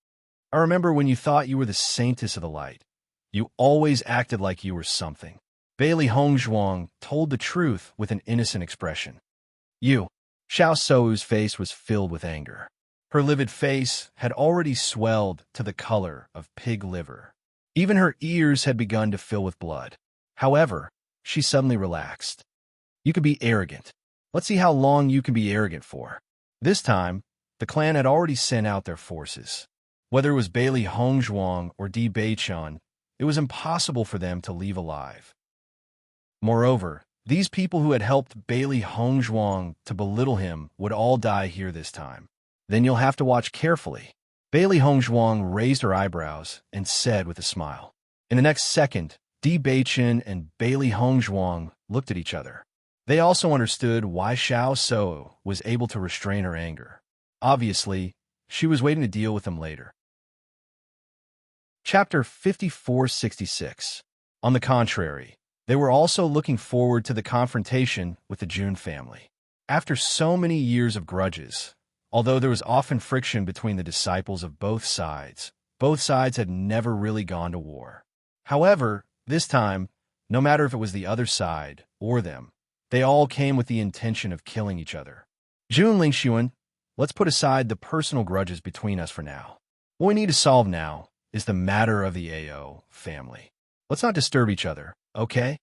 I remember when you thought you were the saintess of the light. You always acted like you were something. Bailey Hongzhuang told the truth with an innocent expression. You. Xiao Sou's face was filled with anger. Her livid face had already swelled to the color of pig liver. Even her ears had begun to fill with blood. However, she suddenly relaxed. You could be arrogant. Let's see how long you can be arrogant for. This time, the clan had already sent out their forces. Whether it was Bailey Hongzhuang or Di Beichun, it was impossible for them to leave alive. Moreover, these people who had helped Bailey Hongzhuang to belittle him would all die here this time. Then you'll have to watch carefully. Bailey Hongzhuang raised her eyebrows and said with a smile. In the next second, Di Beichen and Bailey Hongzhuang looked at each other. They also understood why Xiao So was able to restrain her anger. Obviously, she was waiting to deal with them later. Chapter 5466. On the contrary, they were also looking forward to the confrontation with the Jun family. After so many years of grudges, although there was often friction between the disciples of both sides had never really gone to war. However, this time, no matter if it was the other side or them, they all came with the intention of killing each other. Jun Lingxuan, let's put aside the personal grudges between us for now. What we need to solve now is the matter of the AO family. Let's not disturb each other, okay?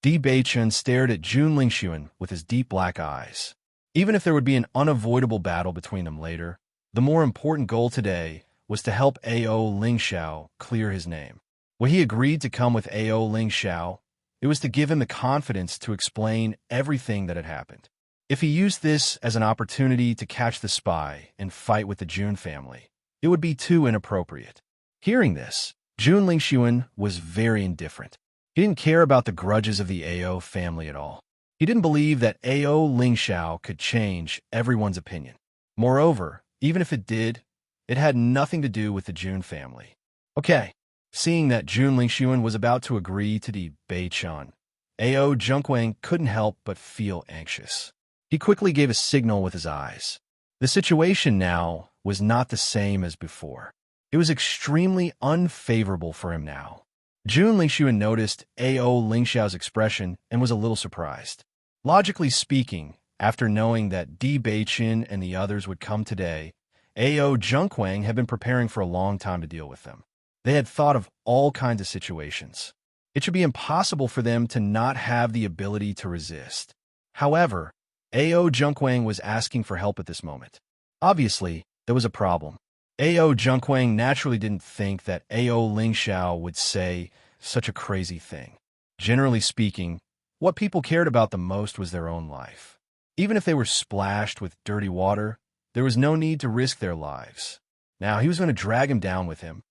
Di Beichen stared at Jun Lingxuan with his deep black eyes. Even if there would be an unavoidable battle between them later, the more important goal today was to help AO Lingxiao clear his name. When he agreed to come with AO Lingxiao, it was to give him the confidence to explain everything that had happened. If he used this as an opportunity to catch the spy and fight with the Jun family, it would be too inappropriate. Hearing this, Jun Lingxuan was very indifferent. He didn't care about the grudges of the AO family at all. He didn't believe that AO Lingxiao could change everyone's opinion. Moreover, even if it did, it had nothing to do with the Jun family. Okay, seeing that Jun Lingxuan was about to agree to Di Beichen, AO Zhengquang couldn't help but feel anxious. He quickly gave a signal with his eyes. The situation now was not the same as before. It was extremely unfavorable for him now. Jun Lingxuan noticed AO Lingxiao's expression and was a little surprised. Logically speaking, after knowing that Di Beichen and the others would come today, AO Zhengquang had been preparing for a long time to deal with them. They had thought of all kinds of situations. It should be impossible for them to not have the ability to resist. However, AO Zhengquang was asking for help at this moment. Obviously, there was a problem. AO Zhengquang naturally didn't think that AO Lingxiao would say such a crazy thing. Generally speaking, what people cared about the most was their own life. Even if they were splashed with dirty water, there was no need to risk their lives. Now he was going to drag him down with him.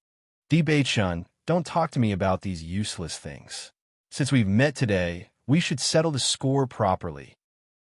Di Beichen, don't talk to me about these useless things. Since we've met today, we should settle the score properly.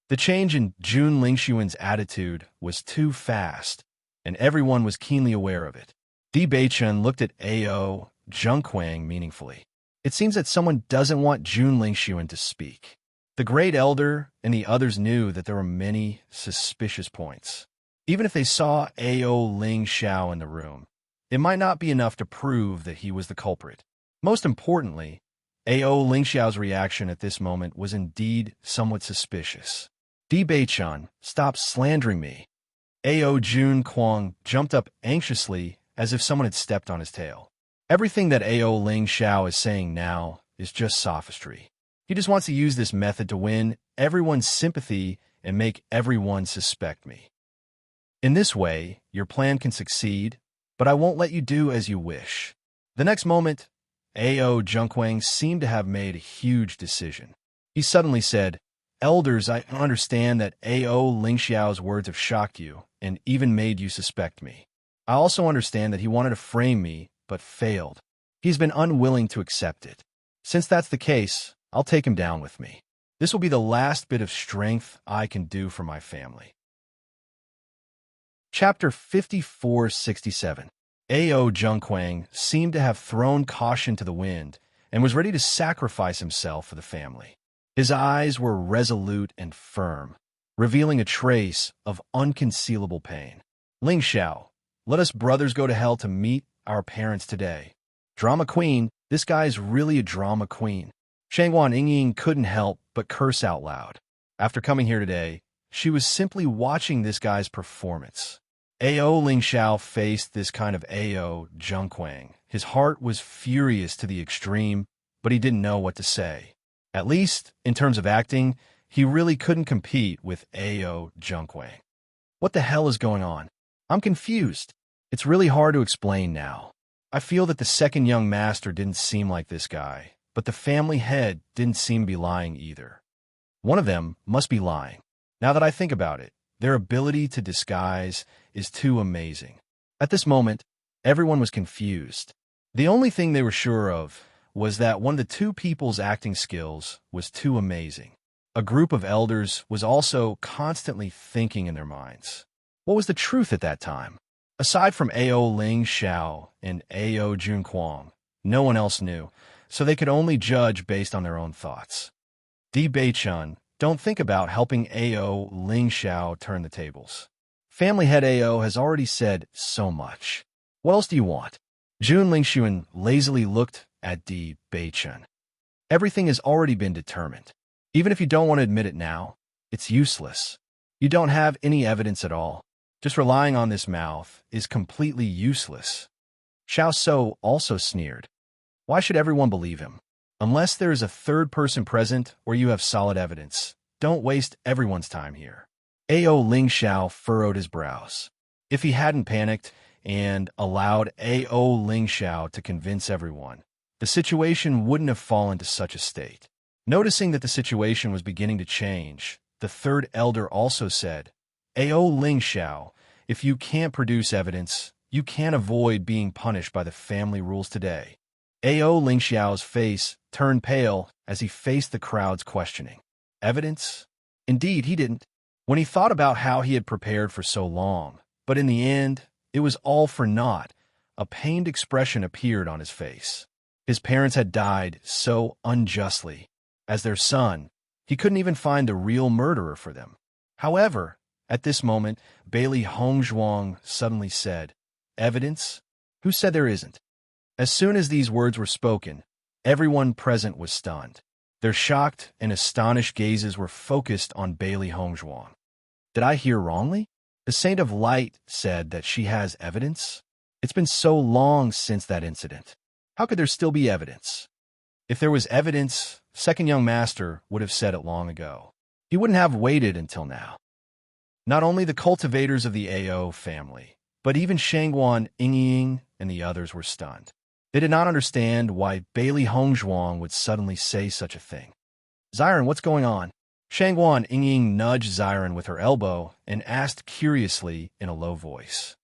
The change in Jun Lingxuan's attitude was too fast, and everyone was keenly aware of it. Di Beichen looked at AO Zhengquang meaningfully. It seems that someone doesn't want Jun Lingxuan to speak. The Great Elder and the others knew that there were many suspicious points. Even if they saw AO Lingxiao in the room, it might not be enough to prove that he was the culprit. Most importantly, AO Lingxiao's reaction at this moment was indeed somewhat suspicious. Di Beichen, stop slandering me. AO Jun Quang jumped up anxiously as if someone had stepped on his tail. Everything that AO Lingxiao is saying now is just sophistry. He just wants to use this method to win everyone's sympathy and make everyone suspect me. In this way, your plan can succeed, but I won't let you do as you wish. The next moment, AO Zhengquang seemed to have made a huge decision. He suddenly said, Elders, I understand that AO Lingxiao's words have shocked you and even made you suspect me. I also understand that he wanted to frame me, but failed. He's been unwilling to accept it. Since that's the case, I'll take him down with me. This will be the last bit of strength I can do for my family. Chapter 5467. AO Zhengquang seemed to have thrown caution to the wind and was ready to sacrifice himself for the family. His eyes were resolute and firm, revealing a trace of unconcealable pain. Lingxiao, let us brothers go to hell to meet our parents today. Drama queen, this guy's really a drama queen. Shangwan Yingying couldn't help but curse out loud. After coming here today, she was simply watching this guy's performance. AO Lingxiao faced this kind of AO Zhengquang. His heart was furious to the extreme, but he didn't know what to say. At least, in terms of acting, he really couldn't compete with AO Zhengquang. What the hell is going on? I'm confused. It's really hard to explain now. I feel that the second young master didn't seem like this guy, but the family head didn't seem to be lying either. One of them must be lying. Now that I think about it, their ability to disguise is too amazing. At this moment, everyone was confused. The only thing they were sure of was that one of the two people's acting skills was too amazing. A group of elders was also constantly thinking in their minds. What was the truth at that time? Aside from Ao Ling Xiao and Ao Jun Kwang, no one else knew, so they could only judge based on their own thoughts. Di Beichun, don't think about helping Ao Ling Xiao turn the tables. Family head Ao has already said so much. What else do you want? Jun Lingxuan lazily looked at Di Beichun. Everything has already been determined. Even if you don't want to admit it now, it's useless. You don't have any evidence at all. Just relying on this mouth is completely useless. Xiao So also sneered. Why should everyone believe him? Unless there is a third person present or you have solid evidence, don't waste everyone's time here. Ao Ling Xiao furrowed his brows. If he hadn't panicked and allowed Ao Ling Xiao to convince everyone, the situation wouldn't have fallen to such a state. Noticing that the situation was beginning to change, the third elder also said, Ao Ling Xiao, if you can't produce evidence, you can't avoid being punished by the family rules today. Ao Ling Xiao's face turned pale as he faced the crowd's questioning. Evidence? Indeed, he didn't. When he thought about how he had prepared for so long, but in the end, it was all for naught, a pained expression appeared on his face. His parents had died so unjustly. As their son, he couldn't even find the real murderer for them. However, at this moment, Bailey Hongzhuang suddenly said, Evidence? Who said there isn't? As soon as these words were spoken, everyone present was stunned. Their shocked and astonished gazes were focused on Bailey Hongzhuang. Did I hear wrongly? The Saint of Light said that she has evidence? It's been so long since that incident. How could there still be evidence? If there was evidence, Second Young Master would have said it long ago. He wouldn't have waited until now. Not only the cultivators of the Ao family, but even Shangguan Yingying and the others were stunned. They did not understand why Bailey Hongzhuang would suddenly say such a thing. Xiren, what's going on? Shangguan Yingying nudged Xiren with her elbow and asked curiously in a low voice.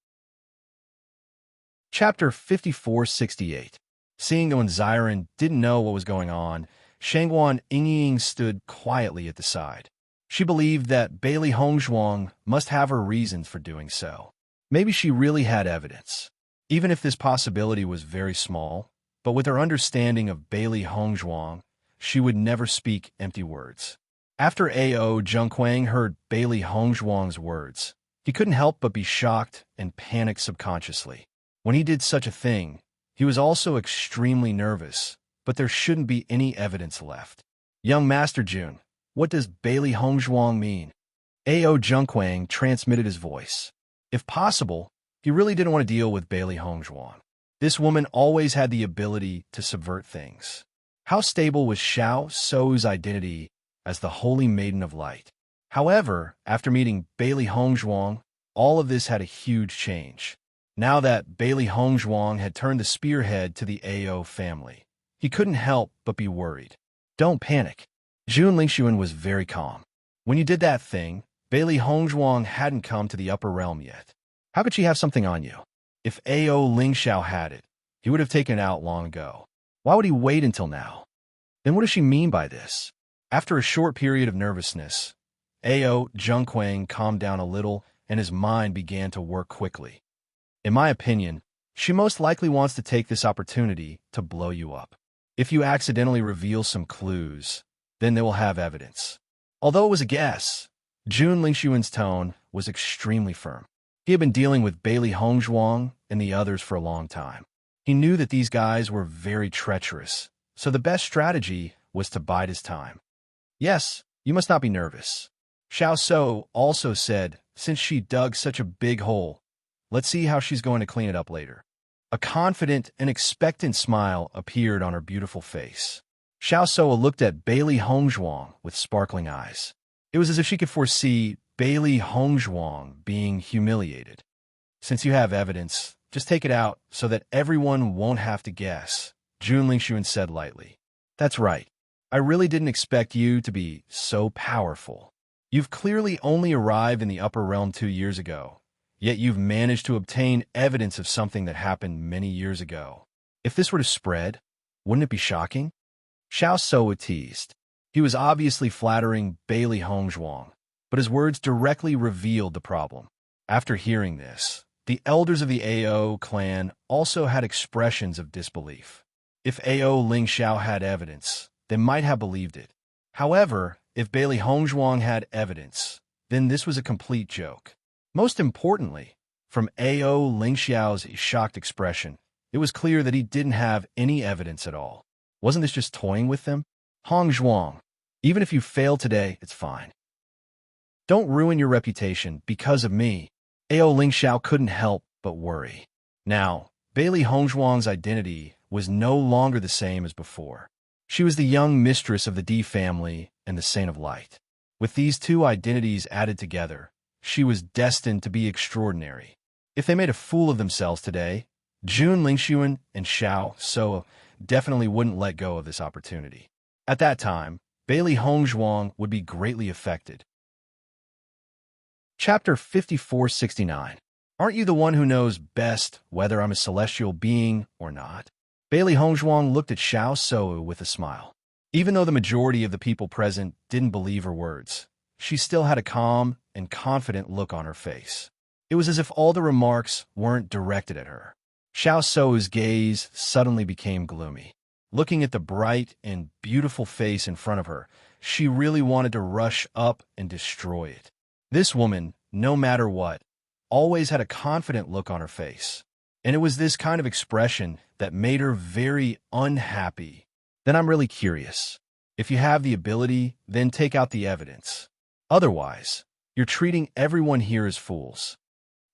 Chapter 5468. Seeing that when Xiren didn't know what was going on, Shangguan Yingying stood quietly at the side. She believed that Bailey Hongzhuang must have her reasons for doing so. Maybe she really had evidence. Even if this possibility was very small, but with her understanding of Bailey Hongzhuang, she would never speak empty words. After Ao Zhengquang heard Bailey Hongzhuang's words, he couldn't help but be shocked and panicked subconsciously. When he did such a thing, he was also extremely nervous, but there shouldn't be any evidence left. Young Master Jun, what does Bailey Hongzhuang mean? Ao Zhengquang transmitted his voice. If possible, he really didn't want to deal with Bailey Hongzhuang. This woman always had the ability to subvert things. How stable was Xiao Sou's identity as the Holy Maiden of Light? However, after meeting Bailey Hongzhuang, all of this had a huge change. Now that Bailey Hongzhuang had turned the spearhead to the Ao family, he couldn't help but be worried. Don't panic. Jun Lingxuan was very calm. When you did that thing, Bailey Hongzhuang hadn't come to the upper realm yet. How could she have something on you? If Ao Lingxiao had it, he would have taken it out long ago. Why would he wait until now? Then what does she mean by this? After a short period of nervousness, Ao Zhengquang calmed down a little and his mind began to work quickly. In my opinion, she most likely wants to take this opportunity to blow you up. If you accidentally reveal some clues, then they will have evidence. Although it was a guess, Jun Lingxuan's tone was extremely firm. He had been dealing with Bailey Hongzhuang and the others for a long time. He knew that these guys were very treacherous, so the best strategy was to bide his time. Yes, you must not be nervous. Xiao So also said, since she dug such a big hole, let's see how she's going to clean it up later. A confident and expectant smile appeared on her beautiful face. Xiao So looked at Bailey Hongzhuang with sparkling eyes. It was as if she could foresee Bailey Hongzhuang being humiliated. Since you have evidence, just take it out so that everyone won't have to guess, Jun Lingxuan said lightly. That's right. I really didn't expect you to be so powerful. You've clearly only arrived in the upper realm 2 years ago, yet you've managed to obtain evidence of something that happened many years ago. If this were to spread, wouldn't it be shocking? Xiao Suo teased. He was obviously flattering Bailey Hongzhuang, but his words directly revealed the problem. After hearing this, the elders of the AO clan also had expressions of disbelief. If AO Lingxiao had evidence, they might have believed it. However, if Bailey Hongzhuang had evidence, then this was a complete joke. Most importantly, from AO Lingxiao's shocked expression, it was clear that he didn't have any evidence at all. Wasn't this just toying with them? Hongzhuang, even if you fail today, it's fine. Don't ruin your reputation because of me. AO Lingxiao couldn't help but worry. Now, Bailey Hongzhuang's identity was no longer the same as before. She was the young mistress of the D family and the Saint of Light. With these two identities added together, she was destined to be extraordinary. If they made a fool of themselves today, Jun Lingxuan and Xiao Suo definitely wouldn't let go of this opportunity. At that time, Bailey Hongzhuang would be greatly affected. Chapter 5469. Aren't you the one who knows best whether I'm a celestial being or not? Bailey Hongzhuang looked at Xiao Suo with a smile. Even though the majority of the people present didn't believe her words, she still had a calm and confident look on her face. It was as if all the remarks weren't directed at her. Xiao Suo's gaze suddenly became gloomy. Looking at the bright and beautiful face in front of her, she really wanted to rush up and destroy it. This woman, no matter what, always had a confident look on her face. And it was this kind of expression that made her very unhappy. Then I'm really curious. If you have the ability, then take out the evidence. Otherwise, you're treating everyone here as fools.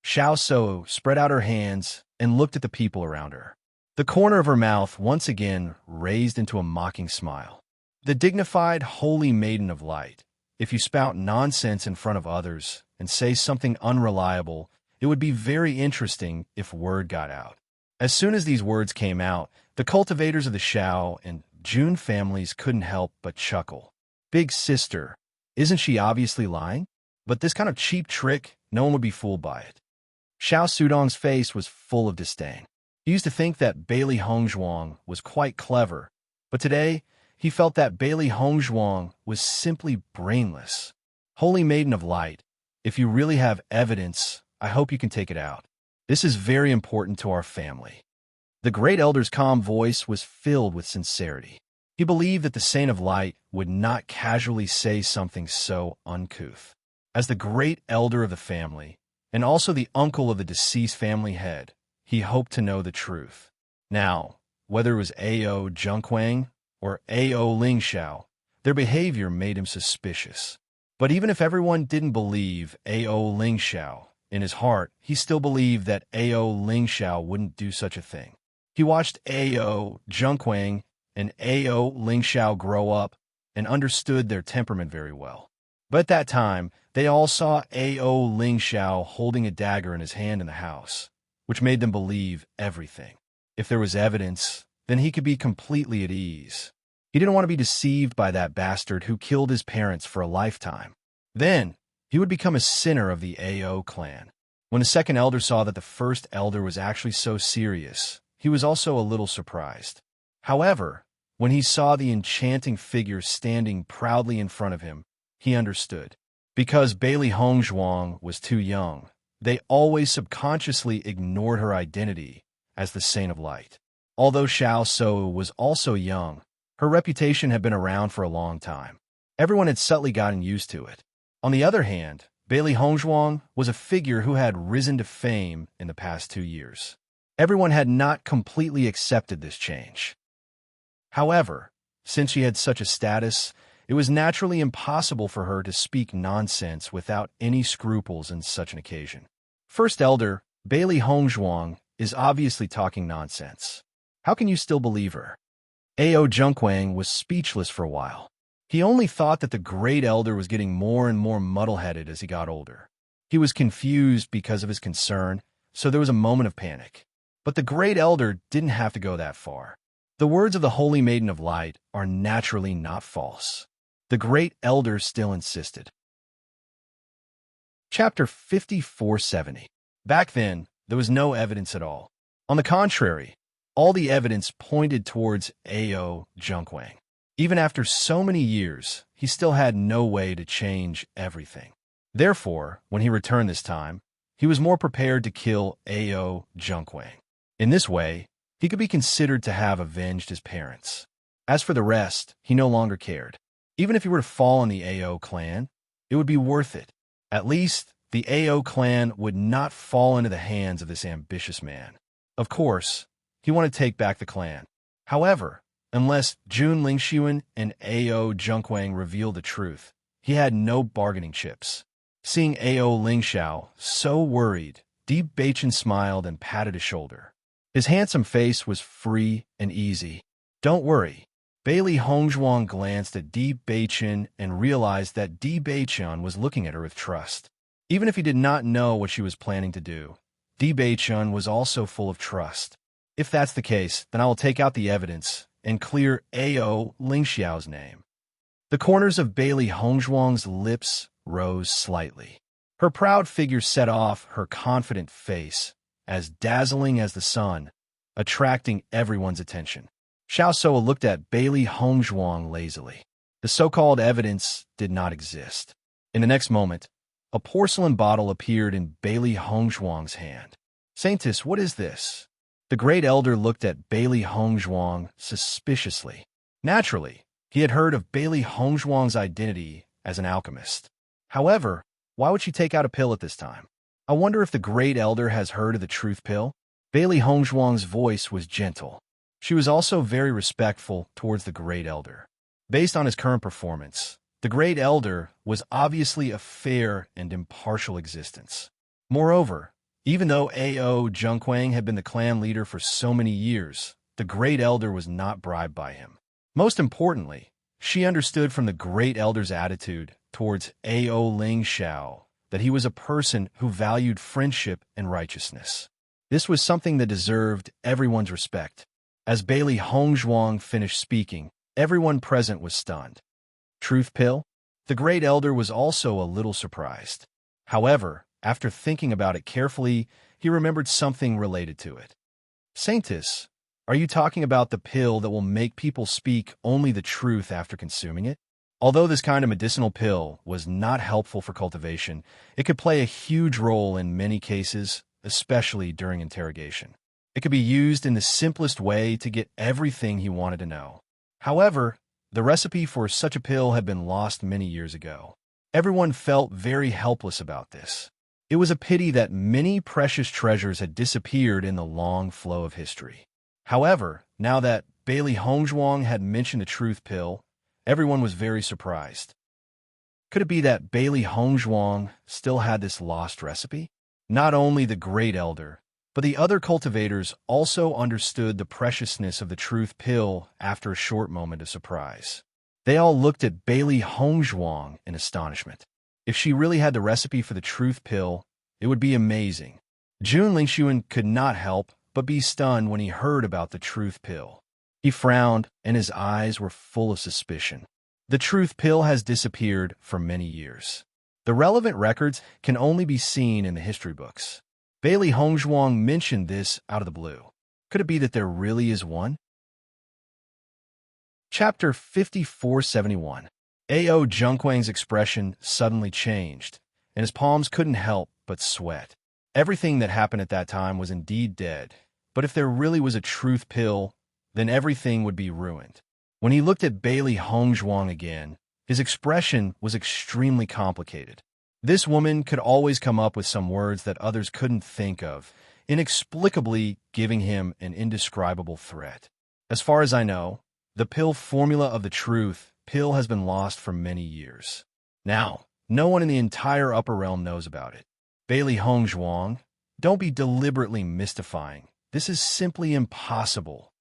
Xiao Suo spread out her hands and looked at the people around her. The corner of her mouth once again raised into a mocking smile. The dignified, holy maiden of light. If you spout nonsense in front of others and say something unreliable, it would be very interesting if word got out. As soon as these words came out, the cultivators of the Xiao and Jun families couldn't help but chuckle. Big sister, isn't she obviously lying? But this kind of cheap trick, no one would be fooled by it. Xiao Sudong's face was full of disdain. He used to think that Bailey Hongzhuang was quite clever, but today he felt that Bailey Hongzhuang was simply brainless. Holy Maiden of Light, if you really have evidence, I hope you can take it out. This is very important to our family. The great elder's calm voice was filled with sincerity. He believed that the Saint of Light would not casually say something so uncouth. As the great elder of the family, and also the uncle of the deceased family head, he hoped to know the truth. Now, whether it was A.O. Junquang or A.O. Lingxiao, their behavior made him suspicious. But even if everyone didn't believe A.O. Lingxiao, in his heart, he still believed that A.O. Lingxiao wouldn't do such a thing. He watched A.O. Junquang and A.O. Lingxiao grow up and understood their temperament very well. But at that time, they all saw A.O. Lingxiao holding a dagger in his hand in the house, which made them believe everything. If there was evidence, then he could be completely at ease. He didn't want to be deceived by that bastard who killed his parents for a lifetime. Then, he would become a sinner of the A.O. clan. When the second elder saw that the first elder was actually so serious, he was also a little surprised. However, when he saw the enchanting figure standing proudly in front of him, he understood. Because Bailey Hongzhuang was too young, they always subconsciously ignored her identity as the Saint of Light. Although Xiao Suo was also young, her reputation had been around for a long time. Everyone had subtly gotten used to it. On the other hand, Bailey Hongzhuang was a figure who had risen to fame in the past 2 years. Everyone had not completely accepted this change. However, since she had such a status, it was naturally impossible for her to speak nonsense without any scruples in such an occasion. First Elder, Bailey Hongzhuang, is obviously talking nonsense. How can you still believe her? A.O. Junquang was speechless for a while. He only thought that the great elder was getting more and more muddle-headed as he got older. He was confused because of his concern, so there was a moment of panic. But the great elder didn't have to go that far. The words of the Holy Maiden of Light are naturally not false. The great elder still insisted. Chapter 5470. Back then, there was no evidence at all. On the contrary, all the evidence pointed towards Ao Junkwang. Even after so many years, he still had no way to change everything. Therefore, when he returned this time, he was more prepared to kill Ao Junkwang. In this way, he could be considered to have avenged his parents. As for the rest, he no longer cared. Even if he were to fall in the Ao clan, it would be worth it. At least, the Ao clan would not fall into the hands of this ambitious man. Of course, he wanted to take back the clan. However, unless Jun Lingxuan and Ao Junkwang revealed the truth, he had no bargaining chips. Seeing Ao Lingxiao so worried, Di Beichen smiled and patted his shoulder. His handsome face was free and easy. Don't worry. Bailey Hongzhuang glanced at Di Beichen and realized that Di Beichen was looking at her with trust. Even if he did not know what she was planning to do, Di Beichen was also full of trust. If that's the case, then I will take out the evidence and clear Ao Lingxiao's name. The corners of Bailey Hongzhuang's lips rose slightly. Her proud figure set off her confident face, as dazzling as the sun, attracting everyone's attention. Xiao Soa looked at Bailey Hongzhuang lazily. The so-called evidence did not exist. In the next moment, a porcelain bottle appeared in Bailey Hongzhuang's hand. Saintess, what is this? The great elder looked at Bailey Hongzhuang suspiciously. Naturally, he had heard of Bailey Hongzhuang's identity as an alchemist. However, why would she take out a pill at this time? I wonder if the great elder has heard of the truth pill? Bailey Hongzhuang's voice was gentle. She was also very respectful towards the great elder. Based on his current performance, the great elder was obviously a fair and impartial existence. Moreover, even though Ao Junkwang had been the clan leader for so many years, the great elder was not bribed by him. Most importantly, she understood from the great elder's attitude towards Ao Lingxiao that he was a person who valued friendship and righteousness. This was something that deserved everyone's respect. As Bailey Hongzhuang finished speaking, everyone present was stunned. Truth pill? The great elder was also a little surprised. However, after thinking about it carefully, he remembered something related to it. Saintess, are you talking about the pill that will make people speak only the truth after consuming it? Although this kind of medicinal pill was not helpful for cultivation, it could play a huge role in many cases, especially during interrogation. It could be used in the simplest way to get everything he wanted to know. However, the recipe for such a pill had been lost many years ago. Everyone felt very helpless about this. It was a pity that many precious treasures had disappeared in the long flow of history. However, now that Bailey Hongzhuang had mentioned the truth pill, everyone was very surprised. Could it be that Bailey Hongzhuang still had this lost recipe? Not only the great elder, but the other cultivators also understood the preciousness of the truth pill after a short moment of surprise. They all looked at Bailey Hongzhuang in astonishment. If she really had the recipe for the truth pill, it would be amazing. Jun Lingxuan could not help but be stunned when he heard about the truth pill. He frowned, and his eyes were full of suspicion. The truth pill has disappeared for many years. The relevant records can only be seen in the history books. Bailey Hongzhuang mentioned this out of the blue. Could it be that there really is one? Chapter 5471. Ao Junkwang's expression suddenly changed, and his palms couldn't help but sweat. Everything that happened at that time was indeed dead, but if there really was a truth pill, then everything would be ruined. When he looked at Bailey Hongzhuang again, his expression was extremely complicated. This woman could always come up with some words that others couldn't think of, inexplicably giving him an indescribable threat. As far as I know, the pill formula of the truth pill has been lost for many years. Now, no one in the entire upper realm knows about it. Bailey Hongzhuang, don't be deliberately mystifying. This is simply impossible.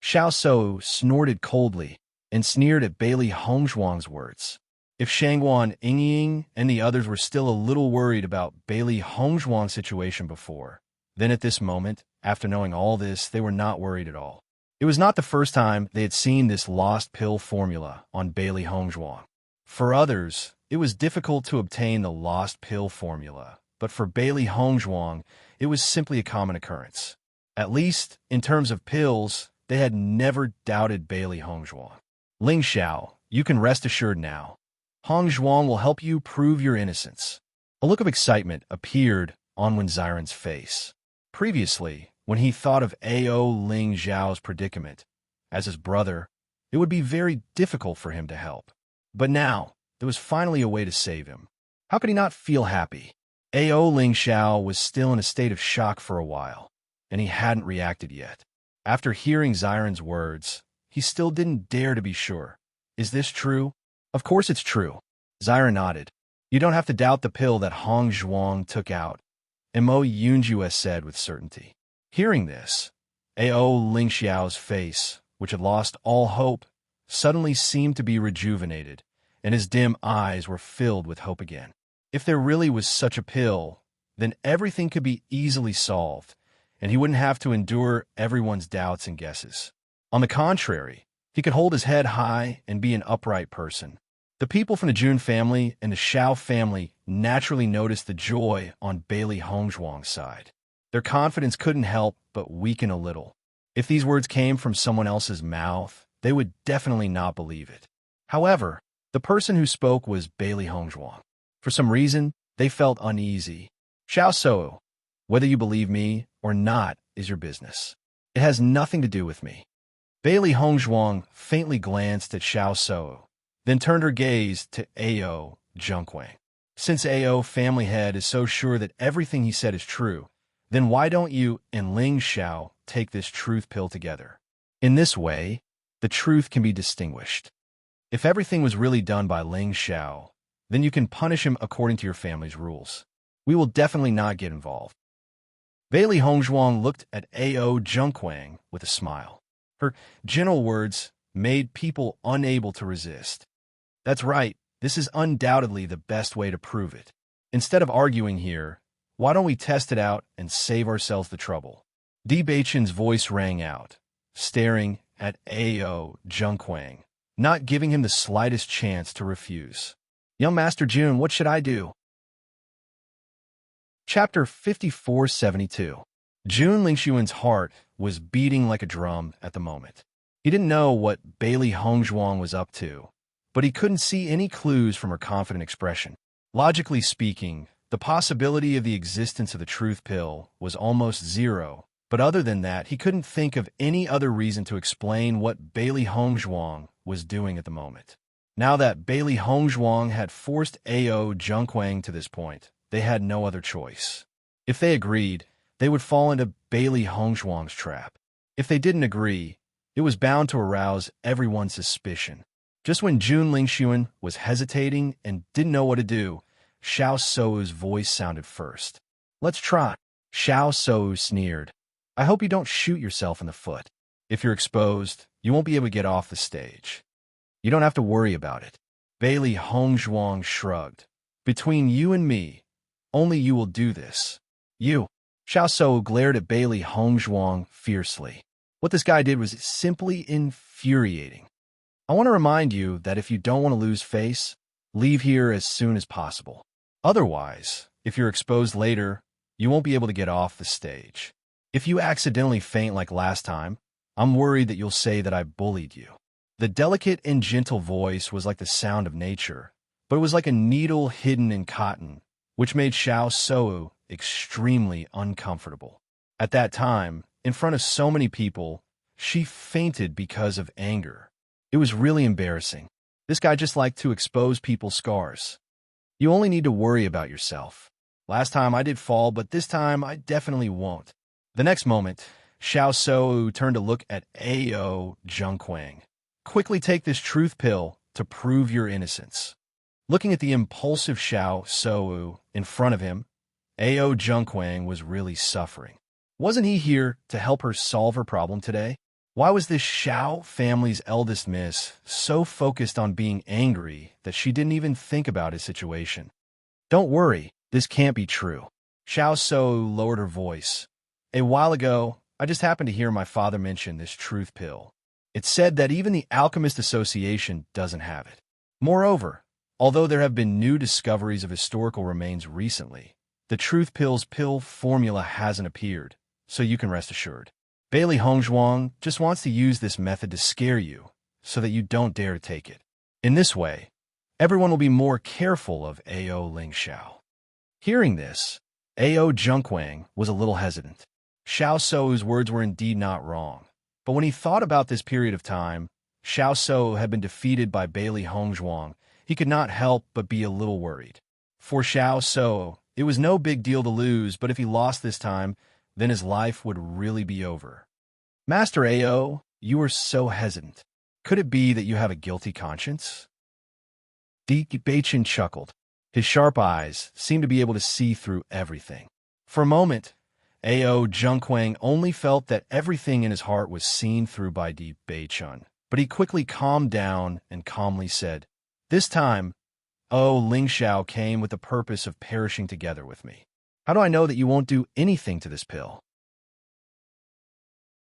Xiao Soa snorted coldly and sneered at Bailey Hongzhuang's words. If Shangguan Yingying and the others were still a little worried about Bailey Hongzhuang's situation before, then at this moment, after knowing all this, they were not worried at all. It was not the first time they had seen this lost pill formula on Bailey Hongzhuang. For others, it was difficult to obtain the lost pill formula, but for Bailey Hongzhuang, it was simply a common occurrence. At least, in terms of pills, they had never doubted Bailey Hongzhuang. Ling Xiao, you can rest assured now. Hongzhuang will help you prove your innocence. A look of excitement appeared on Wen Xiren's face. Previously, when he thought of A.O. Ling Xiao's predicament, as his brother, it would be very difficult for him to help. But now, there was finally a way to save him. How could he not feel happy? A.O. Ling Xiao was still in a state of shock for a while, and he hadn't reacted yet. After hearing Xiren's words, he still didn't dare to be sure. Is this true? Of course it's true. Xiren nodded. You don't have to doubt the pill that Hongzhuang took out, Mo Yunjue said with certainty. Hearing this, A.O. Ling Xiao's face, which had lost all hope, suddenly seemed to be rejuvenated, and his dim eyes were filled with hope again. If there really was such a pill, then everything could be easily solved, and he wouldn't have to endure everyone's doubts and guesses. On the contrary, he could hold his head high and be an upright person. The people from the Jun family and the Xiao family naturally noticed the joy on Bailey Hongzhuang's side. Their confidence couldn't help but weaken a little. If these words came from someone else's mouth, they would definitely not believe it. However, the person who spoke was Bailey Hongzhuang. For some reason, they felt uneasy. Xiao Sou, whether you believe me or not is your business. It has nothing to do with me. Bailey Hongzhuang faintly glanced at Xiao Sou, then turned her gaze to A.O. Junquang. Since A.O. family head is so sure that everything he said is true, then why don't you and Ling Xiao take this truth pill together? In this way, the truth can be distinguished. If everything was really done by Ling Xiao, then you can punish him according to your family's rules. We will definitely not get involved. Bailey Hongzhuang looked at A.O. Junquang with a smile. Her gentle words made people unable to resist. That's right, this is undoubtedly the best way to prove it. Instead of arguing here, why don't we test it out and save ourselves the trouble? Di Beichen's voice rang out, staring at A.O. Junquang, not giving him the slightest chance to refuse. Young Master Jun, what should I do? Chapter 5472. Jun Lingxuan's heart was beating like a drum at the moment. He didn't know what Bailey Hongzhuang was up to, but he couldn't see any clues from her confident expression. Logically speaking, the possibility of the existence of the truth pill was almost zero, but other than that, he couldn't think of any other reason to explain what Bailey Hongzhuang was doing at the moment. Now that Bailey Hongzhuang had forced A.O. Junquang to this point, they had no other choice. If they agreed, they would fall into Bailey Hongzhuang's trap. If they didn't agree, it was bound to arouse everyone's suspicion. Just when Jun Lingxuan was hesitating and didn't know what to do, Xiao Sou's voice sounded first. Let's try. Xiao Sou sneered. I hope you don't shoot yourself in the foot. If you're exposed, you won't be able to get off the stage. You don't have to worry about it. Bailey Hongzhuang shrugged. Between you and me, only you will do this. You. Xiao Sou glared at Bailey Hongzhuang fiercely. What this guy did was simply infuriating. I want to remind you that if you don't want to lose face, leave here as soon as possible. Otherwise, if you're exposed later, you won't be able to get off the stage. If you accidentally faint like last time, I'm worried that you'll say that I bullied you. The delicate and gentle voice was like the sound of nature, but it was like a needle hidden in cotton, which made Xiao Sou extremely uncomfortable. At that time, in front of so many people, she fainted because of anger. It was really embarrassing. This guy just liked to expose people's scars. You only need to worry about yourself. Last time I did fall, but this time I definitely won't. The next moment, Xiao Sou turned to look at A.O. Junquang. Quickly take this truth pill to prove your innocence. Looking at the impulsive Xiao Sou in front of him, A.O. Junquang was really suffering. Wasn't he here to help her solve her problem today? Why was this Xiao family's eldest miss so focused on being angry that she didn't even think about his situation? Don't worry, this can't be true. Xiao Sou lowered her voice. A while ago, I just happened to hear my father mention this truth pill. It said that even the Alchemist Association doesn't have it. Moreover, although there have been new discoveries of historical remains recently, the truth pill's pill formula hasn't appeared, so you can rest assured. Bailey Hongzhuang just wants to use this method to scare you so that you don't dare to take it. In this way, everyone will be more careful of Ao Ling Xiao. Hearing this, Ao Junquang was a little hesitant. Xiao Sou's words were indeed not wrong, but when he thought about this period of time, Xiao Sou had been defeated by Bailey Hongzhuang, he could not help but be a little worried. For Xiao Sou, it was no big deal to lose, but if he lost this time, then his life would really be over. Master Ao, you are so hesitant. Could it be that you have a guilty conscience? Di Beichin chuckled. His sharp eyes seemed to be able to see through everything. For a moment, Ao Junquang only felt that everything in his heart was seen through by Di Beichun, but he quickly calmed down and calmly said, "This time, Ling Xiao came with the purpose of perishing together with me. How do I know that you won't do anything to this pill?"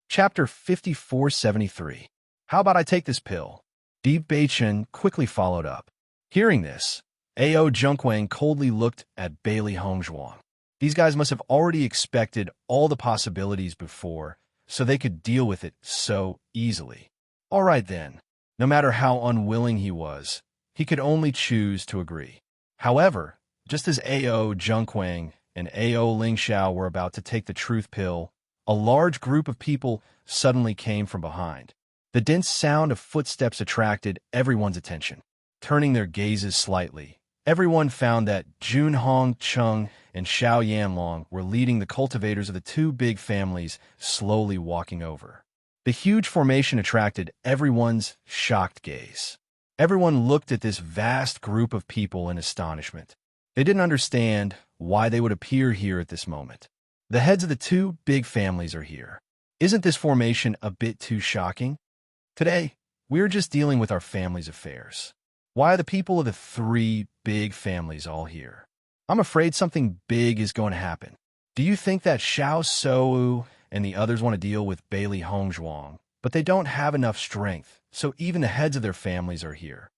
Chapter 5473. How about I take this pill? Di Beichun quickly followed up. Hearing this, Ao Junquang coldly looked at Bailey Hongzhuang. These guys must have already expected all the possibilities before, so they could deal with it so easily. All right then, no matter how unwilling he was, he could only choose to agree. However, just as Ao Junquang and Ao Ling Xiao were about to take the truth pill, a large group of people suddenly came from behind. The dense sound of footsteps attracted everyone's attention. Turning their gazes slightly, everyone found that Junhong Chung and Xiao Yanlong were leading the cultivators of the two big families, slowly walking over. The huge formation attracted everyone's shocked gaze. Everyone looked at this vast group of people in astonishment. They didn't understand why they would appear here at this moment. The heads of the two big families are here. Isn't this formation a bit too shocking? Today, we're just dealing with our family's affairs. Why are the people of the three big families all here? I'm afraid something big is going to happen. Do you think that Xiao Sou and the others want to deal with Bailey Hongzhuang, but they don't have enough strength, so even the heads of their families are here?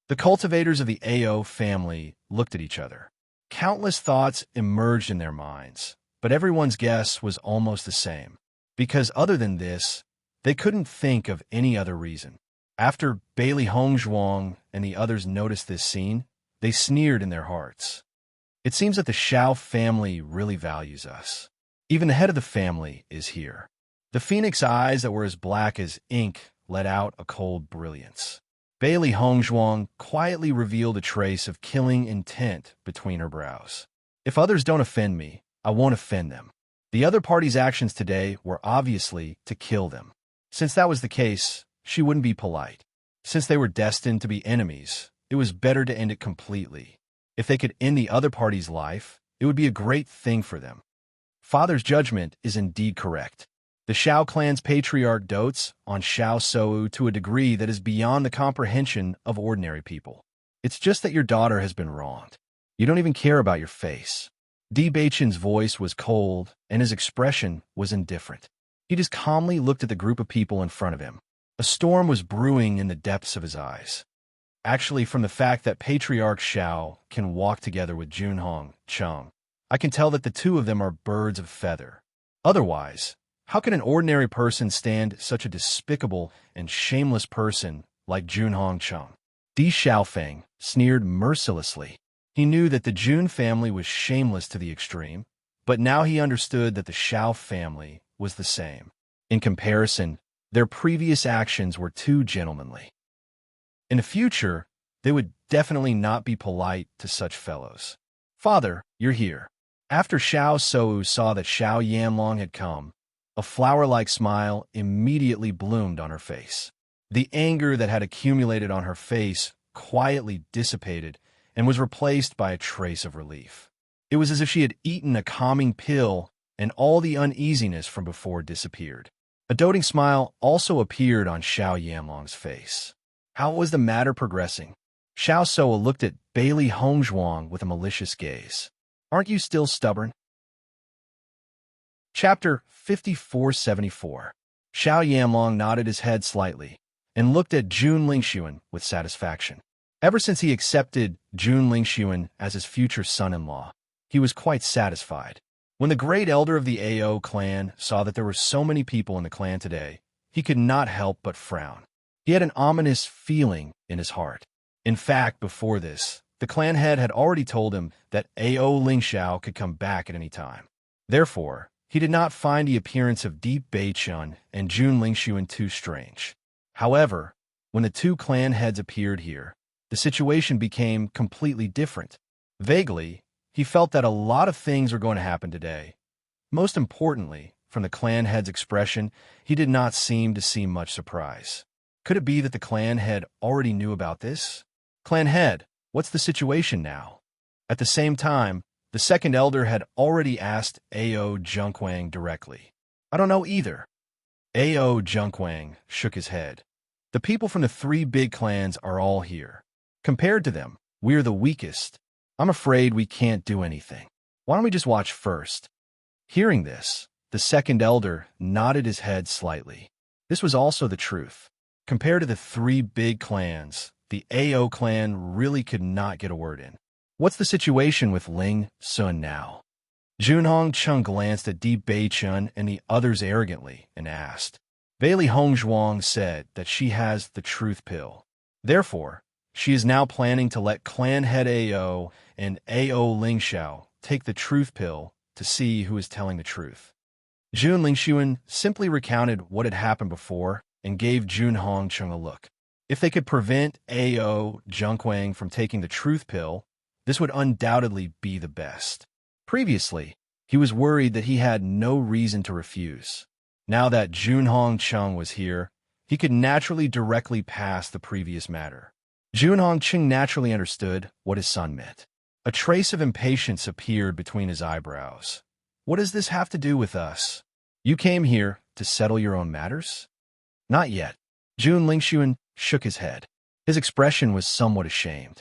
The cultivators of the Ao family looked at each other. Countless thoughts emerged in their minds, but everyone's guess was almost the same. Because other than this, they couldn't think of any other reason. After Bailey Hongzhuang and the others noticed this scene, they sneered in their hearts. It seems that the Xiao family really values us. Even the head of the family is here. The phoenix eyes that were as black as ink let out a cold brilliance. Bailey Hongzhuang quietly revealed a trace of killing intent between her brows. If others don't offend me, I won't offend them. The other party's actions today were obviously to kill them. Since that was the case, she wouldn't be polite. Since they were destined to be enemies, it was better to end it completely. If they could end the other party's life, it would be a great thing for them. Father's judgment is indeed correct. The Xiao clan's patriarch dotes on Xiao Sou to a degree that is beyond the comprehension of ordinary people. It's just that your daughter has been wronged. You don't even care about your face. Di Beichin's voice was cold, and his expression was indifferent. He just calmly looked at the group of people in front of him. A storm was brewing in the depths of his eyes. Actually, from the fact that Patriarch Xiao can walk together with Junhong Chung, I can tell that the two of them are birds of feather. Otherwise, how can an ordinary person stand such a despicable and shameless person like Junhong Chung? Di Xiaofeng sneered mercilessly. He knew that the Jun family was shameless to the extreme, but now he understood that the Xiao family was the same. In comparison, their previous actions were too gentlemanly. In the future, they would definitely not be polite to such fellows. "Father, you're here." After Xiao Sou saw that Xiao Yanlong had come, a flower-like smile immediately bloomed on her face. The anger that had accumulated on her face quietly dissipated and was replaced by a trace of relief. It was as if she had eaten a calming pill and all the uneasiness from before disappeared. A doting smile also appeared on Xiao Yanlong's face. How was the matter progressing? Xiao Sou looked at Bailey Hongzhuang with a malicious gaze. "Aren't you still stubborn?" Chapter 5474. Xiao Yanlong nodded his head slightly and looked at Jun Lingxuan with satisfaction. Ever since he accepted Jun Lingxuan as his future son-in-law, he was quite satisfied. When the great elder of the AO clan saw that there were so many people in the clan today, he could not help but frown. He had an ominous feeling in his heart. In fact, before this, the clan head had already told him that AO Lingxiao could come back at any time. Therefore, he did not find the appearance of Di Beichun and Jun Lingxuan too strange. However, when the two clan heads appeared here, the situation became completely different. Vaguely, he felt that a lot of things were going to happen today. Most importantly, from the clan head's expression, he did not seem to see much surprise. Could it be that the clan head already knew about this? Clan head, what's the situation now? At the same time, the second elder had already asked Ao Junquang directly. I don't know either. Ao Junquang shook his head. The people from the three big clans are all here. Compared to them, we're the weakest. I'm afraid we can't do anything. Why don't we just watch first? Hearing this, the second elder nodded his head slightly. This was also the truth. Compared to the three big clans, the AO clan really could not get a word in. What's the situation with Ling Sun now? Junhong Chung glanced at Di Beichun and the others arrogantly and asked. Bailey Hongzhuang said that she has the truth pill. Therefore, she is now planning to let clan head AO and AO Lingxiao take the truth pill to see who is telling the truth. Jun Lingxuan simply recounted what had happened before and gave Junhong Chung a look. If they could prevent AO Junquang from taking the truth pill, this would undoubtedly be the best. Previously, he was worried that he had no reason to refuse. Now that Junhong Chung was here, he could naturally directly pass the previous matter. Junhong Chung naturally understood what his son meant. A trace of impatience appeared between his eyebrows. What does this have to do with us? You came here to settle your own matters? Not yet. Jun Lingxuan shook his head. His expression was somewhat ashamed.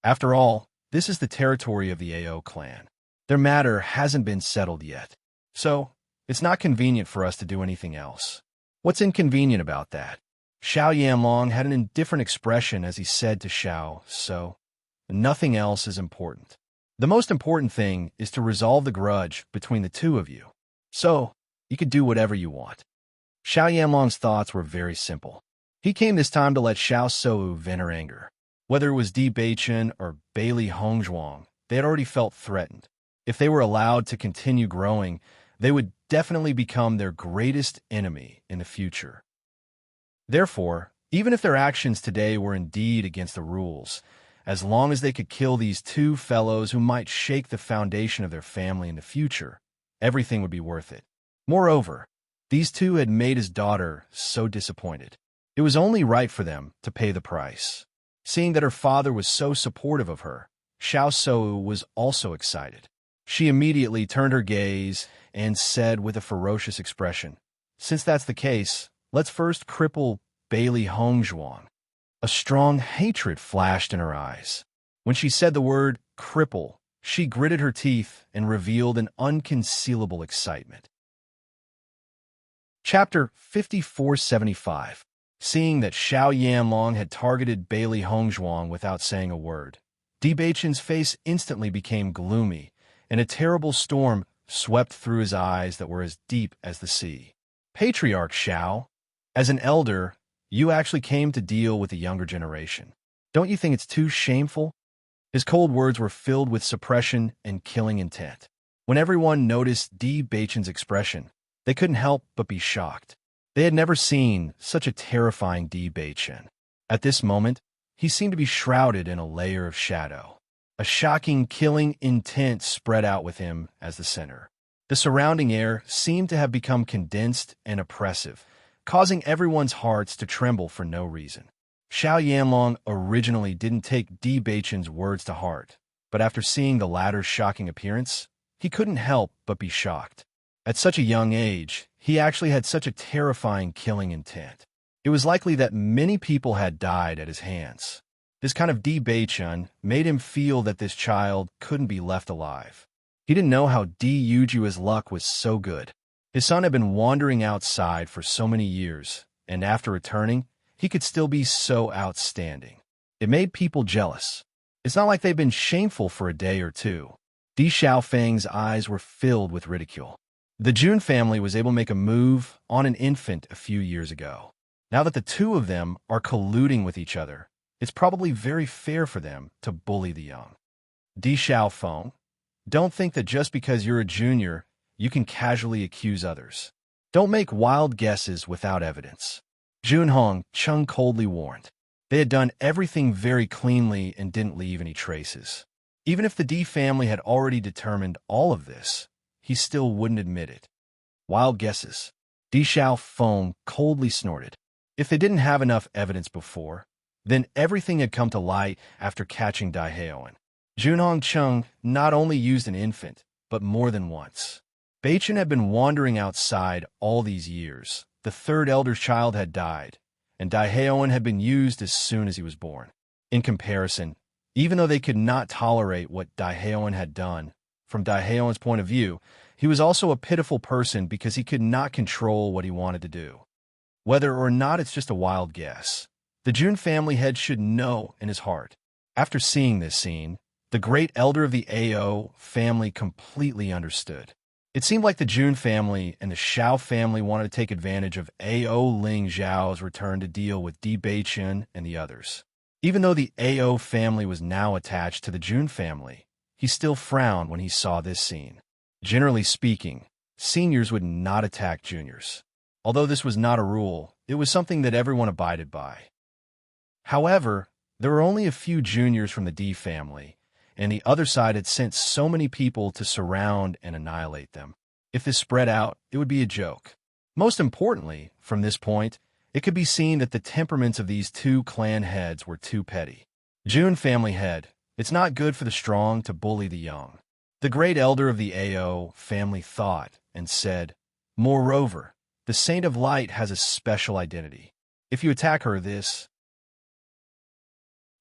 After all, this is the territory of the AO clan. Their matter hasn't been settled yet. So, it's not convenient for us to do anything else. What's inconvenient about that? Xiao Yanlong had an indifferent expression as he said to Xiao, so, nothing else is important. The most important thing is to resolve the grudge between the two of you. So, you could do whatever you want. Xiao Yanlong's thoughts were very simple. He came this time to let Xiao Sou vent her anger. Whether it was Di Beichun or Bailey Hongzhuang, they had already felt threatened. If they were allowed to continue growing, they would definitely become their greatest enemy in the future. Therefore, even if their actions today were indeed against the rules, as long as they could kill these two fellows who might shake the foundation of their family in the future, everything would be worth it. Moreover, these two had made his daughter so disappointed. It was only right for them to pay the price. Seeing that her father was so supportive of her, Xiao Sou was also excited. She immediately turned her gaze and said with a ferocious expression, Since that's the case, let's first cripple Bailey Hongzhuang. A strong hatred flashed in her eyes. When she said the word cripple, she gritted her teeth and revealed an unconcealable excitement. Chapter 5475. Seeing that Xiao Yanlong had targeted Bailey Hongzhuang without saying a word, Di Beichun's face instantly became gloomy, and a terrible storm swept through his eyes that were as deep as the sea. Patriarch Xiao, as an elder, you actually came to deal with the younger generation. Don't you think it's too shameful? His cold words were filled with suppression and killing intent. When everyone noticed Di Beichun's expression, they couldn't help but be shocked. They had never seen such a terrifying Di Beichun. At this moment, he seemed to be shrouded in a layer of shadow. A shocking, killing intent spread out with him as the center. The surrounding air seemed to have become condensed and oppressive, causing everyone's hearts to tremble for no reason. Xiao Yanlong originally didn't take Di Beichun's words to heart, but after seeing the latter's shocking appearance, he couldn't help but be shocked. At such a young age, he actually had such a terrifying killing intent. It was likely that many people had died at his hands. This kind of Di Beichun made him feel that this child couldn't be left alive. He didn't know how Di Yujua's luck was so good. His son had been wandering outside for so many years, and after returning, he could still be so outstanding. It made people jealous. It's not like they've been shameful for a day or two. Di Xiaofeng's eyes were filled with ridicule. The Jun family was able to make a move on an infant a few years ago. Now that the two of them are colluding with each other, it's probably very fair for them to bully the young. Di Xiaofeng, don't think that just because you're a junior, you can casually accuse others. Don't make wild guesses without evidence. Junhong Chung coldly warned. They had done everything very cleanly and didn't leave any traces. Even if the Di family had already determined all of this, he still wouldn't admit it. Wild guesses. Di Xiaofeng coldly snorted. If they didn't have enough evidence before, then everything had come to light after catching Dai Heoan. Junhong Chung not only used an infant, but more than once. Beichen had been wandering outside all these years. The third elder child had died, and Dai Heoan had been used as soon as he was born. In comparison, even though they could not tolerate what Dai Heoan had done, from Dai Heoan's point of view, he was also a pitiful person because he could not control what he wanted to do. Whether or not it's just a wild guess, the Jun family head should know in his heart. After seeing this scene, the great elder of the AO family completely understood. It seemed like the Jun family and the Xiao family wanted to take advantage of AO Ling Zhao's return to deal with Di Beichen and the others. Even though the AO family was now attached to the Jun family, he still frowned when he saw this scene. Generally speaking, seniors would not attack juniors. Although this was not a rule, it was something that everyone abided by. However, there were only a few juniors from the Di family, and the other side had sent so many people to surround and annihilate them. If this spread out, it would be a joke. Most importantly, from this point, it could be seen that the temperaments of these two clan heads were too petty. Jun family head, it's not good for the strong to bully the young. The great elder of the AO family thought and said, moreover, the Saint of Light has a special identity. If you attack her, this...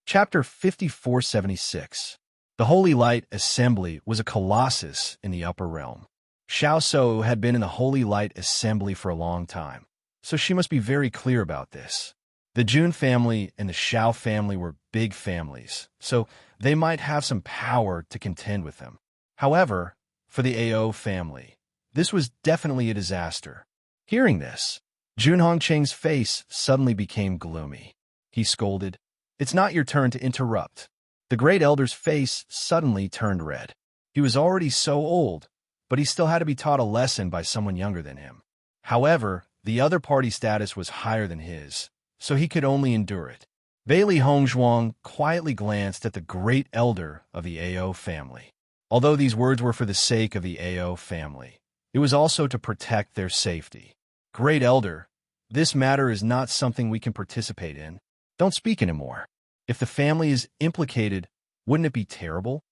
Chapter 5476. The Holy Light Assembly was a colossus in the upper realm. Xiao Shou had been in the Holy Light Assembly for a long time, so she must be very clear about this. The Jun family and the Xiao family were big families, so they might have some power to contend with them. However, for the AO family, this was definitely a disaster. Hearing this, Jun Hongqing's face suddenly became gloomy. He scolded, "It's not your turn to interrupt." The great elder's face suddenly turned red. He was already so old, but he still had to be taught a lesson by someone younger than him. However, the other party status was higher than his, so he could only endure it. Bailey Hongzhuang quietly glanced at the great elder of the AO family. Although these words were for the sake of the AO family, it was also to protect their safety. Great elder, this matter is not something we can participate in. Don't speak anymore. If the family is implicated, wouldn't it be terrible?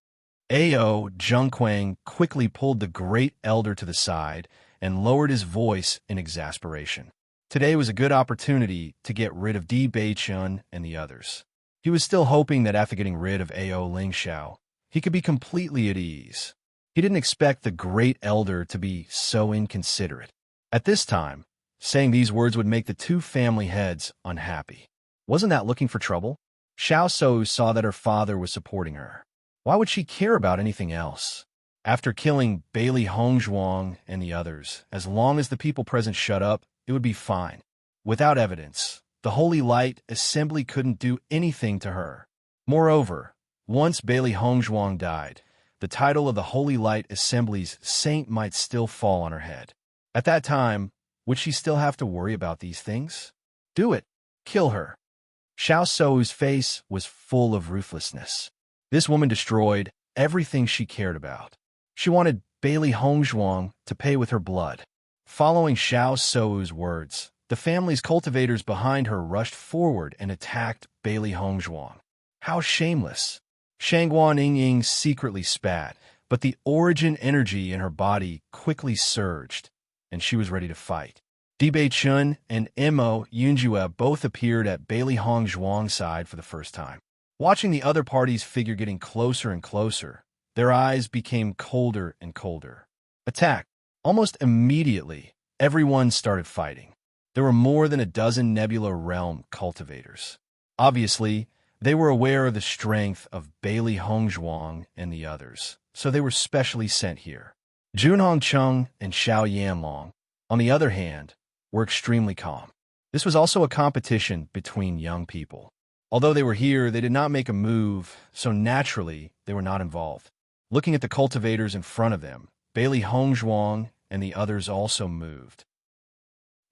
AO Zhengquang quickly pulled the great elder to the side and lowered his voice in exasperation. Today was a good opportunity to get rid of Di Beichun and the others. He was still hoping that after getting rid of AO Lingxiao, he could be completely at ease. He didn't expect the great elder to be so inconsiderate. At this time, saying these words would make the two family heads unhappy. Wasn't that looking for trouble? Xiao Shou saw that her father was supporting her. Why would she care about anything else? After killing Bailey Hongzhuang and the others, as long as the people present shut up, it would be fine. Without evidence, the Holy Light Assembly couldn't do anything to her. Moreover, once Bailey Hongzhuang died, the title of the Holy Light Assembly's saint might still fall on her head. At that time, would she still have to worry about these things? Do it. Kill her. Xiao Shou's face was full of ruthlessness. This woman destroyed everything she cared about. She wanted Bailey Hongzhuang to pay with her blood. Following Xiao Shou's words, the family's cultivators behind her rushed forward and attacked Bailey Hongzhuang. How shameless! Shangguan Yingying secretly spat, but the origin energy in her body quickly surged, and she was ready to fight. Di Beichun and Mo Yunjue both appeared at Bailey Hongzhuang's side for the first time. Watching the other party's figure getting closer and closer, their eyes became colder and colder. Attack! Almost immediately, everyone started fighting. There were more than a dozen Nebula Realm cultivators. Obviously, they were aware of the strength of Bailey Hongzhuang and the others, so they were specially sent here. Junhong Chung and Xiao Yanlong, on the other hand, were extremely calm. This was also a competition between young people. Although they were here, they did not make a move, so naturally, they were not involved. Looking at the cultivators in front of them, Bailey Hongzhuang and the others also moved.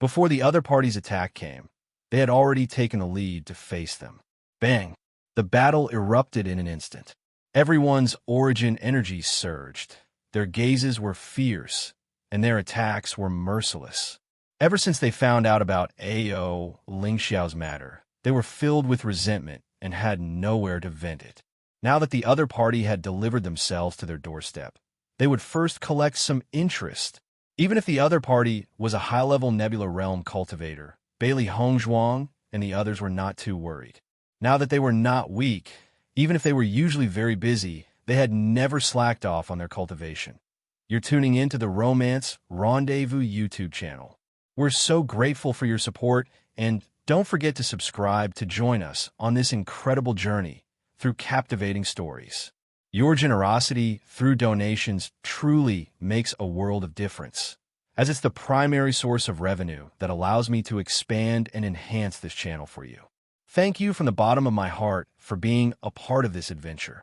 Before the other party's attack came, they had already taken the lead to face them. Bang! The battle erupted in an instant. Everyone's origin energy surged. Their gazes were fierce, and their attacks were merciless. Ever since they found out about A.O. Lingxiao's matter, they were filled with resentment and had nowhere to vent it. Now that the other party had delivered themselves to their doorstep, they would first collect some interest. Even if the other party was a high-level Nebula Realm cultivator, Bailey Hongzhuang and the others were not too worried. Now that they were not weak, even if they were usually very busy, they had never slacked off on their cultivation. You're tuning in to the Romance Rendezvous YouTube channel. We're so grateful for your support, and don't forget to subscribe to join us on this incredible journey through captivating stories. Your generosity through donations truly makes a world of difference, as it's the primary source of revenue that allows me to expand and enhance this channel for you. Thank you from the bottom of my heart for being a part of this adventure.